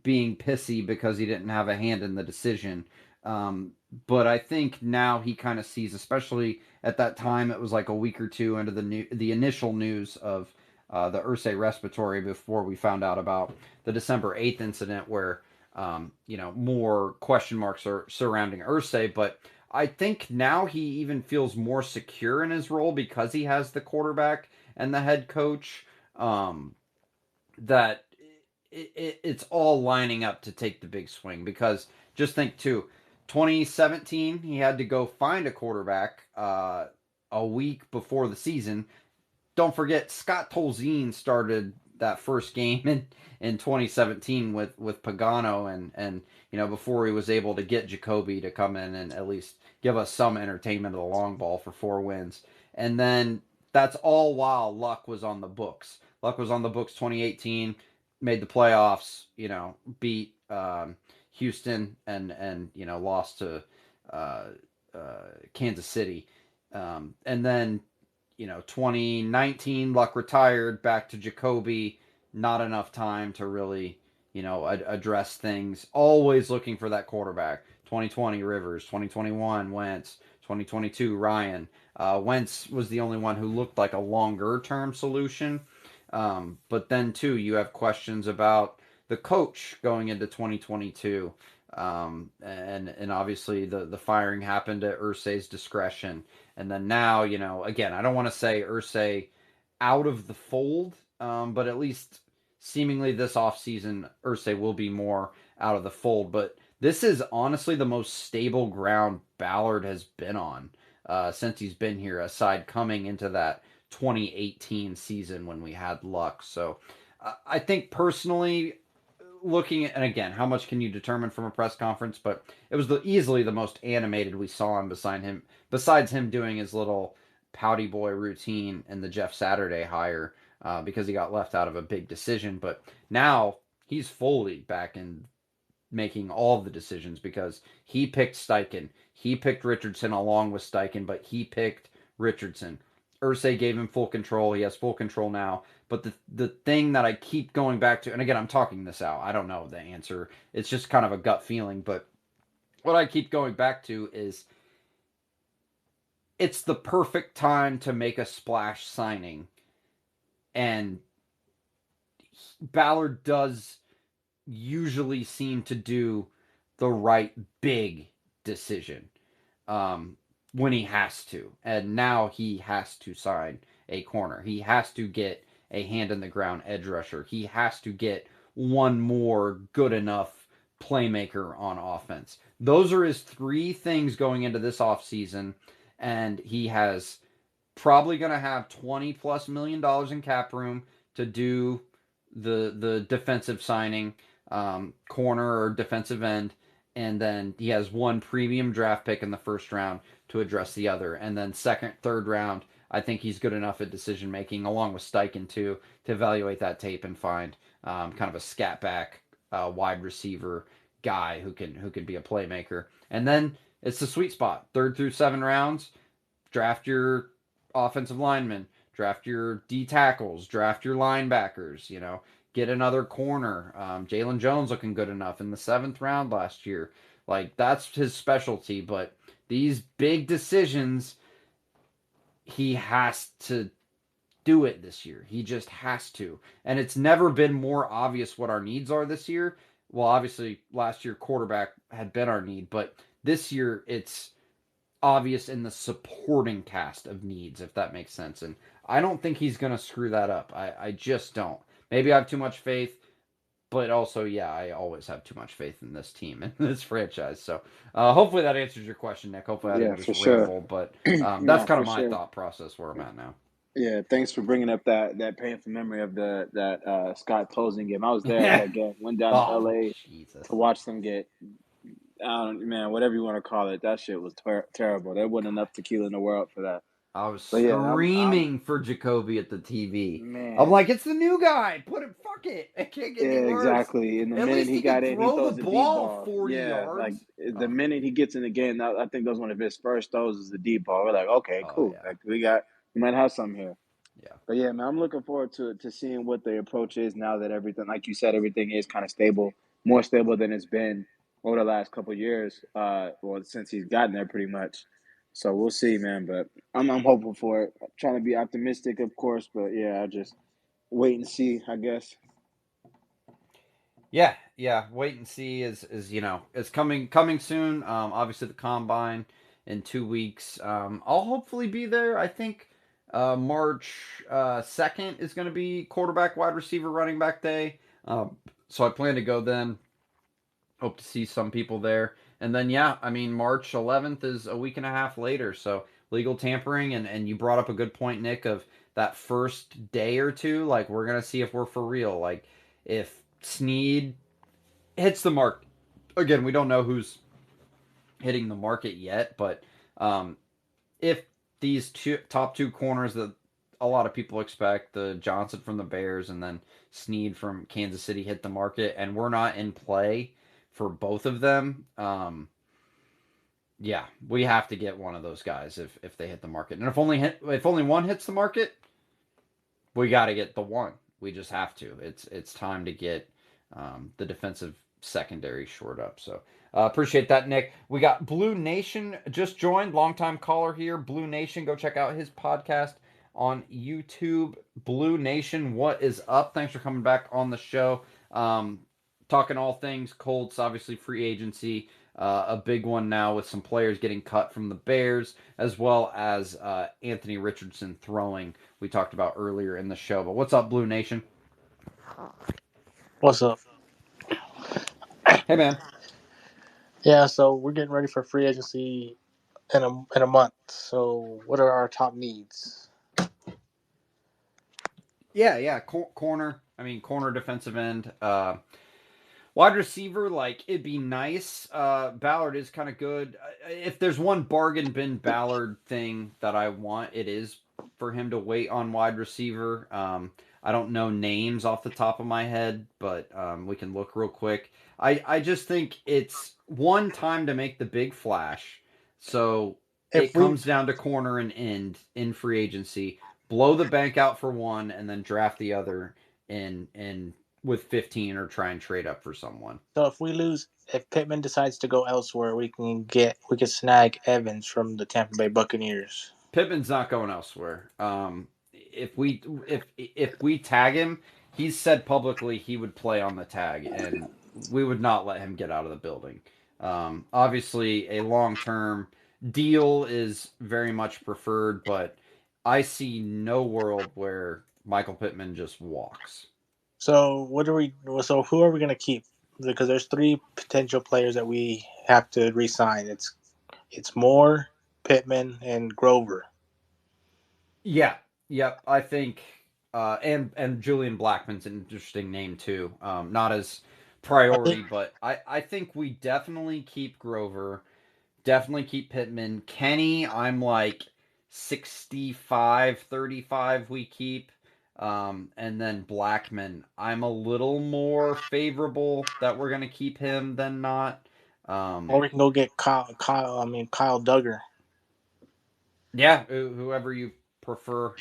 being pissy because he didn't have a hand in the decision. But I think now he kind of sees, especially at that time, it was like a week or two into the initial news of the Ursay respiratory before we found out about the December 8th incident where more question marks are surrounding Ursay. But I think now he even feels more secure in his role because he has the quarterback and the head coach. That it's all lining up to take the big swing, because just think too, 2017 he had to go find a quarterback a week before the season. Don't forget, Scott Tolzien started that first game in 2017 with Pagano, and before he was able to get Jacoby to come in and at least give us some entertainment of the long ball for 4 wins. And then that's all while Luck was on the books. Luck was on the books 2018, made the playoffs, beat Houston and lost to uh, Kansas City. And then 2019, Luck retired, back to Jacoby. Not enough time to really, address things. Always looking for that quarterback. 2020, Rivers. 2021, Wentz. 2022, Ryan. Wentz was the only one who looked like a longer term solution. But then, too, you have questions about the coach going into 2022. And obviously the firing happened at Irsay's discretion. And then now, again, I don't want to say Irsay out of the fold, but at least seemingly this offseason, Irsay will be more out of the fold. But this is honestly the most stable ground Ballard has been on since he's been here, aside coming into that 2018 season when we had Luck. So I think personally, looking at, and again, how much can you determine from a press conference? But it was easily the most animated we saw him besides him doing his little pouty boy routine in the Jeff Saturday hire because he got left out of a big decision. But now he's fully back in making all of the decisions because he picked Steichen. He picked Richardson along with Steichen, but he picked Richardson. Irsay gave him full control. He has full control now. But the thing that I keep going back to, and again, I'm talking this out. I don't know the answer. It's just kind of a gut feeling. But what I keep going back to is it's the perfect time to make a splash signing. And Ballard does usually seem to do the right big decision when he has to. And now he has to sign a corner. He has to get a hand in the ground edge rusher. He has to get one more good enough playmaker on offense. Those are his three things going into this offseason. And he has probably going to have $20+ million in cap room to do the defensive signing, corner or defensive end, and then he has one premium draft pick in the first round to address the other, and then second, third round, I think he's good enough at decision making, along with Steichen too, to evaluate that tape and find kind of a scat back wide receiver guy who can be a playmaker, and then it's the sweet spot, 3rd through 7 rounds, draft your offensive linemen, draft your D tackles, draft your linebackers, get another corner. Jalen Jones looking good enough in the 7th round last year. Like, that's his specialty. But these big decisions, he has to do it this year. He just has to. And it's never been more obvious what our needs are this year. Well, obviously, last year, quarterback had been our need. But this year, it's obvious in the supporting cast of needs, if that makes sense. And I don't think he's going to screw that up. I just don't. Maybe I have too much faith, but also, yeah, I always have too much faith in this team and this franchise. So hopefully that answers your question, Nick. Hopefully I
Yeah,
didn't
for
just
sure.
ramble, but
No,
that's kind
for
of my
sure.
thought process where I'm at now.
Yeah, thanks for bringing up that painful memory of that Scott Tolzien game. I was there at that game. Went down to
Oh,
LA
Jesus.
to watch them get, man, whatever you want to call it. That shit was terrible. There wasn't enough tequila in the world for that.
I was
But yeah, I'm
screaming for Jacoby at the TV. I'm
man.
like, it's the new guy. Put it, fuck it. It can't get any
Yeah,
worse.
exactly. And the
At
minute
least
he
he can
got in, he
throw the
throws a deep
ball
ball.
40
Yeah, like
yards.
the minute he gets in the game, I think that was one of his first throws is the deep ball. We're like, okay,
Oh,
cool.
yeah.
Like we might have something here.
Yeah.
But yeah, man, I'm looking forward to seeing what the approach is now that everything, like you said, everything is kind of stable, more stable than it's been over the last couple of years. Well, since he's gotten there, pretty much. So we'll see, man. But I'm hopeful for it. I'm trying to be optimistic, of course, but yeah, I just wait and see, I guess.
Yeah. Wait and see is it's coming soon. Obviously the combine in 2 weeks. I'll hopefully be there. I think March 2nd is going to be quarterback, wide receiver, running back day. So I plan to go then. Hope to see some people there. And then yeah, I mean March 11th is a week and a half later. So legal tampering and you brought up a good point, Nick, of that first day or two. Like we're gonna see if we're for real. Like if Snead hits the mark again, we don't know who's hitting the market yet, but if these top two corners that a lot of people expect, the Johnson from the Bears and then Snead from Kansas City, hit the market, and we're not in play for both of them, yeah, we have to get one of those guys if they hit the market. And if only one hits the market, we got to get the one. We just have to. It's time to get the defensive secondary shored up. So appreciate that, Nick. We got Blue Nation just joined, longtime caller here. Blue Nation, go check out his podcast on YouTube. Blue Nation, what is up? Thanks for coming back on the show. talking all things Colts, obviously free agency, a big one now with some players getting cut from the Bears, as well as Anthony Richardson throwing. We talked about earlier in the show. But what's up, Blue Nation?
What's up?
Hey, man.
Yeah, so we're getting ready for free agency in a month. So, what are our top needs?
Yeah. Corner. I mean, corner, defensive end. Wide receiver, like, it'd be nice. Ballard is kind of good. If there's one bargain bin Ballard thing that I want, it is for him to wait on wide receiver. I don't know names off the top of my head, but we can look real quick. I just think it's one time to make the big flash. So it comes down to corner and end in free agency. Blow the bank out for one and then draft the other in with 15 or try and trade up for someone.
So if Pittman decides to go elsewhere, we can snag Evans from the Tampa Bay Buccaneers.
Pittman's not going elsewhere. If we tag him, he's said publicly he would play on the tag, and we would not let him get out of the building. Obviously, a long-term deal is very much preferred, but I see no world where Michael Pittman just walks.
So who are we going to keep? Because there's 3 potential players that we have to re-sign. It's Moore, Pittman, and Grover.
Yeah. Yep. I think and Julian Blackmon's an interesting name too. Not as priority, but I think we definitely keep Grover, definitely keep Pittman. Kenny, I'm like 65-35 we keep. And then Blackman, I'm a little more favorable that we're gonna keep him than not.
Or we can go get Kyle Duggar.
Yeah, whoever you prefer.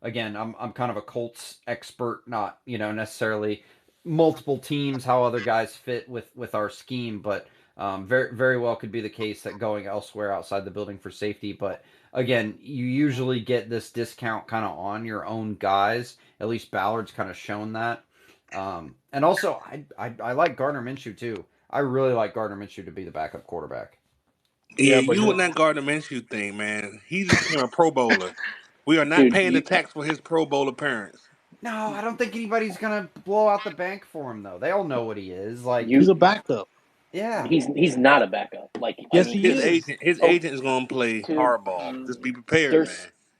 Again, I'm kind of a Colts expert, not necessarily multiple teams, how other guys fit with our scheme, but very very well could be the case that going elsewhere outside the building for safety. But again, you usually get this discount kind of on your own guys. At least Ballard's kind of shown that. And also, I like Gardner Minshew too. I really like Gardner Minshew to be the backup quarterback.
Yeah, you and that Gardner Minshew thing, man. He just became a Pro Bowler. We are not paying the tax for his Pro Bowl appearance.
No, I don't think anybody's gonna blow out the bank for him though. They all know what he is. Like
he's a backup.
Yeah,
he's not a backup. Like
yes, he is.
His agent is gonna play hardball. Just be prepared, man.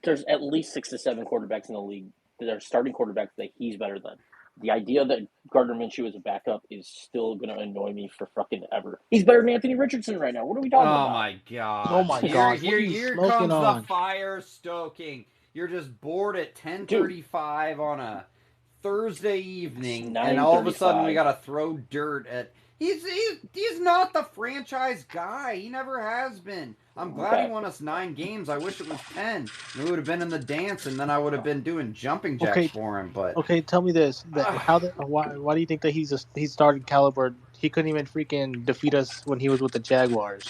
There's at least 6 to 7 quarterbacks in the league that are starting quarterbacks that he's better than. The idea that Gardner Minshew is a backup is still going to annoy me for fucking ever. He's better than Anthony Richardson right now. What are we talking about?
Oh my god.
Oh my god.
Here comes the fire stoking. You're just bored at 10:35 on a Thursday evening, and all of a sudden we got to throw dirt at. He's not the franchise guy. He never has been. I'm glad he won us 9 games. I wish it was 10. We would have been in the dance, and then I would have been doing jumping jacks for him. But
tell me this: why do you think that he's starting caliber? He couldn't even freaking defeat us when he was with the Jaguars.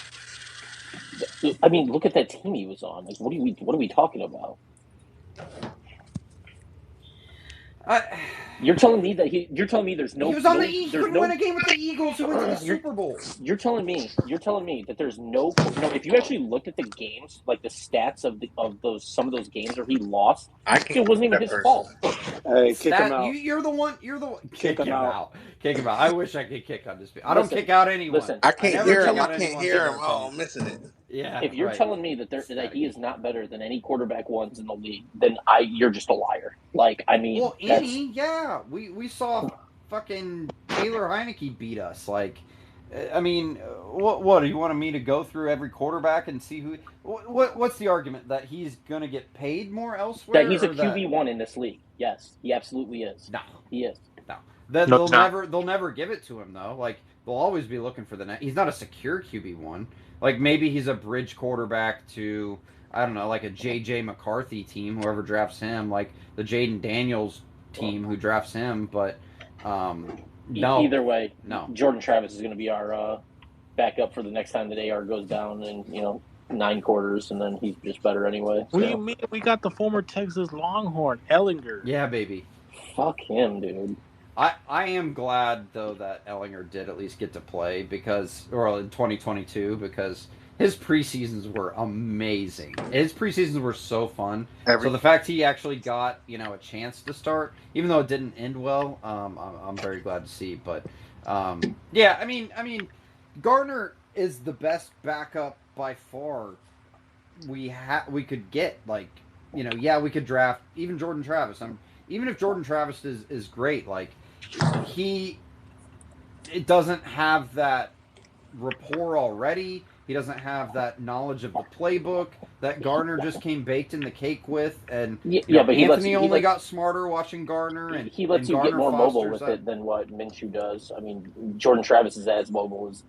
I mean, look at that team he was on. Like, what are we talking about? You're telling me there's no.
He was on the Eagles. He couldn't win a game with the Eagles who went to the Super Bowl.
You're telling me that there's no. If you actually looked at the games, like the stats of some of those games where he lost, it wasn't even his fault.
Hey, kick him out.
You're the one.
Kick him out.
Kick him out. I wish I could kick Undisputed. I don't kick out anyone.
Listen,
I can't hear him. I can't hear him. Oh, I'm missing it.
Yeah.
If you're telling me that he is not better than any quarterback ones in the league, then you're just a liar. Like, I mean,
well, we saw fucking Taylor Heineke beat us. Like, I mean, what do you want me to go through every quarterback and see who? What's the argument that he's gonna get paid more elsewhere?
That he's a QB1 in this league. Yes, he absolutely is.
No,
he is.
No, they'll never give it to him though. Like, they'll always be looking for the net. He's not a secure QB1. Like, maybe he's a bridge quarterback to, I don't know, like a J.J. McCarthy team, whoever drafts him, like the Jaden Daniels team who drafts him, but no.
Either way,
no.
Jordan Travis is going to be our backup for the next time that AR goes down in 9 quarters, and then he's just better anyway. So.
What do you mean? We got the former Texas Longhorn, Ellinger.
Yeah, baby.
Fuck him, dude.
I am glad though that Ellinger did at least get to play in 2022 because his preseasons were amazing. His preseasons were so fun. So
Every
the fact he actually got a chance to start, even though it didn't end well, I'm very glad to see. But yeah, I mean, Gardner is the best backup by far we could get. Like yeah, we could draft even Jordan Travis. Even if Jordan Travis is great, like he it doesn't have that rapport already. He doesn't have that knowledge of the playbook that Gardner just came baked in the cake with, and
Yeah, but
Anthony only got smarter watching Gardner,
he lets
and
you get
Gardner
more mobile
fosters
with
that.
it than what Minshew does. I mean, Jordan Travis is as mobile as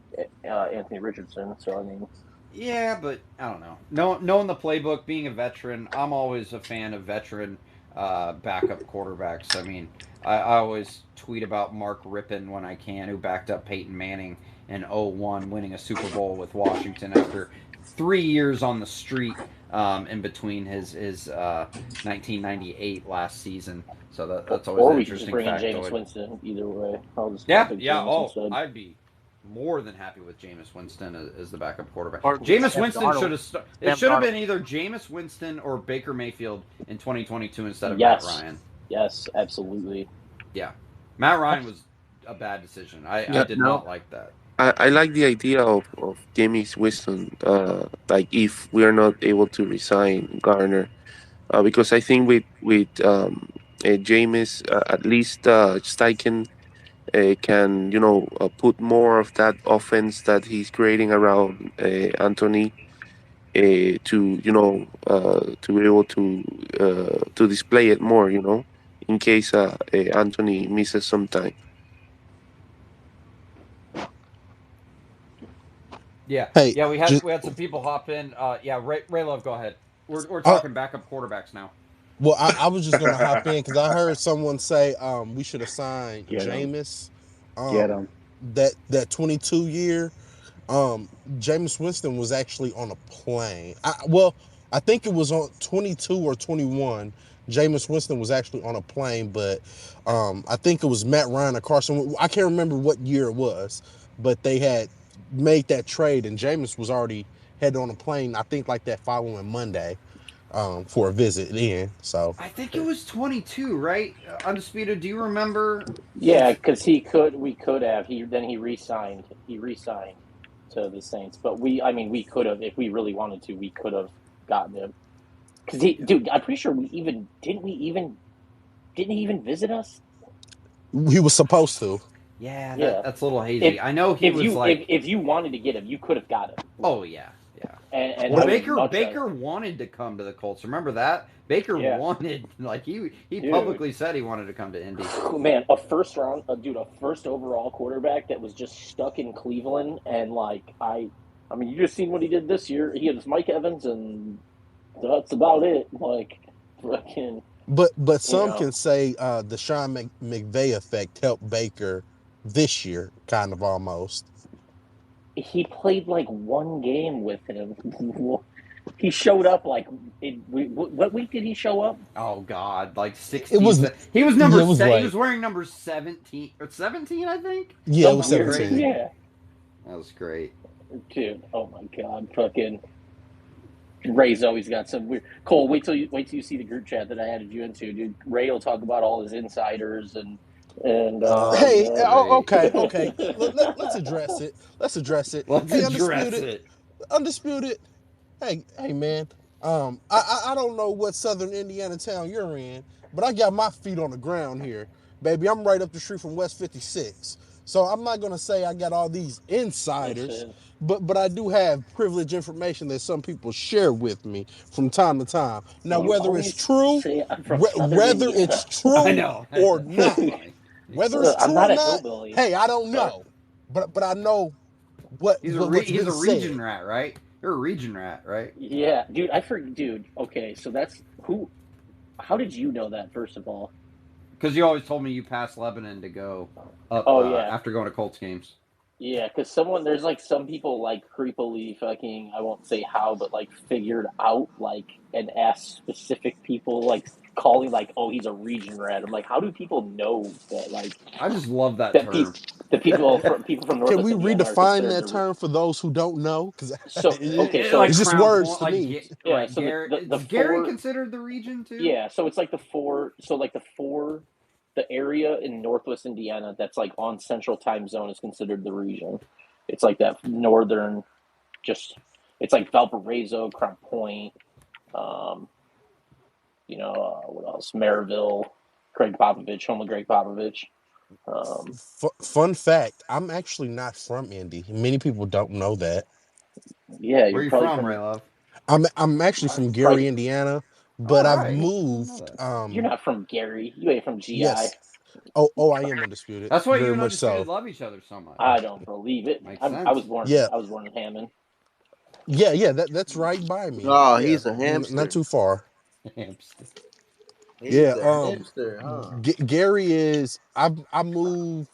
Anthony Richardson. So I mean,
Yeah, but I don't know. Knowing the playbook, being a veteran, I'm always a fan of veteran backup quarterbacks. I mean, I always tweet about Mark Rippon when I can, who backed up Peyton Manning in '01, winning a Super Bowl with Washington after 3 years on the street in between his 1998 last season. So that's always
or
an
we could just
interesting
bring in Jameis
factoid.
Winston. Either way, I'll
Yeah,
pick
yeah.
Jameis
Oh,
instead.
I'd be more than happy with Jameis Winston as the backup quarterback.
or
Jameis
Sam
Winston
Darnold.
should have. It
Sam
should have
Darnold.
been either Jameis Winston or Baker Mayfield in 2022 instead of Matt
Yes,
Ryan.
yes, absolutely.
Yeah, Matt Ryan was a bad decision. I
Yeah,
did
No,
not like that.
I like the idea of James Winston. Like if we are not able to resign Garner, because I think with James, at least Steichen can put more of that offense that he's creating around Anthony to be able to display it more, in case Anthony misses some time.
Yeah,
Hey,
yeah. We had
just
we had some people hop in. Yeah, Ray Love, go ahead. We're
uh,
talking backup quarterbacks now.
well, I was just gonna hop in because I heard someone say we should have signed
Get him.
Jameis,
Get him.
that 22 year. Jameis Winston was actually on a plane. I think it was on 22 or 21. Jameis Winston was actually on a plane, but I think it was Matt Ryan or Carson. I can't remember what year it was, but they had made that trade, and Jameis was already headed on a plane. I think like that following Monday for a visit in. So
I think it was 22, right? Undisputed. Do you remember
Yeah,
if
because we could have. He re-signed. He re-signed to the Saints, but I mean, we could have if we really wanted to. We could have gotten him because dude, I'm pretty sure didn't he even visit us?
he was supposed to.
Yeah,
Yeah.
that's a little
If
hazy. I know he
if
was
you
like,
if you wanted to get him, you could have got him.
oh yeah, yeah.
And
Well,
I would much
Baker wanted to come to the Colts. Remember that? Baker
yeah,
wanted, like he
dude.
publicly said he wanted to come to Indy.
Man, a first overall quarterback that was just stuck in Cleveland, and like I mean, you just seen what he did this year. He had Mike Evans, and that's about it. Like, fucking,
But
you
some
know,
can say the Sean McVay effect helped Baker this year, kind of almost.
he played like one game with him. He showed up like what week did he show up?
Oh God, like
It
16.
was
He was
yeah,
number
it was
set. He
like
was wearing number 17 or 17, I think.
yeah, it was
Something
Something
weird.
17.
crazy.
Yeah,
That was great.
dude. Oh my god, fucking. Ray's always got some weird. Cole, wait till you see the group chat that I added you into, dude. Ray will talk about all his insiders and
Oh,
Hey,
great.
okay. Let's address it. Let's address it.
Let's
Hey,
address it.
undisputed. Hey, man. I don't know what Southern Indiana town you're in, but I got my feet on the ground here, baby. I'm right up the street from West 56, so I'm not gonna say I got all these insiders,
listen.
but I do have privileged information that some people share with me from time to time. Now,
You
whether it's
always
true,
say I'm from Southern
whether
Indiana.
it's
I
true
know.
or
That's
not,
funny.
whether it's
I'm
true or
not a
not,
hillbilly,
hey, I don't
but
know, but I know what's
He's
been
a region
said.
rat, right? You're a region rat, right?
yeah, dude. Dude. Okay, so that's who. How did you know that? First of all.
Because you always told me you passed Lebanon to go up
Oh yeah,
after going to Colts games.
yeah. Because there's like some people like creepily fucking. I won't say how, but like figured out like and asked specific people like calling like, oh, he's a region rat. I'm like, how do people know that? Like,
I just love that
that
term.
the people from
Can
Northwest
we
Indiana are
redefine
considered
that term for those who don't know? Because
so okay. So
Like
it's just
Crown
words
Point,
to me.
yeah,
like
so
Gary.
the
Is Gary
four
considered the region too?
yeah, so it's like the area in Northwest Indiana that's like on Central Time Zone is considered the region. It's like that northern, just it's like Valparaiso, Crown Point, um, what else? Maryville, Greg Popovich, home of Greg Popovich.
Fun fact: I'm actually not from Indy. Many people don't know that.
Yeah,
Where
you're
you
probably
from, Ray
from
Love?
I'm actually from Gary,
probably
Indiana,
All
but I've
right. I didn't know
moved.
that.
you're not from Gary. You ain't from GI.
Yes. Oh, I am undisputed.
That's why you
Very
and
much
Undisputed
so.
love each other so much.
I don't believe it.
Makes
I
sense.
was born.
Yeah,
I was born in Hammond.
yeah. That's right by me.
Oh,
Yeah,
he's a
not
hamster.
too far.
Hamster.
He's
Yeah.
a hamster, huh?
Gary is. I moved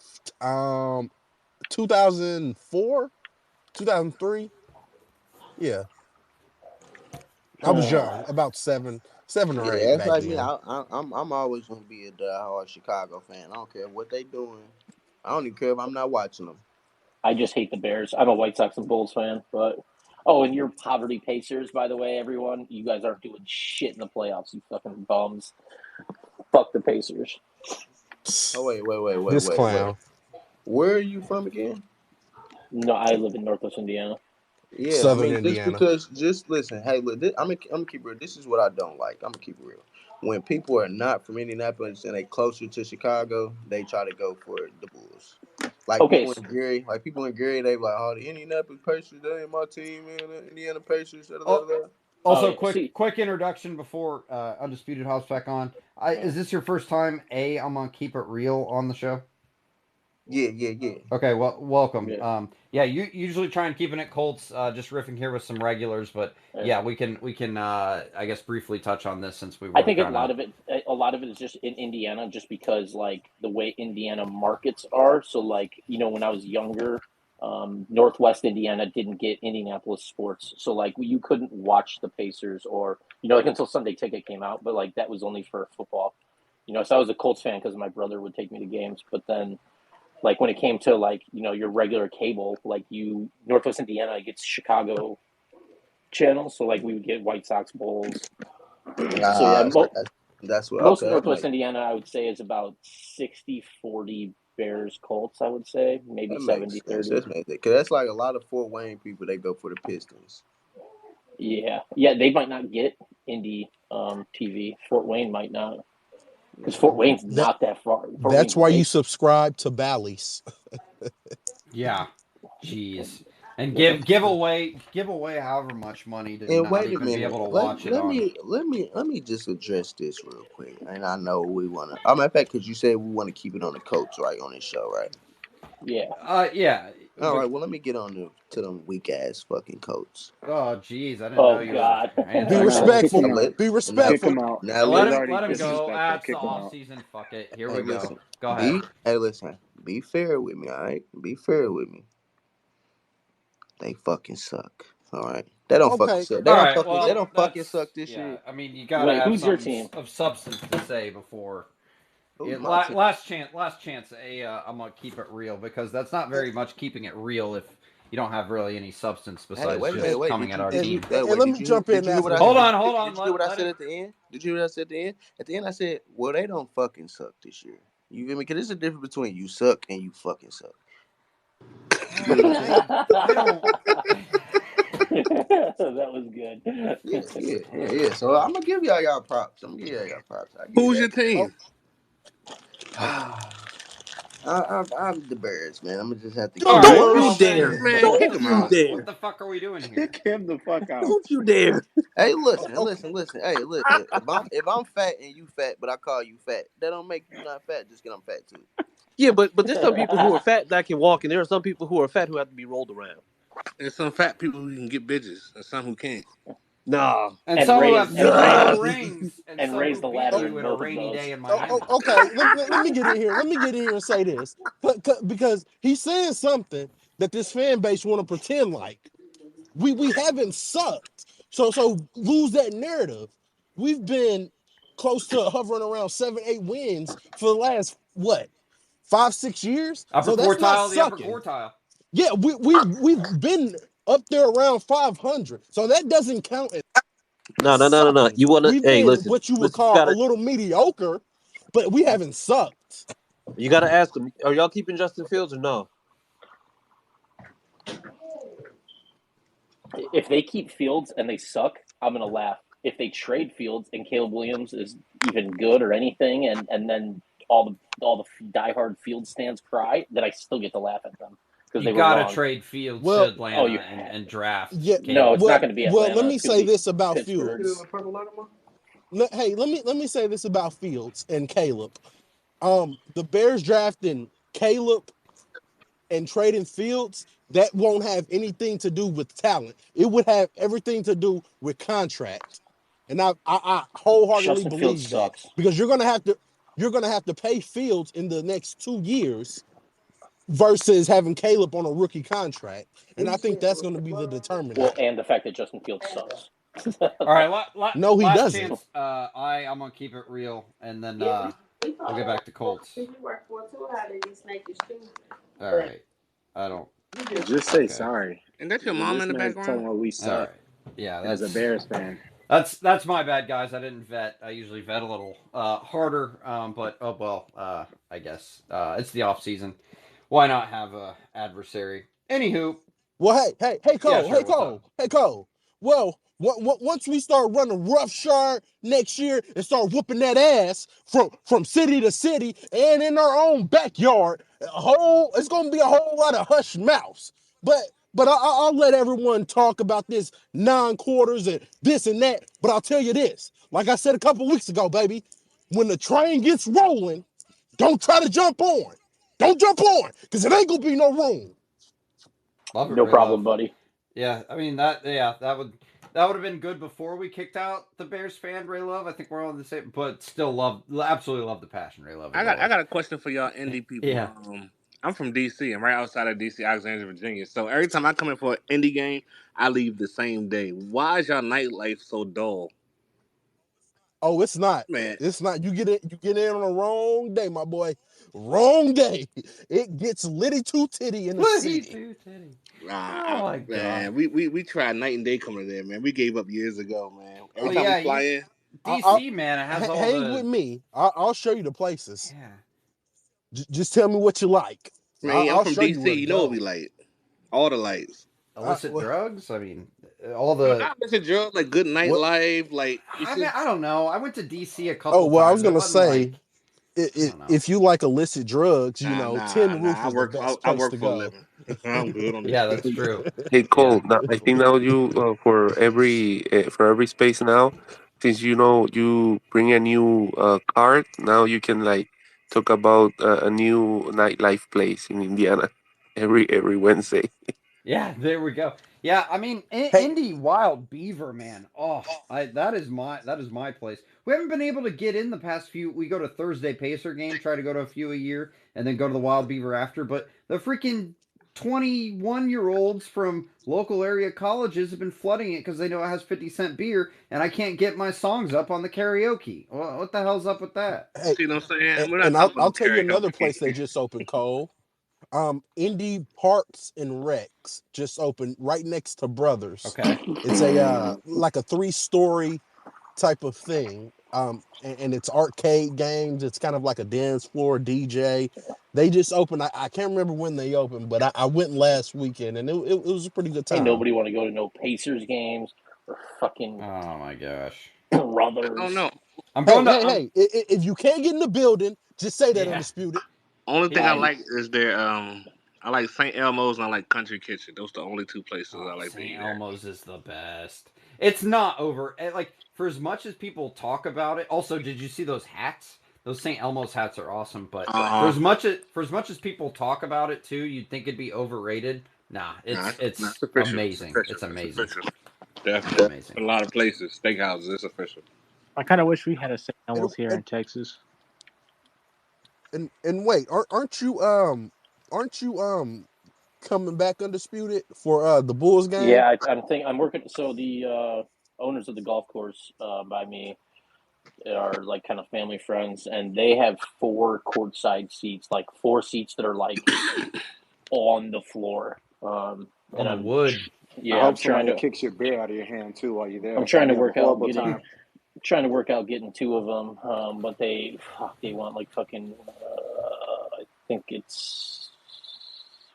2004, 2003. Yeah, I was young, about seven or
Yeah,
eight
it's
back
like me.
then.
I'm always gonna be a diehard Chicago fan. I don't care what they doing. I don't even care if I'm not watching them.
I just hate the Bears. I'm a White Sox and Bulls fan, but oh, and you're poverty Pacers, by the way, everyone. You guys aren't doing shit in the playoffs, you fucking bums. Fuck the Pacers.
Oh wait,
This
wait.
clown,
Where are you from again?
No, I live in Northwest Indiana.
Yeah, I
Southern
mean,
Indiana.
just listen. Hey, look, I'm gonna keep it real. This is what I don't like. I'm gonna keep it real. When people are not from Indianapolis and they closer to Chicago, they try to go for the Bulls.
Okay,
People in Gary, they like, oh, the Indianapolis Pacers, they ain't my team, man. The Indiana Pacers, da da da
Oh,
da.
oh
also,
yeah. See,
quick introduction before Undisputed hops back on. Is this your first time? I'm gonna keep it real on the show.
Yeah.
Okay, well, welcome.
yeah,
Yeah, you usually try and keeping it Colts. Just riffing here with some regulars, but
yeah.
yeah, we can. I guess briefly touch on this since we
I
were
think a
kind of.
lot of it is just in Indiana, just because like the way Indiana markets are. So like when I was younger, Northwest Indiana didn't get Indianapolis sports, so like you couldn't watch the Pacers or like until Sunday Ticket came out, but like that was only for football. So I was a Colts fan because my brother would take me to games, but then like when it came to like your regular cable, like Northwest Indiana gets Chicago channels, so like we would get White Sox, Bulls. So yeah,
So that's what.
most
Okay,
of
that
Northwest
makes
Indiana, I would say, is about 60-40 Bears Colts, I would say. Maybe
that makes sense.
70-30.
Because that's like a lot of Fort Wayne people. They go for the Pistons.
Yeah. Yeah, they might not get Indy TV. Fort Wayne might not. Because Fort Wayne's
That
not that far. Fort
that's
Wayne's
why you
way.
subscribe to Bally's.
Yeah, jeez, and
Yeah.
give away however much money to
And
not
wait a
even be
minute.
able to
Let
watch it
let
on.
me let me just address this real quick. And I know we wanna. I'm in fact because you said we want to keep it on the coach right on this show, right?
Yeah.
Yeah,
All
but
right. Well, let me get on to them weak ass fucking coats.
oh, jeez, I didn't know
Oh,
you were
God.
Be
Kick
anti-Colts.
him
Now
respectful.
out.
let
Be
now
Kick
respectful.
him out.
now
Let
He's
him
listen.
already
let him
Listen.
go.
disrespectful.
That's the
Kick him
off
out.
season. Fuck it. Here
Hey,
we go.
listen.
Go ahead.
Hey, listen. Be fair with me, all right? Be fair with me. They fucking suck. All right. They don't fucking
Okay.
suck.
All right.
They
Well,
don't fucking
that's
suck this
yeah.
year.
I mean, you got to
Wait,
have
who's your
something
team?
of substance to say before.
Who's
Yeah,
my team?
last chance. Last chance. I'm gonna keep it real because that's not very much keeping it real if you don't have really any substance
Hey,
besides
wait a minute.
just
Wait.
coming at our
Did
And,
you?
team.
Hey,
and
wait.
let me jump
Did
in
you hear what
after
I?
Hold
that.
Did
on.
you?
Hold
Did
on.
you hear what I
Let
said
him.
at the end? Did you hear what I said at the end? At the end, I said, well, they don't fucking suck this year. You feel me? Because there's a difference between you suck and you fucking suck. You get what I'm saying?
I don't.
That was good.
Yeah. So I'm gonna give y'all props. I'm gonna give y'all props. I give you
Who's your
that.
Oh,
team?
I'm the Bears, man. I'm gonna just have to
All
give
Oh,
you
right.
that.
don't you
Well
Bears?
then,
dare.
Man,
what
kick
Don't
the
him
you
out.
fuck? What
dare.
the fuck are we doing here?
Kick him the fuck out. Don't you dare.
Hey, listen,
okay.
listen. Hey, look. If I'm fat and you fat, but I call you fat, that don't make you not fat. Just 'cause I'm fat too.
Yeah, but there's some people who are fat that can walk, and there are some people who are fat who have to be rolled around.
And some fat people who can get bitches, and some who can't.
Nah.
And
and
some who
raise
have
and raise
several
Nah.
rings, and
and
some
raise
who
the
beat
ladder
you
in
in a
both of
rainy
those.
day in
Oh,
Miami.
okay. Let me get in here. Let me get in here and say this. Because he's saying something that this fan base want to pretend like. We haven't sucked. So lose that narrative. We've been close to hovering around 7-8 wins for the last what 5-6 years.
Upper
So that's not
quartile, the upper
sucking.
quartile.
Yeah, we've been up there around 500. So that doesn't count as
No.
sucking.
You want to?
We've
Hey,
been
listen.
what you would
Listen.
call a little mediocre, but we haven't sucked.
You gotta ask them. Are y'all keeping Justin Fields or no?
If they keep Fields and they suck, I'm gonna laugh. If they trade Fields and Caleb Williams is even good or anything, and then all the diehard Fields stands cry, then I still get to laugh at them because they
You
were
gotta
wrong.
trade Fields
Well-
to Atlanta and draft.
Yeah,
No, it's
Caleb.
not going to be Atlanta.
Well, let me
It's gonna
say
be
this about
Pittsburgh.
Fields. Hey, let me say this about Fields and Caleb. The Bears drafting Caleb and trading Fields, that won't have anything to do with talent. It would have everything to do with contract. And I wholeheartedly
Justin
believe
Fields
that
sucks.
because you're gonna have to pay Fields in the next 2 years versus having Caleb on a rookie contract. And I think that's going to be the determinant.
Well, and the fact that Justin Fields sucks.
All right,
No, he
last
doesn't.
chance. I'm gonna keep it real, and then we'll get back to Colts. All right, I don't.
Just say
Okay.
sorry.
And that's your mom in the
Listeners tell
background?
them we
All
suck
right. Yeah,
as
that's
a Bears fan.
That's my bad, guys. I didn't vet. I usually vet a little harder, but oh well. I guess it's the off season. Why not have a adversary? Anywho.
Well, hey, Cole,
Yeah, sure,
hey, Cole. Well, once we start running roughshod next year and start whooping that ass from city to city and in our own backyard, it's gonna be a whole lot of hush mouths. But I'll let everyone talk about this 9 quarters and this and that. But I'll tell you this, like I said a couple weeks ago, baby, when the train gets rolling, don't try to jump on. Don't jump on, because it ain't gonna be no room.
Love it,
No
Ray
problem,
Love.
buddy.
Yeah, I mean that would have been good before we kicked out the Bears fan, Ray Love. I think we're all on the same, but still absolutely love the passion, Ray Love.
I got a question for y'all indie people.
Yeah.
I'm from DC. I'm right outside of DC, Alexandria, Virginia. So every time I come in for an indie game, I leave the same day. Why is y'all nightlife so dull?
Oh, it's not.
Man.
It's not. You get in on the wrong day, my boy. Wrong day. It gets litty too titty in the city.
Oh my
man,
god.
we tried night and day coming there, man. We gave up years ago, man. Every time we fly in.
DC, man, it has all
hang with me. I'll show you the places. Yeah. Just tell me what you like.
Man, I'm from
show
DC. You know what we like. All the lights.
Illicit drugs? I mean, all the.
No, not illicit drugs, like good nightlife. Like,
I don't know. I went to DC a couple times.
Oh, well, I was going to say, if you like illicit drugs, you know, Tin Roof is the best place to go.
I'm good on that.
Yeah, that's true.
Hey Cole, now, I think now you for every space now, since you bring a new card, now you can like talk about a new nightlife place in Indiana every Wednesday.
Yeah, there we go. Yeah, I mean, Indy Wild Beaver, man. Oh, that is my place. We haven't been able to get in the past few. We go to Thursday Pacer game, try to go to a few a year, and then go to the Wild Beaver after. But the freaking 21-year-olds from local area colleges have been flooding it because they know it has 50-cent beer, and I can't get my songs up on the karaoke. What the hell's up with that?
Hey,
you know what I'm saying?
And I'll tell you another place they just opened, Cole. Indy Parks and Recs just opened right next to Brothers.
Okay.
It's a like a 3-story type of thing. And it's arcade games. It's kind of like a dance floor DJ. They just opened. I can't remember when they opened, but I went last weekend, and it was a pretty good time.
Ain't nobody want to go to no Pacers games or fucking.
Oh my gosh.
Brothers.
I don't know.
I'm going
hey, if you can't get in the building, just say that Undisputed.
Only thing I like is their I like St. Elmo's and I like Country Kitchen. Those are the only 2 places I like to eat.
St. Elmo's is the best. It's not over. Like, for as much as people talk about it. Also, did you see those hats? Those St. Elmo's hats are awesome. But for as much as people talk about it too, you'd think it'd be overrated. Nah, it's amazing. It's amazing.
Definitely
amazing.
A lot of places, steakhouses, it's official.
I kind of wish we had a St. Elmo's here in Texas.
And wait, aren't you coming back Undisputed for the Bulls game?
Yeah, I'm working. So the owners of the golf course by me are like kind of family friends, and they have 4 courtside seats, like 4 seats that are like on the floor.
On
And
the wood.
I hope
I'm trying
somebody
to.
kicks your beer out of your hand too while you're there.
I'm trying to
You have a
work out
horrible
getting.
time.
Trying to work out getting 2 of them, but they want like fucking. I think it's.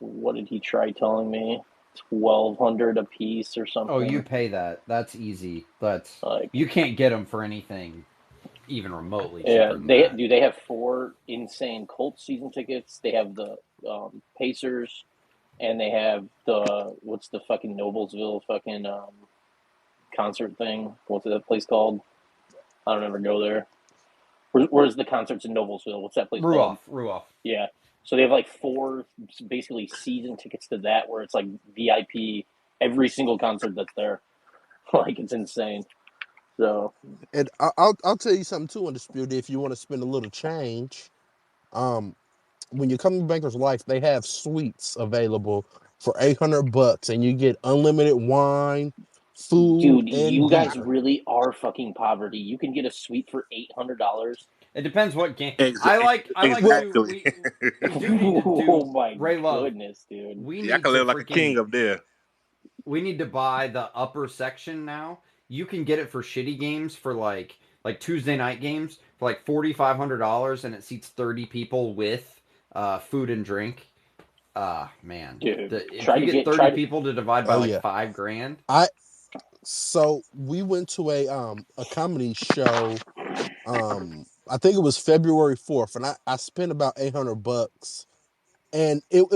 What did he try telling me? 1,200 a piece or something.
Oh, you pay that. That's easy. That's
like
you can't get them for anything even remotely
yeah.
cheaper than that.
They have 4 insane Colts season tickets. They have the Pacers, and they have the what's the fucking Noblesville fucking concert thing? What's that place called? I don't ever go there. Where's the concerts in Noblesville? What's that place called?
Ruoff.
Yeah. So they have like 4 basically season tickets to that where it's like VIP every single concert that's there. Like it's insane. So
And I'll tell you something too, Undisputed. If you want to spend a little change, when you come to Banker's Life, they have suites available for $800, and you get unlimited wine, food,
dude,
and
you guys
beer.
really are fucking poverty. You can get a suite for $800.
It depends what game.
Exactly.
I like to. We do need to do.
Oh my
Ray Love.
goodness, dude.
We
Yeah, I
need
can
to
live like a king
freaking.
up there.
We need to buy the upper section now. You can get it for shitty games for like Tuesday night games for like $4,500, and it seats 30 people with food and drink. Man,
Dude,
if you get 30 people to divide by
Oh
like
yeah.
$5,000.
So we went to a comedy show. I think it was February 4th, and I spent about $800, and it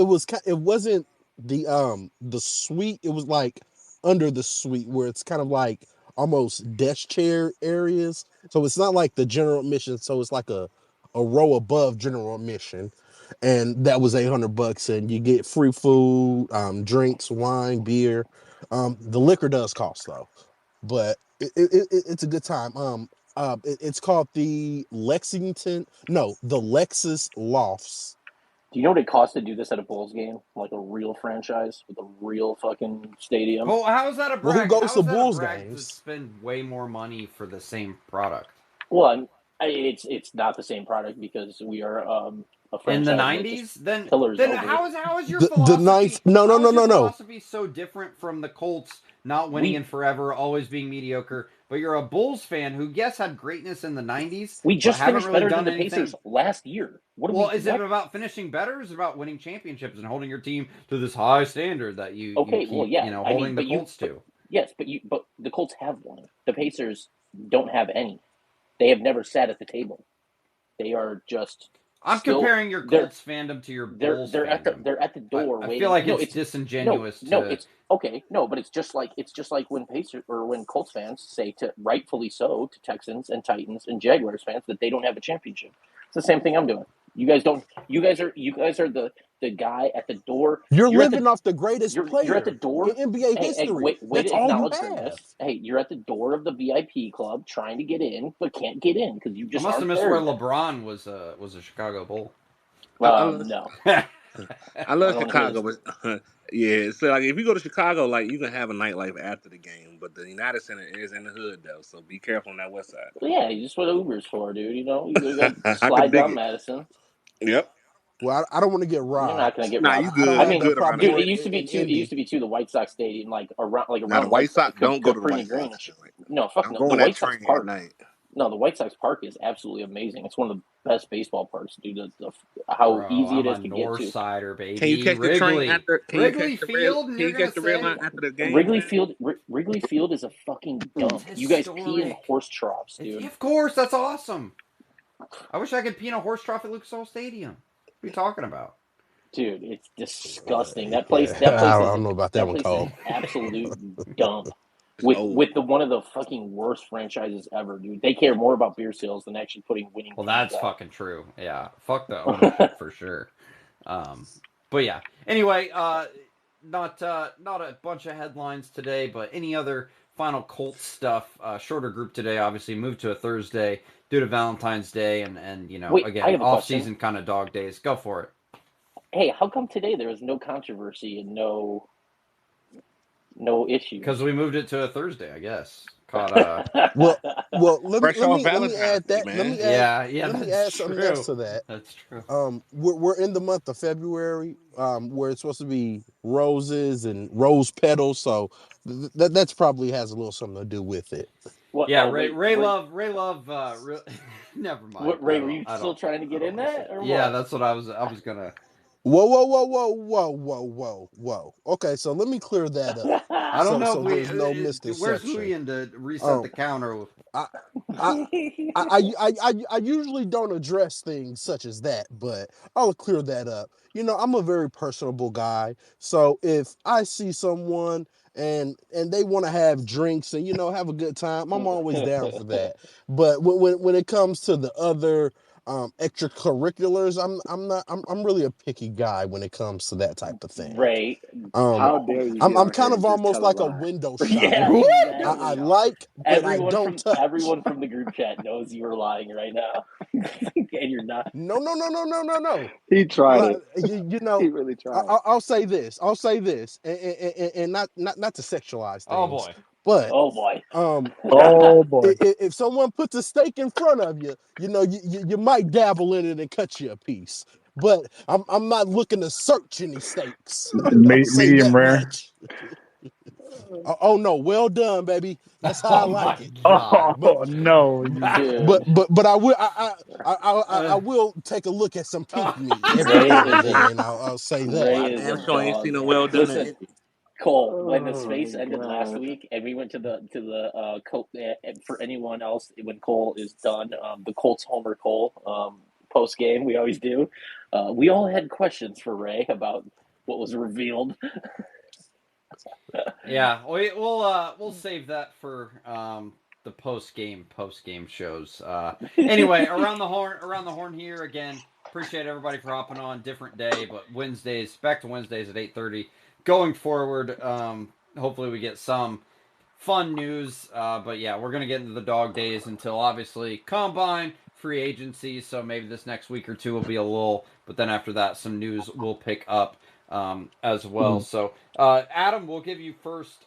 wasn't the suite. It was like under the suite where it's kind of like almost desk chair areas. So it's not like the general admission. So it's like a row above general admission, and that was $800, and you get free food, drinks, wine, beer. The liquor does cost though, but it's a good time. It's called the Lexus Lofts.
Do you know what it costs to do this at a Bulls game? Like a real franchise with a real fucking stadium?
Well, how is that a
Well, who
brag?
goes
How
to
is that a
Bulls
brag to
games?
spend way more money for the same product?
Well, it's not the same product because we are a
In the
franchise that
'90s,
just
then
pillars over.
how is your
The
philosophy?
ninth?
How is your
No.
philosophy so different from the Colts not winning
We
in forever, always being mediocre? But you're a Bulls fan who, yes, had greatness in the '90s,
we
but
just
haven't
finished
really
better than
done
the
anything.
Pacers last year. What?
Well, is it
what?
about finishing better? Or is it about winning championships and holding your team to this high standard that you
Okay,
keep,
well, yeah.
you know,
I
holding
mean,
the Colts to?
Yes, but the Colts have one. The Pacers don't have any. They have never sat at the table. They are just.
I'm
still,
comparing your Colts fandom to your Bulls fandom.
They're at the door
I
waiting.
feel like
No,
it's disingenuous
no,
to.
it's okay. No, but it's just like when Pacers or when Colts fans say to rightfully so to Texans and Titans and Jaguars fans that they don't have a championship. It's the same thing I'm doing. You guys don't. You guys are the guy at the door.
You're
You're at the
living off the greatest
you're at the
player
door.
in NBA
Hey,
history.
way
That's
to
all you
acknowledge
have.
greatness. Hey, you're at the door of the VIP club trying to get in, but can't get in because you
I
just
must have
aren't
missed
there
where
yet.
LeBron was a Chicago Bull.
No.
I love
I don't wanna hear
Chicago, but yeah. So like, if you go to Chicago, like you can have a nightlife after the game, but the United Center is in the hood though, so be careful on that west side.
Well, yeah, just what Uber's for, dude. You know, you got to
I can
slide
dig
down
it.
Madison.
Yep.
Well, I don't want to get
You're not gonna
robbed.
get
Nah,
robbed.
you
I don't
good.
I
You
have
mean,
that
good around
problem
that
dude,
way.
it used to be
in
two. It used
Indy.
to be two. The White Sox Stadium, like
Now the
around
White
White
Sox
the
don't go to the
Freeney
White
Green.
Sox joint.
No, fuck
I'm
no. The
going that
White Sox
train at
Park.
night.
No, the White Sox Park is absolutely amazing. It's one of the best baseball parks, dude. How
Bro,
easy it
I'm a
is to get
North
to.
Sider,
Can you
baby.
catch the train
Wrigley.
after?
Wrigley Field, and
Can
you're
you catch
gonna
the rail
say
line after the game?
Wrigley Field is a fucking dump.
it's
You guys pee in
historic.
horse troughs, dude.
Of course, that's awesome. I wish I could pee in a horse trough at Lucas Oil Stadium. What are you talking about?
Dude, it's disgusting. That
Yeah,
place
I don't know about that one,
is
Cole.
an absolute dump.
It's old.
With the one of the fucking worst franchises ever, dude. They care more about beer sales than actually putting winning
Well,
teams
that's
out.
fucking true. Yeah, fuck the ownership for sure. But yeah. Anyway, not a bunch of headlines today, but any other final Colts stuff? Shorter group today, obviously moved to a Thursday due to Valentine's Day, and you know,
Wait, I
again,
have a
off
question.
season kind of dog days. Go for it.
Hey, how come today there was no controversy and no issue?
Because we moved it to a Thursday, I guess.
Well, let me
Fresh off
let me
Valentine's
add
Day,
that.
man.
Let me add
that's
something else
true.
to that.
That's true.
We're in the month of February, where it's supposed to be roses and rose petals. So that's probably has a little something to do with it.
What?
Yeah,
Oh wait,
Ray Love. Never mind.
what? Ray, were you still trying to get in
wanna say.
that, or
Yeah,
what?
that's what I was gonna.
Whoa. Okay, so let me clear that up.
I don't know
So
if we.
there's no
Where's
misconception.
Huyen to reset
Um,
the counter?
I, I, I usually don't address things such as that, but I'll clear that up. I'm a very personable guy, so if I see someone and they want to have drinks and have a good time, I'm always down for that. But when it comes to the other extracurriculars, I'm really a picky guy when it comes to that type of thing.
Ray,
Um,
How dare you
I'm
get
I'm
on
kind
here
of
and just
almost
tell a
like a
lie?
window
yeah,
shopper. I
exactly.
like, but I don't touch.
Everyone from the group chat knows you are lying right now, and you're not.
No.
He tried
Like,
it.
you
He
know,
really tried.
I'll say this. And not to sexualize
Oh
things,
boy.
but
Oh boy.
um,
Oh boy.
if someone puts a steak in front of you, you might dabble in it and cut you a piece. But I'm not looking to search any steaks. I'll say
Medium
that
rare.
much. Oh no, well done, baby. That's how I
Oh
like
my
it.
God.
But
Oh no, you
Dude,
but I will take a look at some pink meat every
Ray
now and
is a
then. I'll say
Oh,
that.
Ray
I
is a
damn sure ain't
dog.
seen no well done in
Listen,
Indy.
Cole, when the
Oh
space
my
ended last
god.
week, and we went to the for anyone else when Cole is done, the Colts Homer Cole post game we always do. We all had questions for Ray about what was revealed.
Yeah, we'll save that for the post game shows. Anyway, around the horn here again. Appreciate everybody for hopping on. Different day, but Wednesdays back to Wednesdays at 8:30. Going forward, hopefully we get some fun news. But yeah, we're gonna get into the dog days until obviously combine, free agency. So maybe this next week or two will be a lull. But then after that, some news will pick up as well. So Adam, we'll give you first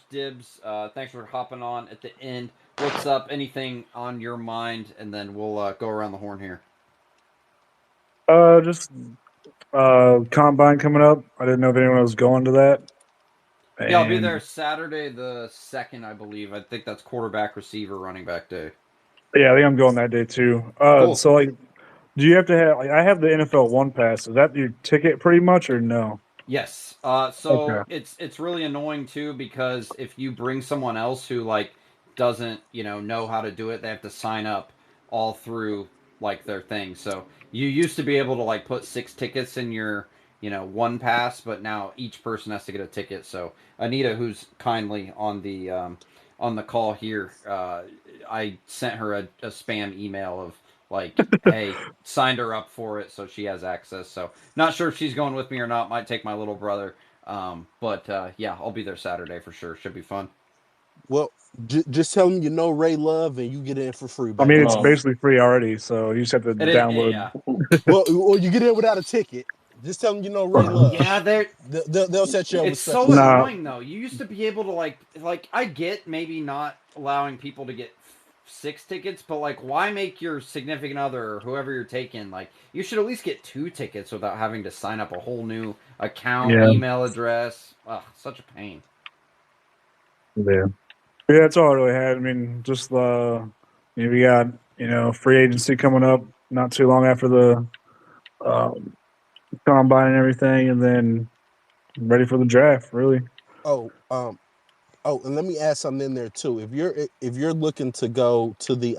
dibs. Thanks for hopping on at the end. What's up? Anything on your mind? And then we'll go around the horn here.
Just combine coming up. I didn't know if anyone was going to that.
Yeah, I'll be there
And
Saturday the 2nd, I believe. I think that's quarterback, receiver, running back day.
yeah, I think I'm going that day too.
Cool.
So like, do you have to have? Like, I have the NFL One Pass. Is that your ticket pretty much, or no?
Yes.
Okay.
So it's really annoying too because if you bring someone else who like doesn't know how to do it, they have to sign up all through like their thing. So you used to be able to like put 6 tickets in your one pass, but now each person has to get a ticket. So Anita, who's kindly on the call here, I sent her a spam email of like, hey, signed her up for it, so she has access. So not sure if she's going with me or not. Might take my little brother. But yeah, I'll be there Saturday for sure. Should be fun.
Well, just tell them Ray Love and you get in for free,
I mean,
baby.
it's
Oh,
basically free already, so you just have to
It is,
download.
yeah.
Well, or you get in without a ticket. Just tell them Ray Love.
Yeah,
They'll set you up with
it's
special
so
Nah,
treatment.
annoying though. You used to be able to like I get maybe not allowing people to get 6 tickets, but like why make your significant other or whoever you're taking like you should at least get 2 tickets without having to sign up a whole new account,
yeah,
email address. Ugh, such a pain.
yeah. Yeah, that's all I really had. I mean, just we got free agency coming up not too long after the um, combine and everything, and then ready for the draft. Really,
Oh, and let me add something in there too. If you're looking to go to the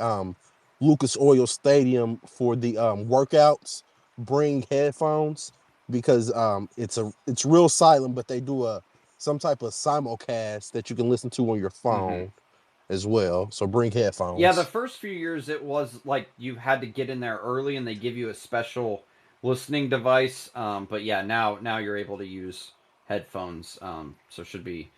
Lucas Oil Stadium for the workouts, bring headphones because it's real silent, but they do some type of simulcast that you can listen to on your
Mm-hmm.
phone as well. So bring
Yeah, the
headphones.
first few years it was like you had to get in there early and they give you a special listening device. But yeah, now you're able to use headphones. So should be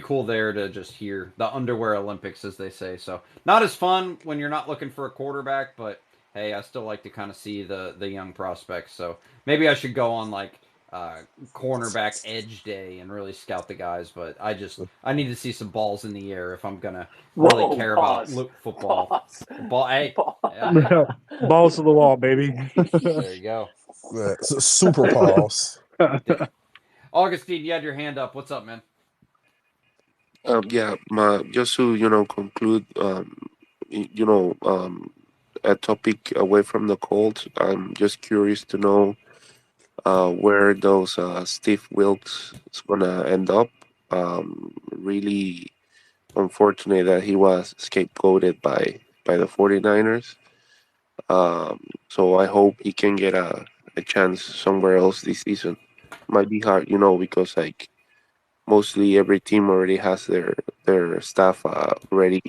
cool there to just hear the underwear Olympics as they say. So not as fun when you're not looking for a quarterback, but hey, I still like to kind of see the young prospects. So maybe I should go on like cornerback edge day and really scout the guys. But I need to see some balls in the air if I'm gonna really
Whoa,
care about
pause.
football.
Pause.
Ball, hey,
Pause.
yeah,
Balls to the wall, baby.
there you go.
Super pause.
Augustine, you had your hand up. What's up, man?
Yeah, just to conclude, a topic away from the Colts. I'm just curious to know where those Steve Wilkes is gonna end up. Really unfortunate that he was scapegoated by the 49ers. So I hope he can get a chance somewhere else this season. Might be hard, because like mostly every team already has their staff already,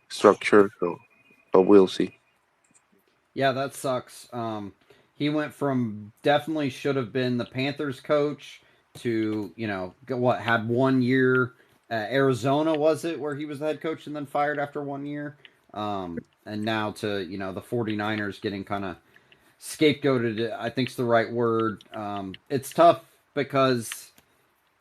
structured. So we'll see.
Yeah, that sucks. He went from definitely should have been the Panthers coach to what had 1 year. Arizona was it where he was the head coach and then fired after 1 year, and now to the 49ers getting kind of scapegoated. I think's the right word. It's tough because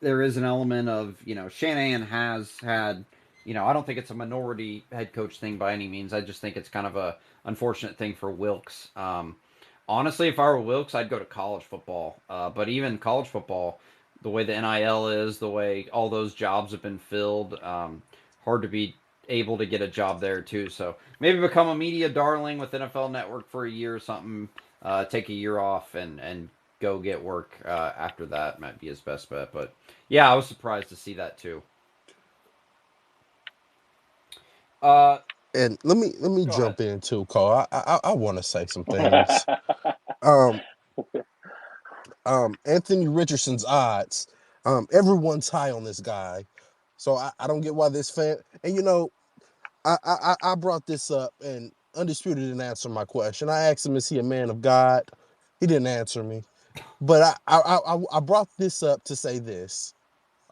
there is an element of Shanahan has had I don't think it's a minority head coach thing by any means. I just think it's kind of a unfortunate thing for Wilkes. Honestly, if I were Wilkes, I'd go to college football. But even college football, the way the NIL is, the way all those jobs have been filled, hard to be able to get a job there too. So maybe become a media darling with NFL Network for a year or something. Take a year off and go get work after that might be his best bet. But yeah, I was surprised to see that too.
And let me
Go ahead.
jump in too, Cole. I want to say some things. Um, Anthony Richardson's odds. Everyone's high on this guy, so I don't get why this fan. And I brought this up, and Undisputed didn't answer my question. I asked him, "Is he a man of God?" He didn't answer me. But I brought this up to say this.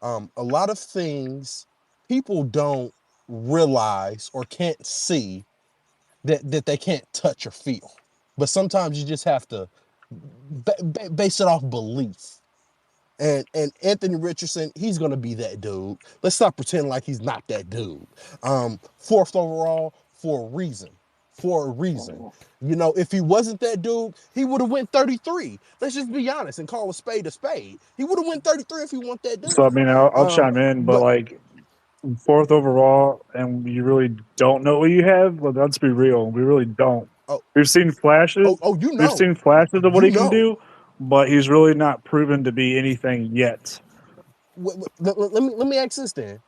A lot of things people don't realize or can't see that they can't touch or feel. But sometimes you just have to base it off belief. And Anthony Richardson, he's gonna be that dude. Let's stop pretending like he's not that dude. Fourth overall for a reason. For a reason. If he wasn't that dude, he would have went 33. Let's just be honest and call a spade a spade. He would have went 33 if he wasn't that dude.
So I mean, I'll chime in, but
But
like fourth overall, and you really don't know what you have. Well, let's be real, we really don't.
oh
We've seen flashes.
oh
We've seen flashes of what
you
he can
know.
do, but he's really not proven to be anything yet.
Let me ask this then.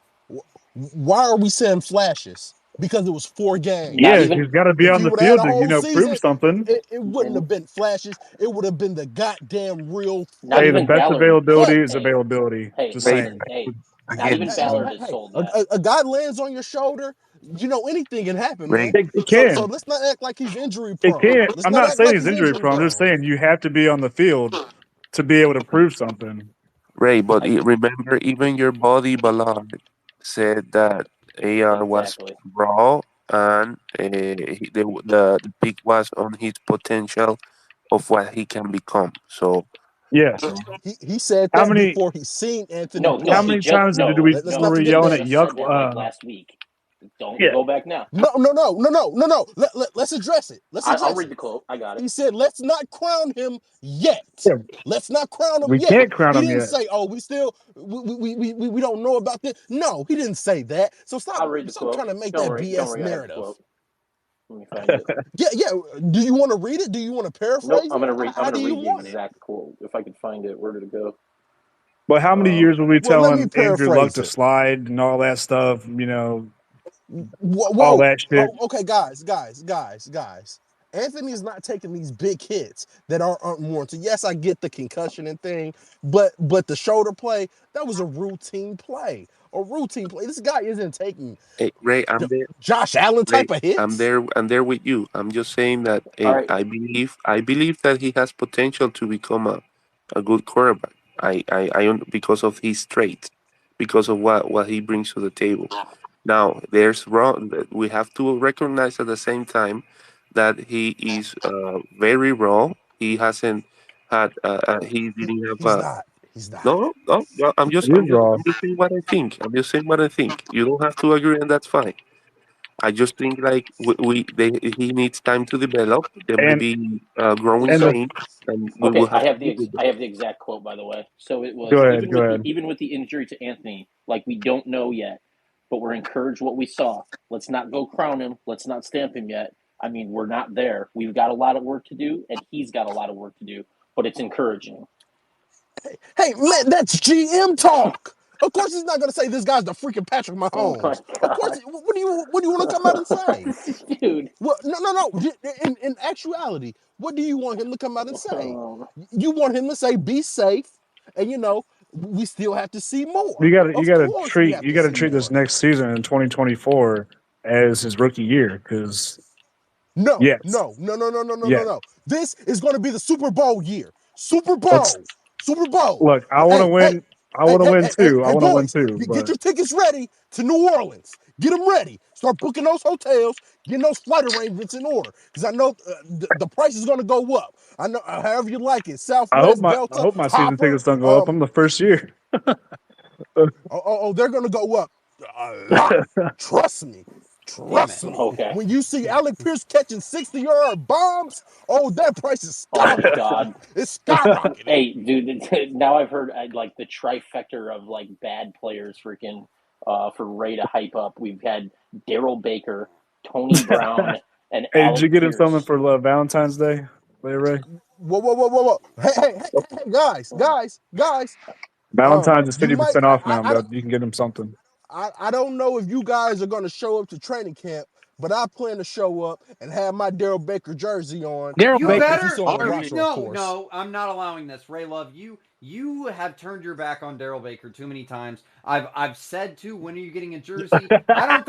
Why are we saying flashes? Because it was 4
Not
games.
Yeah,
even
he's got to be
If
on
he
the
would have had
field
a
to
whole
prove
season,
something.
it wouldn't have been flashes. It would have been the goddamn real
not
Hey, the
even
thing.
best
Ballard.
availability is
Hey,
availability.
hey,
Just
Ray,
listen.
saying.
Hey,
I
not
get
even
this.
Ballard has sold that.
A guy lands on your shoulder, anything can happen,
Ray,
man.
It
So
can.
let's not act like he's injury
It
prone.
can.
Let's
I'm
not
not
act
saying
like
he's
he's
injury
injury
prone. I'm just
prone.
saying you have to be on the field to be able to prove something.
Ray, but
I
remember, even your body Ballard said that AR was
exactly.
raw, and the pick was on his potential of what he can become. So,
Yes.
so
He said
How
that
many
before he seen Anthony
No, no.
how
He
play.
many
just
times did
no,
Let's
we
not
no.
were
forget
He
yelling
that.
at
just
Yuck?
said that like last week. Don't
Yeah.
go back now.
No. Let's address it. Let's
I'll
address
read
it.
the quote. I got it.
He said, let's not crown him yet.
Yeah.
Let's not crown him
We
yet.
can't crown
He
him
didn't
yet.
say, oh, we don't know about this. No, he didn't say that. So
I'll read the
stop
quote.
trying to make
Don't
that
worry. Don't
BS
worry. I have the
narrative.
quote. Let me find it.
Yeah. Do you want to read it? Do you want to
Nope.
paraphrase
I'm
it?
gonna read. I'm
How
gonna
do you
read the
want it?
exact quote. If I could find it, where did it go?
But how many years were we
Well, let me
telling Andrew Luck
paraphrase
to
it.
slide and all that stuff? All
Whoa.
that shit.
Okay, guys. Anthony's not taking these big hits that aren't warranted. Yes, I get the concussion and thing, but the shoulder play, that was a routine play. A routine play. This guy isn't taking
hey, Ray, I'm there.
Josh Allen
Ray,
type of
I'm
hits.
there. I'm there with you. I'm just saying that.
All
Hey,
right.
I believe that he has potential to become a good quarterback. Because of his traits, because of what he brings to the table. Now, there's wrong. We have to recognize at the same time that he is very raw. He hasn't had he didn't have
He's not. He's not.
no. I'm just
He is raw.
saying what I think. I'm just saying what I think. You don't have to agree, and that's fine. I just think like he needs time to develop. There might
And
be growing
and the,
So
pains, and we will
okay,
have to live with
I
that.
have the exact quote, by the way. So it
go
was
ahead, go ahead.
even with the injury to Anthony, like we don't know yet, but we're encouraged what we saw. Let's not go crown him. Let's not stamp him yet. I mean, we're not there. We've got a lot of work to do, and he's got a lot of work to do. But it's encouraging.
Hey, man, that's GM talk. Of course, he's not going to say this guy's the freaking Patrick
Oh my
Mahomes. Of course,
god,
what do you want to come out and say?
dude!
Well, no. In actuality, what do you want him to come out and say?
Um,
You want him to say, "Be safe," and we still have to see more.
You
Of
gotta
course, we
treat
have to see
this
more.
next season in 2024 as his rookie year, because
No.
yes,
This is going to be the Super Bowl year. Super Bowl.
look. I want to
Hey, hey,
win. I want to win too. I want to win
boys,
too.
get
But
your tickets ready to New Orleans. Get them ready. Start booking those hotels, getting those flight arrangements in order. Because I know the price is going to go up. I know, however you like it. Southwest,
I
Delta,
hope my season
Hopper.
tickets don't go up. I'm the first year.
They're going to go up a lot. Trust me.
Damn it.
okay.
When you see Alec Pierce catching 60-yard bombs, that price is
Oh my
skyrocketing.
god.
It's skyrocketing.
Hey, dude! Now I've heard like the trifecta of like bad players, freaking for Ray to hype up. We've had Daryl Baker, Tony Brown, and
Hey, did you
Alec
get him something
Pierce.
for Valentine's Day, Ray?
Whoa. Hey, guys.
Valentine's is
You might,
50% off now, bro. You can get him something.
I don't know if you guys are going to show up to training camp, but I plan to show up and have my Daryl Baker jersey on.
Daryl
You
Baker.
If he's
better.
on the roster, of course.
No. I'm not allowing this. Ray Love, you have turned your back on Daryl Baker too many times. I've said too. When are you getting a jersey? I don't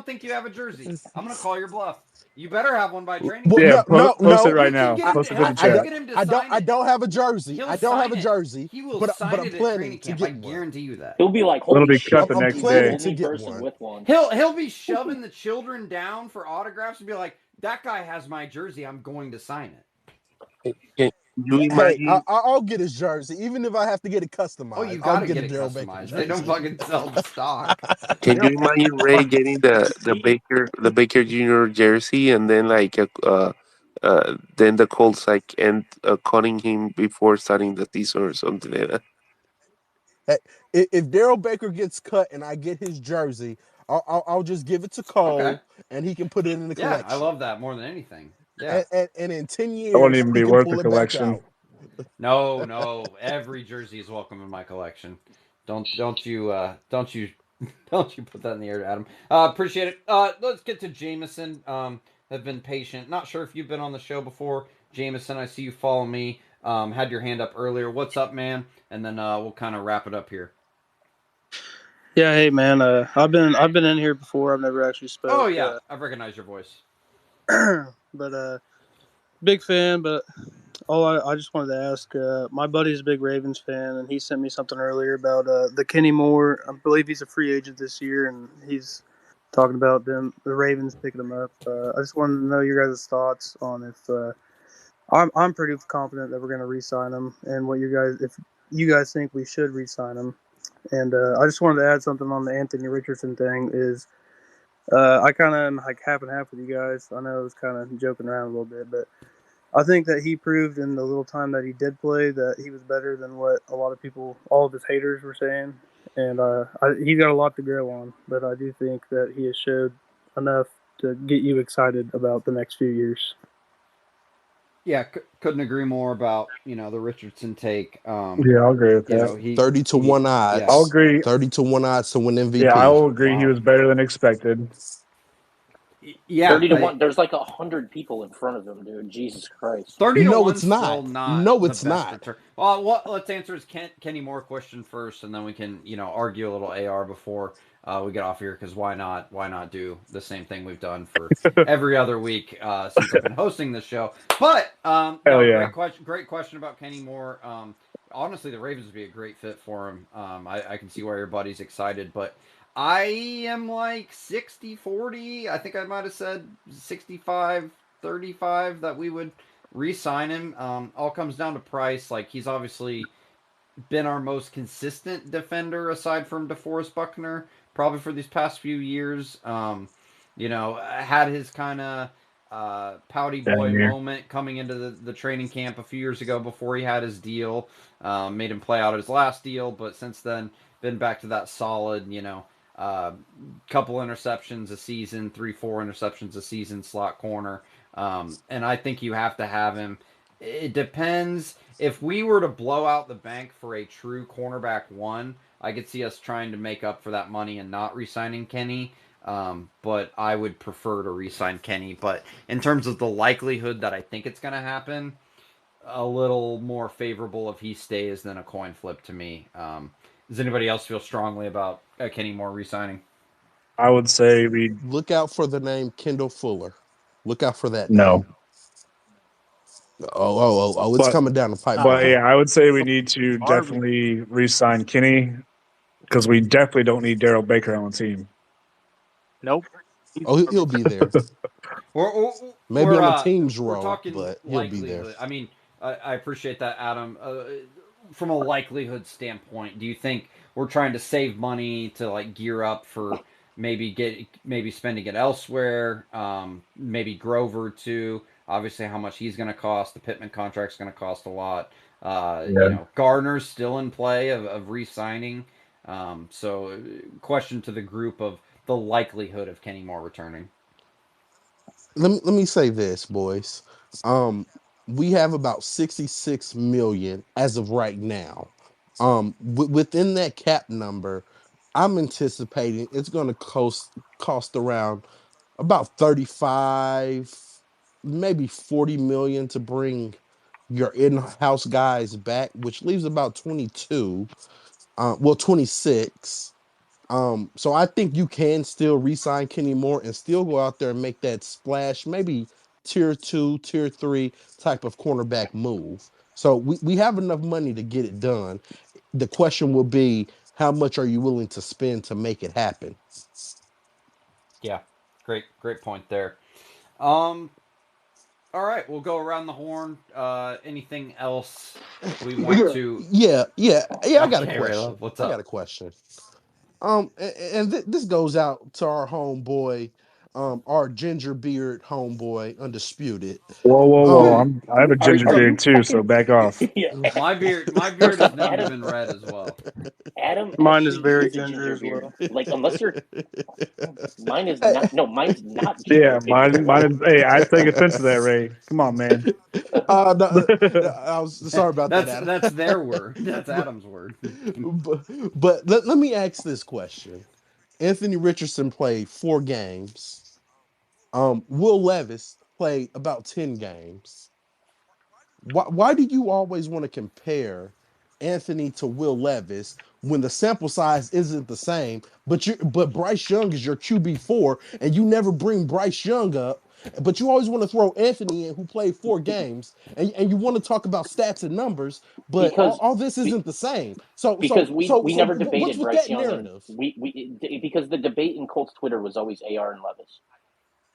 think you have a jersey. I'm gonna call your bluff. You better have one by training
Well,
camp.
Post it
no.
right
We can
now.
get him.
Post it in the
I can
chat.
get him to sign
I
it.
don't have a jersey.
He'll
I don't have
sign
a
it.
jersey.
He will
but
sign
I'm
it at
planning
training
to
camp. I
get one.
guarantee you that.
He'll be like,
It'll
"Holy
be
shit,
cut the
I'm
next
he's the
planning
day.
to
only
get
person
one.
with one."
He'll be shoving the children down for autographs and be like, "That guy has my jersey. I'm going to sign it."
Can you
Hey,
imagine?
I'll get his jersey, even if I have to get it customized.
Oh, you
I'll
got to
get
get
a
it
Daryl Baker
customized.
jersey.
They don't fucking sell the stock.
Can you imagine Ray getting the Baker Jr. jersey, and then then the Colts like end cutting him before starting the season or something like that?
Hey, if Daryl Baker gets cut and I get his jersey, I'll just give it to Cole,
Okay.
and he can put it in the
Yeah,
collection.
I love that more than anything. Yeah.
And in 10
It won't
years,
even
he
be
can
worth
pull
the
it back
collection.
out.
No. Every jersey is welcome in my collection. Don't you put that in the air, Adam. Appreciate it. Let's get to Jameson. Have been patient. Not sure if you've been on the show before, Jameson. I see you follow me. Had your hand up earlier. What's up, man? And then we'll kind of wrap it up here.
Yeah, hey man. I've been in here before. I've never actually spoke.
Oh yeah, I've recognized your voice.
But big fan. But I just wanted to ask. My buddy's a big Ravens fan, and he sent me something earlier about the Kenny Moore. I believe he's a free agent this year, and he's talking about the Ravens picking him up. I just wanted to know your guys' thoughts on if I'm pretty confident that we're going to re-sign him, and if you guys think we should re-sign him. And I just wanted to add something on the Anthony Richardson thing. Is I kind of am like half and half with you guys. I know I was kind of joking around a little bit, but I think that he proved in the little time that he did play that he was better than what a lot of people, all of his haters, were saying. And he's got a lot to grow on, but I do think that he has showed enough to get you excited about the next few years.
Yeah, couldn't agree more about the Richardson take.
Yeah, I'll agree with that.
30 to 1 odds.
Yeah.
I'll agree.
30 to 1 odds to win MVP.
Yeah, I will agree. He
Wow.
was better than expected.
Yeah,
30 to 1. There's like 100 people in front of him, dude. Jesus Christ.
30 to
No,
1
it's not.
still not
No,
the
it's
best
not.
return. Well, let's answer his Kenny Moore question first, and then we can argue a little AR before we get off here, because why not do the same thing we've done for every other week since I've been hosting this show. But
Hell yeah.
great question about Kenny Moore. Honestly, the Ravens would be a great fit for him. I can see why your buddy's excited, but I am like 60-40. I think I might have said 65-35 that we would re-sign him. All comes down to price. Like he's obviously been our most consistent defender aside from DeForest Buckner, probably for these past few years. Had his kind of pouty boy
Damn you.
moment coming into the training camp a few years ago before he had his deal. Made him play out his last deal, but since then, been back to that solid, couple interceptions a season, 3, 4 interceptions a season, slot corner. And I think you have to have him. It depends. If we were to blow out the bank for a true cornerback one, I could see us trying to make up for that money and not re-signing Kenny. But I would prefer to re-sign Kenny. But in terms of the likelihood that I think it's going to happen, a little more favorable if he stays than a coin flip to me. Does anybody else feel strongly about Kenny Moore re-signing?
I would say we
Look out for the name Kendall Fuller. Look out for that
no.
name. It's
But
coming down the
but
pipeline.
yeah, I would say we need to
Harvey.
definitely re-sign Kenny because we definitely don't need Daryl Baker on the team.
Nope. He's
He'll be there.
We're,
Maybe
we're
on the team's
we're
role,
talking
but he'll be there.
likelihood. I mean, I appreciate that, Adam. From a likelihood standpoint, do you think we're trying to save money to like gear up for maybe spending it elsewhere? Maybe Grover too. Obviously, how much he's going to cost. The Pittman contract's going to cost a lot.
Yeah.
Gardner's still in play of re-signing. So, question to the group of the likelihood of Kenny Moore returning.
Let me say this, boys. We have about 66 million as of right now. Within that cap number, I'm anticipating it's going to cost around about 35, maybe 40 million to bring your in-house guys back, which leaves about 22, 26. So I think you can still re-sign Kenny Moore and still go out there and make that splash, maybe tier 2, tier 3 type of cornerback move. So we have enough money to get it done. The question will be, how much are you willing to spend to make it happen?
Yeah, great point there. Um, all right, we'll go around the horn. Anything else we want to?
Yeah. I got a
Okay, Ray
question.
Love, what's
I got a
up?
question. This goes out to our homeboy, our ginger beard homeboy, undisputed.
Whoa!
Um,
I have a
Are
ginger
are
beard
you
too, so
fucking
back off.
yeah?
My beard
First
has
off,
never
Adam
been red as well.
Adam
Mine is
actually
very
is a
ginger
ginger
as
beard.
well.
Like unless you're mine is
Hey,
not. No, mine's not
Yeah,
ginger. It's
mine
blonde.
is. Hey, I take offense to that, Ray. Come on, man.
no, I was sorry about that, Adam.
That's their word. That's
but
Adam's word.
but, let me ask this question. Anthony Richardson played 4 games. Will Levis played about 10 games. Why do you always want to compare Anthony to Will Levis when the sample size isn't the same? But Bryce Young is your QB4, and you never bring Bryce Young up. But you always want to throw Anthony in, who played 4 games, and you want to talk about stats and numbers. But
because
all this isn't the same. So
because we never
what's
debated
with
Bryce
that
Young, and
narrative?
because the debate in Colts Twitter was always AR and Levis.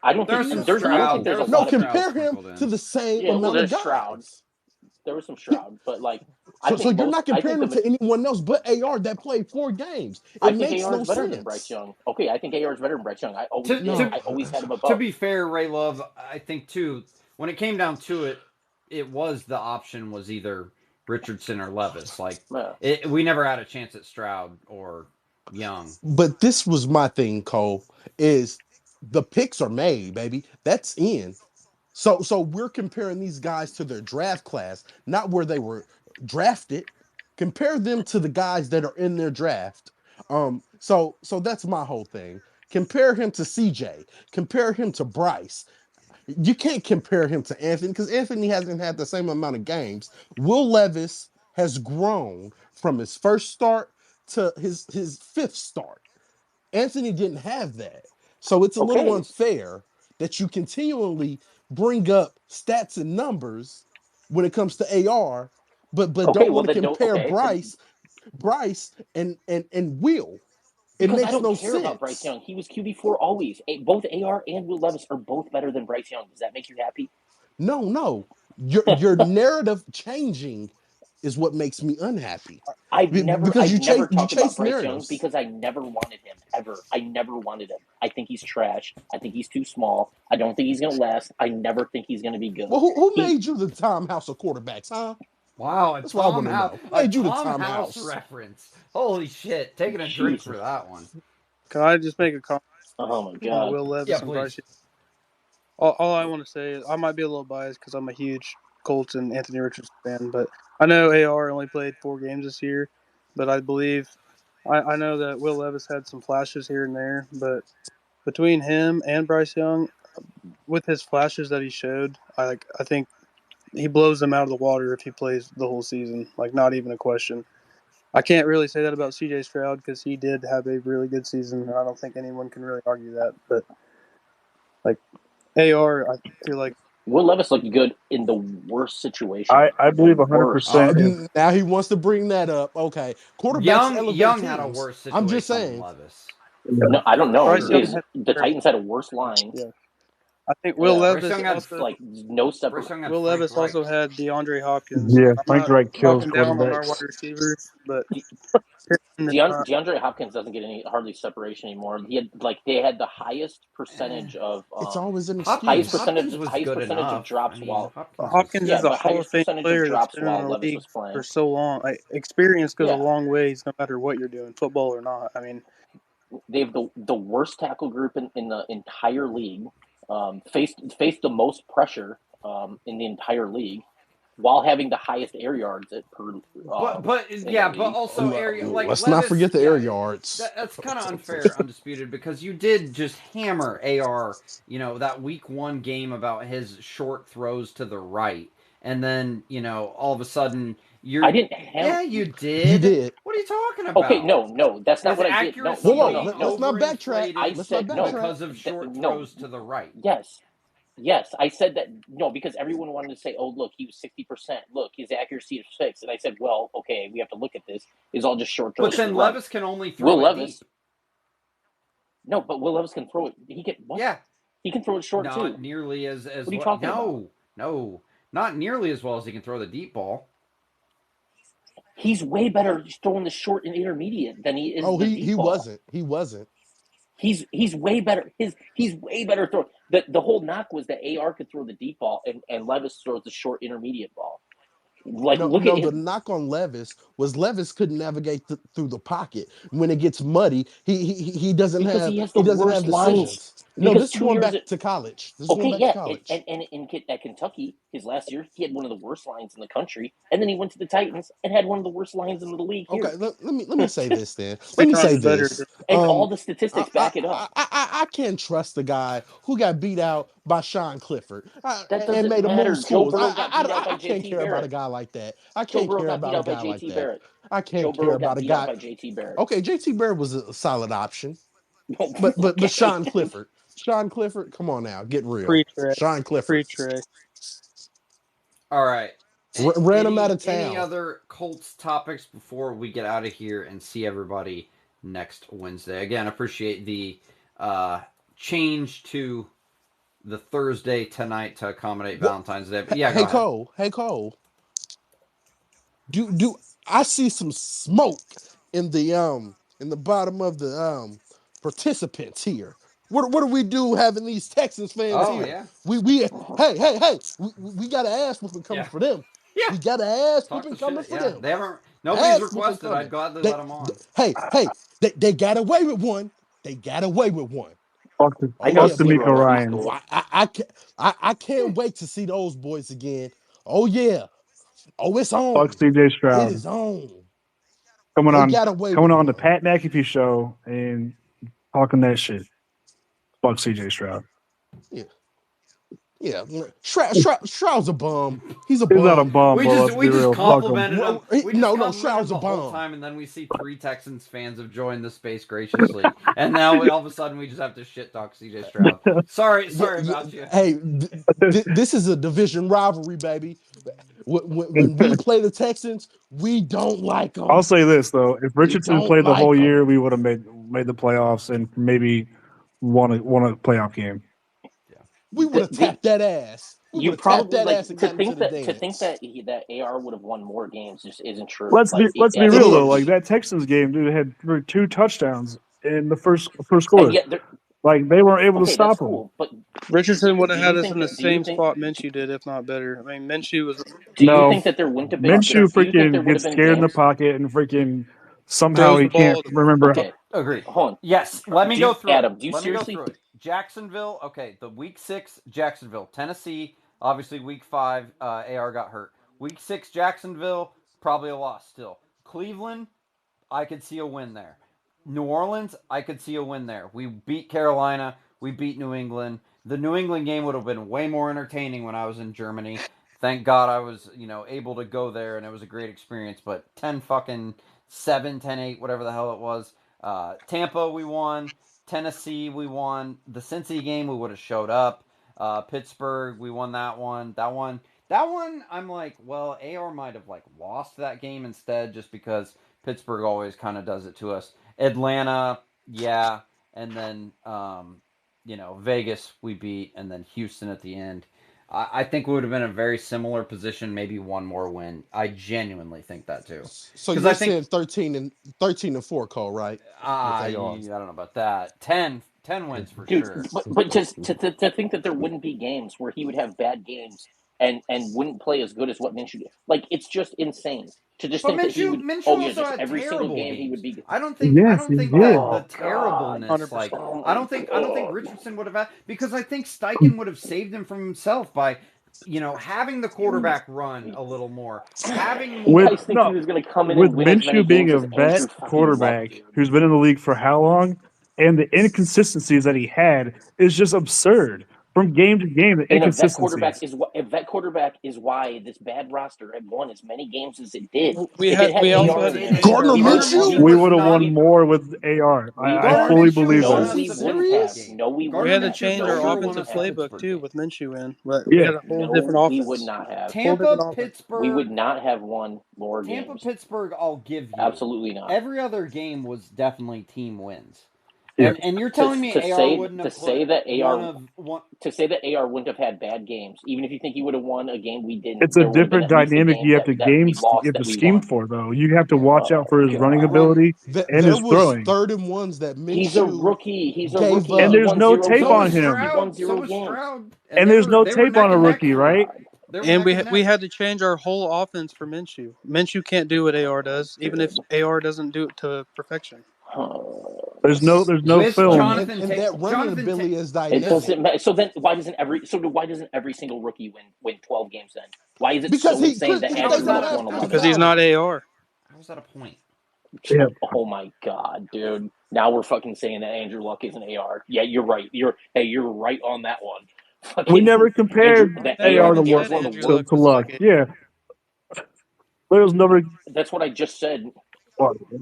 I don't think
There's some
I don't think
Stroud.
there's
There
a
was
No,
some
lot of
Stroud
compare
people.
him
sprinkled
to
in.
the same
Yeah, well,
amount of
there's Stroud.
guys.
There was some Stroud, but like
So you're not
I think
comparing him to anyone else but AR that played 4 games.
I
It
think
makes
AR
no
is better than Bryce
sense.
Young. Okay, I think AR is better than Bryce Young. I always
To
did.
to
No,
I always had him
to
above.
be fair, Ray Love, I think too. When it came down to it, it was the option was either Richardson or Levis. Like
Yeah.
we never had a chance at Stroud or Young.
but this was my thing, Cole, is the picks are made, baby. That's in. So we're comparing these guys to their draft class, not where they were drafted. Compare them to the guys that are in their draft. So that's my whole thing. Compare him to CJ. Compare him to Bryce. You can't compare him to Anthony because Anthony hasn't had the same amount of games. Will Levis has grown from his first start to his fifth start. Anthony didn't have that. So it's a little
Okay.
unfair that you continually bring up stats and numbers when it comes to AR, but
Okay.
don't
Well,
want to
then don't.
compare
Okay. Then
Bryce and Will. It
because I
makes
don't
no
care about Bryce
sense.
Young. He was QB4 always. Both AR and Will Levis are both better than Bryce Young. Does that make you happy?
No. your narrative changing is what makes me unhappy.
I've never
Because you
talked about
chase
Bryce Young
narratives.
because I never wanted him ever. I never wanted him. I think he's trash. I think he's too small. I don't think he's going to last. I never think he's going to be good.
Well, who made you the Tom House of quarterbacks, huh?
Wow,
That's what I want to know. Who made you the
Tom
Tom
House
House?
reference. Holy shit! Taking a drink
Jesus.
for that one.
Can I just make a comment
Oh my
on
God.
Will Levis
Yeah,
and
please.
Bryce Young? All I want to say is I might be a little biased because I'm a huge Colts and Anthony Richardson fan, but I know AR only played 4 games this year, but I believe I know that Will Levis had some flashes here and there, but between him and Bryce Young, with his flashes that he showed, I think he blows them out of the water if he plays the whole season. Like, not even a question. I can't really say that about CJ Stroud because he did have a really good season, and I don't think anyone can really argue that. But like AR, I feel like
Will Levis looked good in the worst situation.
I believe
The worst.
100% if
Now he wants to bring that up. Okay, quarterbacks elevate
Young
teams.
had a worse
I'm just
situation than
saying.
Levis.
No, I don't know.
Bryce Young
Sure.
had
The Titans had a worse line.
yeah. I think Will
Yeah.
Bryce
Levis
Young had
also
Like no separate.
Bryce Young had
Will
Frank
Levis also
Reich.
had DeAndre Hopkins.
yeah,
I'm
Frank
not
Reich kills
talking down on our
quarterbacks.
wide receivers, but
DeAndre Hopkins doesn't get any hardly separation anymore. They had the highest percentage of
It's always an
highest
excuse.
percentage
Hopkins was
highest
good
percentage of
enough. I
drops
mean,
while
Hopkins was.
Hopkins
yeah,
is a
but
Hall of
highest
Fame
percentage of
player that's
drops
been in
while
the
Levis
league
was playing.
for so long. Experience goes a
Yeah.
long ways, no matter what you're doing, football or not. I mean,
They have the worst tackle group in the entire league. Faced the most pressure in the entire league, while having the highest air yards per. In
But
the
yeah, but
league.
also air like
Let's not
Levis.
forget the
Yeah,
air yards.
that's kind of unfair, undisputed, because you did just hammer AR. You know that week 1 game about his short throws to the right, and then all of a sudden you're.
I didn't have.
Yeah, you did.
You did.
What are you talking about?
Okay, no, that's not
His
what I did. No,
accuracy
no,
Whoa,
no,
being
let's
no.
not backtrack.
overinflated
Let's
said
not
no.
backtrack.
because of short
No.
throws to the right.
Yes, I said that. No, because everyone wanted to say, "Oh, look, he was 60%. Look, his accuracy is 6." And I said, "Well, okay, we have to look at this. It's all just short throws."
But then
to the
Levis
right.
can only throw
Will
it
Levis.
deep.
No, but Will Levis can throw it. He can what?
Yeah,
He can throw it short
not
too.
nearly as
What are you
well.
talking about?
No, not nearly as well as he can throw the deep ball.
He's way better throwing the short and intermediate than he is
Oh,
the
he
deep ball.
wasn't.
He's way better. He's way better throwing. The whole knock was that AR could throw the deep ball and Levis throws the short intermediate ball. Like
No,
look at
the
him.
knock on Levis was Levis couldn't navigate through the pocket when it gets muddy. He doesn't
Because
have
he has the worst lines.
decisions. No,
Because
this is
2
going
years,
back to college. This is
okay,
going back to
yeah,
college.
at Kentucky, his last year, he had one of the worst lines in the country, and then he went to the Titans and had one of the worst lines in the league here.
Okay, let me say this then. Let me
Bijan
say
is better
this.
than
And all the statistics back it up.
I can't trust the guy who got beat out by Sean Clifford
That
and
doesn't
made him move
matter. Joe
schools.
Burrow got beat out by
I can't
JT
care about a
Barrett.
guy like that. I
Joe
can't
Burrow
care
got beat
about a
out by
guy like
JT
that.
Barrett.
I
Joe
can't care
Burrow
about
got
a
beat out
guy.
by JT Barrett.
Okay, JT Barrett was a solid option. But
Okay.
Sean Clifford. Sean Clifford, come on now, get real.
pre-Trey.
Sean Clifford
Pre-Trey.
All right.
ran him out of town.
Any other Colts topics before we get out of here and see everybody next Wednesday? Again, appreciate the change to the Thursday tonight to accommodate Valentine's Day. But yeah, go ahead.
Hey Cole. Do I see some smoke in the bottom of the participants here? What do we do having these Texans fans
Oh
here?
yeah.
We hey we got an ass whooping coming
Yeah.
for them.
Yeah.
We got an ass
Talk
whooping
the
coming
shit.
for
Yeah.
them.
They haven't. Nobody's
Ass whooping
requested.
coming.
I'd gladly
They,
let them on.
they got away with one. They got away with one.
Fuck,
I
Oh
know
yeah,
D'Amico
zero at
Ryan.
preschool.
I can't wait to see those boys again. Oh yeah. Oh, it's on.
Fuck CJ
It
Stroud.
is on.
Coming
They
on
got away
coming
with
on the
one.
Pat McAfee show and talking that shit. Fuck CJ Stroud.
Yeah, Stroud's a bum. He's a
He's not a
bum.
bum,
We
but
just
let's be real. Fuck him.
complimented him. We just
No,
complimented
Stroud's
him
a
the whole
bum.
time, and then we see 3 Texans fans have joined the space graciously, and now all of a sudden we just have to shit talk CJ Stroud. Sorry about you.
Hey, this is a division rivalry, baby. When we play the Texans, we don't like them.
I'll say this though: if
We
Richardson
don't
played the
like
whole
'em.
year, we would have made the playoffs and maybe won a playoff game.
We would have tapped that ass.
We
You
would have tapped
probably
that
like
ass and got into the
to think
dance.
that AR would have won more games just isn't true.
Let's
Like
be
as
real
a
though.
It
Like
is.
rookie,
that Texans game, dude, had 2 touchdowns in the first
and
quarter.
yet they're
Like they weren't able to
okay. That's
stop him.
cool, but
Richardson would have
do
had
you
us in the
think do you
same
think
spot Minshew did, if not better. I mean, Minshew was.
do you
No,
think that there wouldn't have been
Minshew
do you think there
freaking
would have
gets
been
scared in the
games?
pocket and freaking somehow
Throws
he
the ball.
can't remember.
Okay,
Agreed.
hold on.
Yes, let me go through
Adam,
it.
do you
Let me go
seriously
through it. Jacksonville, okay, the week 6, Jacksonville. Tennessee, obviously week 5, AR got hurt. Week 6, Jacksonville, probably a loss still. Cleveland, I could see a win there. New Orleans, I could see a win there. We beat Carolina, we beat New England. The New England game would have been way more entertaining when I was in Germany. Thank God I was, able to go there and it was a great experience, but 10 fucking 7, 10-8, whatever the hell it was. Tampa, we won. Tennessee, we won. The Cincy game, we would have showed up. Pittsburgh, we won that one. That one, I'm like, well, AR might have like lost that game instead, just because Pittsburgh always kind of does it to us. Atlanta, yeah, and then Vegas we beat, and then Houston at the end. I think we would have been in a very similar position, maybe one more win. I genuinely think that too.
So
Because
you're
I think
saying 13-4, Cole, right? With
I
AR.
don't know about that. 10 wins for
dude,
sure.
but just to think that there wouldn't be games where he would have bad games and wouldn't play as good as what Minshew did. Like it's just insane to just
But
think that he would.
Minshew
Oh yeah,
also
just
had
every single
terrible
game he would
games.
be.
I don't think
Yes, he did.
that the
Oh God!
terribleness, like
100%.
Oh
I
my
don't think
God!
Richardson would have had, because I think Steichen would have saved him from himself by having the quarterback run a little more, having
You
more.
guys think he was going to come in
With
and win as many
Minshew being
games
a
as
vet
Andrew fucking Luck,
quarterback
dude?
who's been in the league for how long, and the inconsistencies that he had is just absurd from game to game. The
And
inconsistencies.
a vet quarterback is why this bad roster had won as many games as it did.
We
If it
had.
had
We
It,
also
AR
had
in
to
it,
there,
change
it
our
Gardner
we would have
Minshew?
Gardner
we
Minshew
We
would
was
would have won
not.
we
more with AR. I
Gardner
fully
Minshew
believe
won
no
that.
us
we
a
wouldn't
Pittsburgh
have.
game.
No, we
We
wouldn't
had
Gardner
to
have.
Minshew
change
for
No,
our
we
sure won
wouldn't
offensive
us a
have.
playbook
Pittsburgh
too
game.
with Minshew in. But we
Yeah.
had a whole different
No, we would
offense,
not have.
whole different
Tampa
offense.
We would
Pittsburgh
not have won more
Tampa
games.
Pittsburgh. I'll give you.
Absolutely not.
Every other game was definitely team wins.
Yeah.
And you're telling me
To
AR
say
wouldn't have put one.
to say that AR wouldn't have had bad games, even if you think he would have won a game we didn't,
It's a
there would have been
different
at least a
dynamic
game
you have to
that we
you
lost
have
that
to
we
scheme
won.
for though. You have to watch out
Oh
for his running
God.
When
ability and
There
his
was
throwing.
3rd-and-1s that
He's a
Minshew
rookie. He's a
gave
rookie.
And
up.
He
there's
won
no
zero
tape
so
on
was
games.
him.
He won
Stroud. So
zero
was
games.
Stroud. And
And there's no
they were
tape on
neck
a
and neck.
rookie, right?
God.
They were
And
neck and
we
neck.
had to change our whole offense for Minshew. Minshew can't do what AR does, even if AR doesn't do it to perfection.
There's no
With
film.
And that running ability is
It
dynamic.
doesn't matter. So then, why doesn't every single rookie win 12 games? Then why is it
Because
so insane that
they
How is
Andrew
that
don't
Luck
have
won
a
11
Because he's
games?
not
physicality.
AR.
How is that a point?
Yeah.
Oh my God, dude! Now we're fucking saying that Andrew Luck is an AR. Yeah, you're right. You're right on that one.
We
Fucking
never compared
that
Never
AR
AR
to
even
AR
Luck
is
said
one of the
Andrew
worst.
Luck
to
was
Luck.
like
Yeah. There's never
That's what I just said.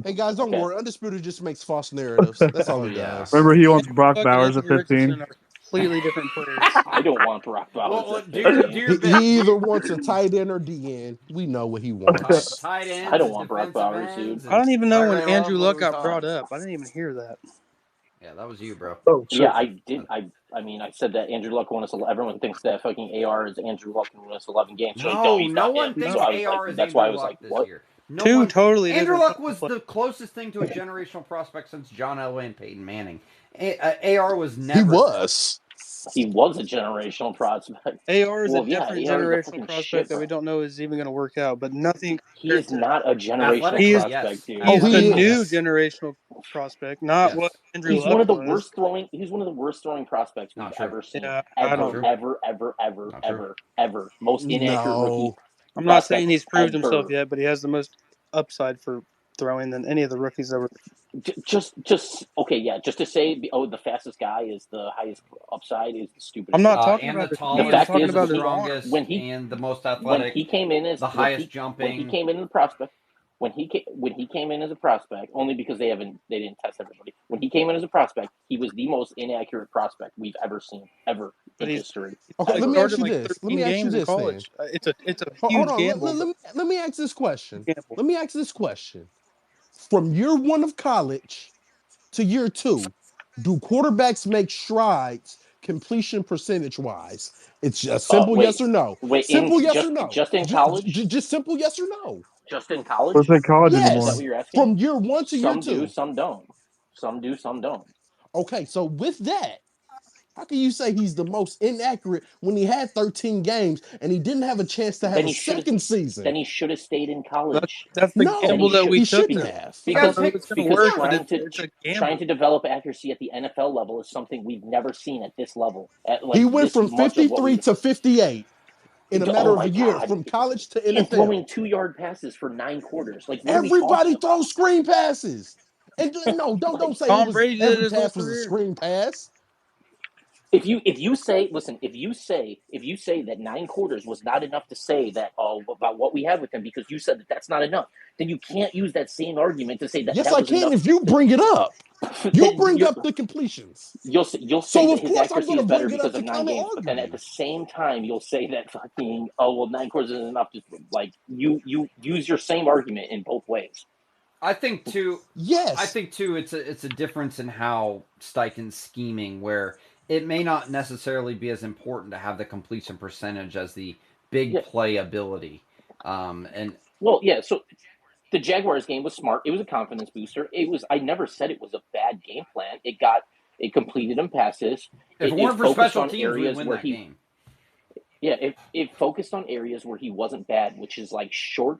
Hey guys, don't
Okay.
worry. Undisputed just makes false narratives. That's all
Oh
he
yeah.
does.
remember he
Andrew
wants Brock
Luck and
Bowers at
Anthony
15.
Richardson are completely different players.
I don't want Brock Bowers
Well,
at
do your
15.
bit.
He either wants a tight end or DN. We know what he wants.
Tight
I
ends
don't
and
want Brock
defensive
Bowers, dude.
ends,
I
and
don't even know when
they love
Andrew Luck
Louis
got brought
Hawks.
up. I didn't even hear that.
Yeah, that was you, bro.
Oh
Yeah,
shit.
I did. I mean, I said that Andrew Luck won us. Everyone thinks that fucking AR is Andrew Luck and won us 11 games. So like, no,
No,
he's
no
not
one
him. So
thinks
I was like,
AR is
that's why I
Andrew
was
Luck
like,
this
what?
year. No
Two
one.
totally
Andrew
different
Luck
football
was
players.
the closest thing to a generational prospect since John Elway and Peyton Manning. AR was
He
never that.
was.
He was a generational prospect.
AR is a
Well, yeah,
different
AR is a
generational
fucking
prospect
shit.
that we don't know is even going to work out, but nothing
He
compared
is
to.
not a generational
He is
Athletically,
prospect,
yes.
dude.
he
Oh,
is the
he
Athletically,
new
yes.
is.
generational prospect, not what
Yes.
Andrew
He's one
Luck
of the
was.
worst throwing. He's one of the worst throwing prospects we've
Not true.
ever seen.
Yeah, I
Not
don't.
true.
Ever,
Not true.
ever. Most inaccurate rookie
No.
I'm not
prospect
saying he's proved himself
ever.
yet, but he has the most upside for throwing than any of the rookies ever.
Just okay, yeah. Just to say, oh, the fastest guy is the highest upside is the
I'm
stupidest
not
thing.
talking
And the
about his
The
speed. I'm
tallest
fact
talking
and
is,
the
about
when
his
he
arm.
strongest and the most
when
athletic,
he came in as
the highest jumping.
when he came in as a prospect, when he came in as a prospect, only because they didn't test everybody. When he came in as a prospect, he was the most inaccurate prospect we've ever seen ever
But
in
he's
history.
Okay, let me
Ever.
ask
started
you
like
this. Let
13
me ask you
games in
this then.
college. It's a
Hold
huge
on.
gamble.
Let me ask this question.
Gamble.
Let me ask this question. From year 1 of college to year 2, do quarterbacks make strides completion percentage wise? It's just simple
Wait,
yes or no.
wait.
Simple yes or no.
Just in college?
Just simple yes or no.
Just in
Let's
college?
say college
Is that
anymore.
what
Yes.
you're asking?
From year 1 to year
Some
2.
do, some don't. Some do, some don't.
Okay, so with that, how can you say he's the most inaccurate when he had 13 games and he didn't have a chance to have
Then
a
he should have.
second season?
Then he should have stayed in college.
That's the
No,
gamble that we
he
took.
shouldn't
Though.
have.
I don't know if
pick
it's going to
Because
work, but it's a
trying
gamble.
to develop accuracy at the NFL level is something we've never seen at this level. At
He
like
went
this
from
much of what
53
we.
to 58 in a
Oh
matter of
my
a year
God!
from college to
And throwing
NFL.
2-yard passes for 9 quarters. Like, what are we
Everybody
talking about?
throws screen passes. And no, don't say it
Tom
was
Brady did it
every
his whole
pass was a
career.
screen pass.
If you say that 9 quarters was not enough to say that about what we have with him because you said that that's not enough, then you can't use that same argument to say that
Yes,
that
I
was
can
enough.
if you bring it up. You
Then
bring up the completions.
you'll say
So
that
of
his
course I'm
accuracy
going
is
to
better
bring it up
because
to
of 9
kind of
games, but
argue
then at
you.
the same time you'll say that fucking 9 quarters isn't enough. Just like you use your same argument in both ways.
I think too.
Yes.
It's a difference in how Steichen's scheming, where it may not necessarily be as important to have the completion percentage as the big
Yeah.
play ability. And
Well, yeah. So the Jaguars game was smart. It was a confidence booster. I never said it was a bad game plan. It completed him passes.
if it
It
weren't for
focused
special
on
teams, we
areas
win
where
that game.
it focused on areas where he wasn't bad, which is like short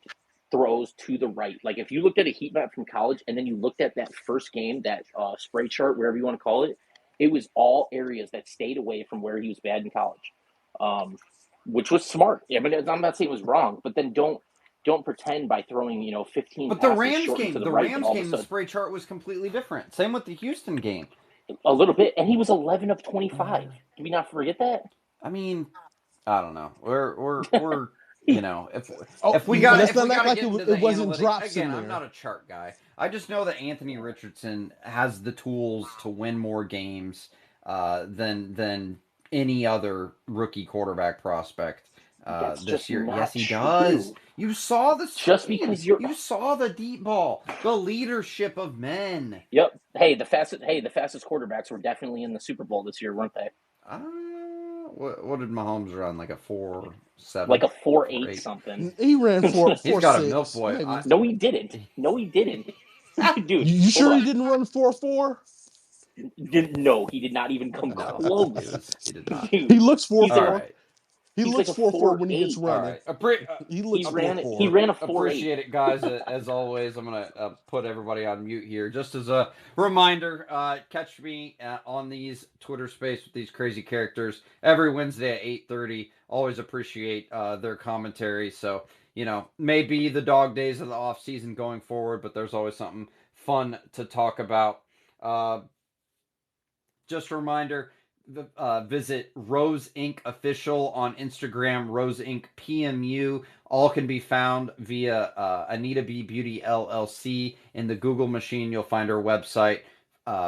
throws to the right. Like if you looked at a heat map from college and then you looked at that first game, that spray chart, whatever you want to call it, it was all areas that stayed away from where he was bad in college, which was smart. I mean, I'm not saying it was wrong, but then don't pretend by throwing 15
But the
passes
Rams
short into
game,
the right, and all of a
the
sudden
spray chart was completely different. Same with the Houston game.
a little bit, and he was 11 of 25. Do we not forget that?
I mean, I don't know. We're if
Oh,
we got
let's
if we
not act
got to
like
get into
it
the
wasn't
analytics
drops in
again, I'm
there.
not a chart guy. I just know that Anthony Richardson has the tools to win more games than any other rookie quarterback prospect
That's
this
just
year. Yes,
not
he
true.
does. You saw the speed.
Just because
you saw the deep ball, the leadership of men.
Yep. Hey, the fastest quarterbacks were definitely in the Super Bowl this year, weren't they?
What did Mahomes run? Like a 4.7?
Like a 4.8 something.
He ran for
He's got a
4.6.
milk boy.
Maybe.
No, he didn't. No, he didn't. Dude,
You sure
hold
he
on.
didn't run 4.4?
No, he did not even come
No,
close.
he did not.
Dude,
He looks
he's
4.4.
All right.
He
he's
looks
like a
4.4 when he
4.8.
gets
All
running.
right.
He looks
He
4.4.
ran a 4.8.
Appreciate it, guys. As always, I'm gonna put everybody on mute here. Just as a reminder, catch me on these Twitter Space with these crazy characters every Wednesday at 8:30. Always appreciate their commentary. So maybe the dog days of the off season going forward, but there's always something fun to talk about. Just a reminder. Visit Rose Inc. Official on Instagram, Rose Inc. PMU. All can be found via Anita B. Beauty LLC. In the Google machine, you'll find her website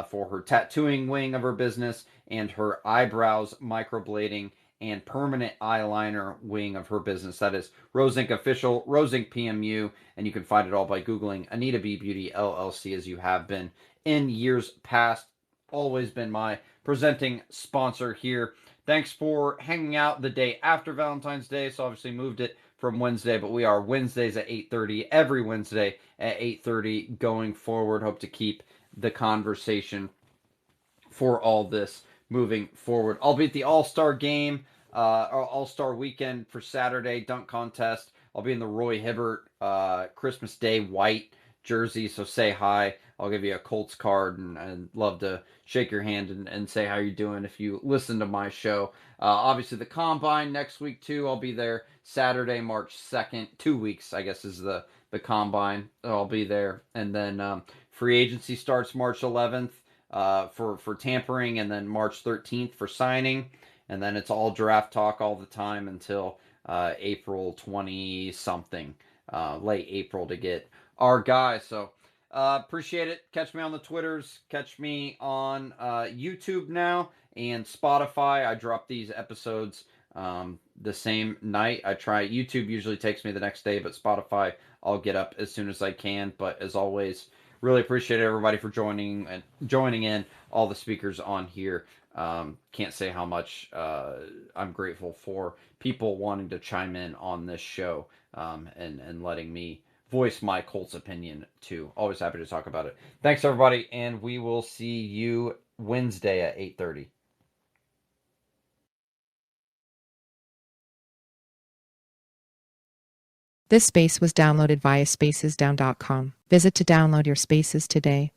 for her tattooing wing of her business and her eyebrows, microblading, and permanent eyeliner wing of her business. That is Rose Inc. Official, Rose Inc. PMU, and you can find it all by Googling Anita B. Beauty LLC as you have been in years past. Always been my presenting sponsor here. Thanks for hanging out the day after Valentine's Day. So obviously moved it from Wednesday, but we are Wednesdays at 8:30, every Wednesday at 8:30 going forward. Hope to keep the conversation for all this moving forward. I'll be at the All-Star game, All-Star weekend for Saturday, dunk contest. I'll be in the Roy Hibbert Christmas Day white jersey, so say hi. I'll give you a Colts card and love to shake your hand and say how you're doing if you listen to my show. Obviously, the Combine next week, too. I'll be there Saturday, March 2nd. 2 weeks, I guess, is the Combine. I'll be there. And then free agency starts March 11th for tampering, and then March 13th for signing. And then it's all draft talk all the time until April 20-something, late April to get our guy. So appreciate it. Catch me on the Twitters. Catch me on YouTube now and Spotify. I drop these episodes the same night. YouTube usually takes me the next day, but Spotify I'll get up as soon as I can. But as always, really appreciate everybody for joining in, all the speakers on here. Can't say how much I'm grateful for people wanting to chime in on this show, and letting me voice my Colts opinion too. Always happy to talk about it. Thanks everybody, and we will see you Wednesday at 8:30.
This space was downloaded via spacesdown.com. Visit to download your spaces today.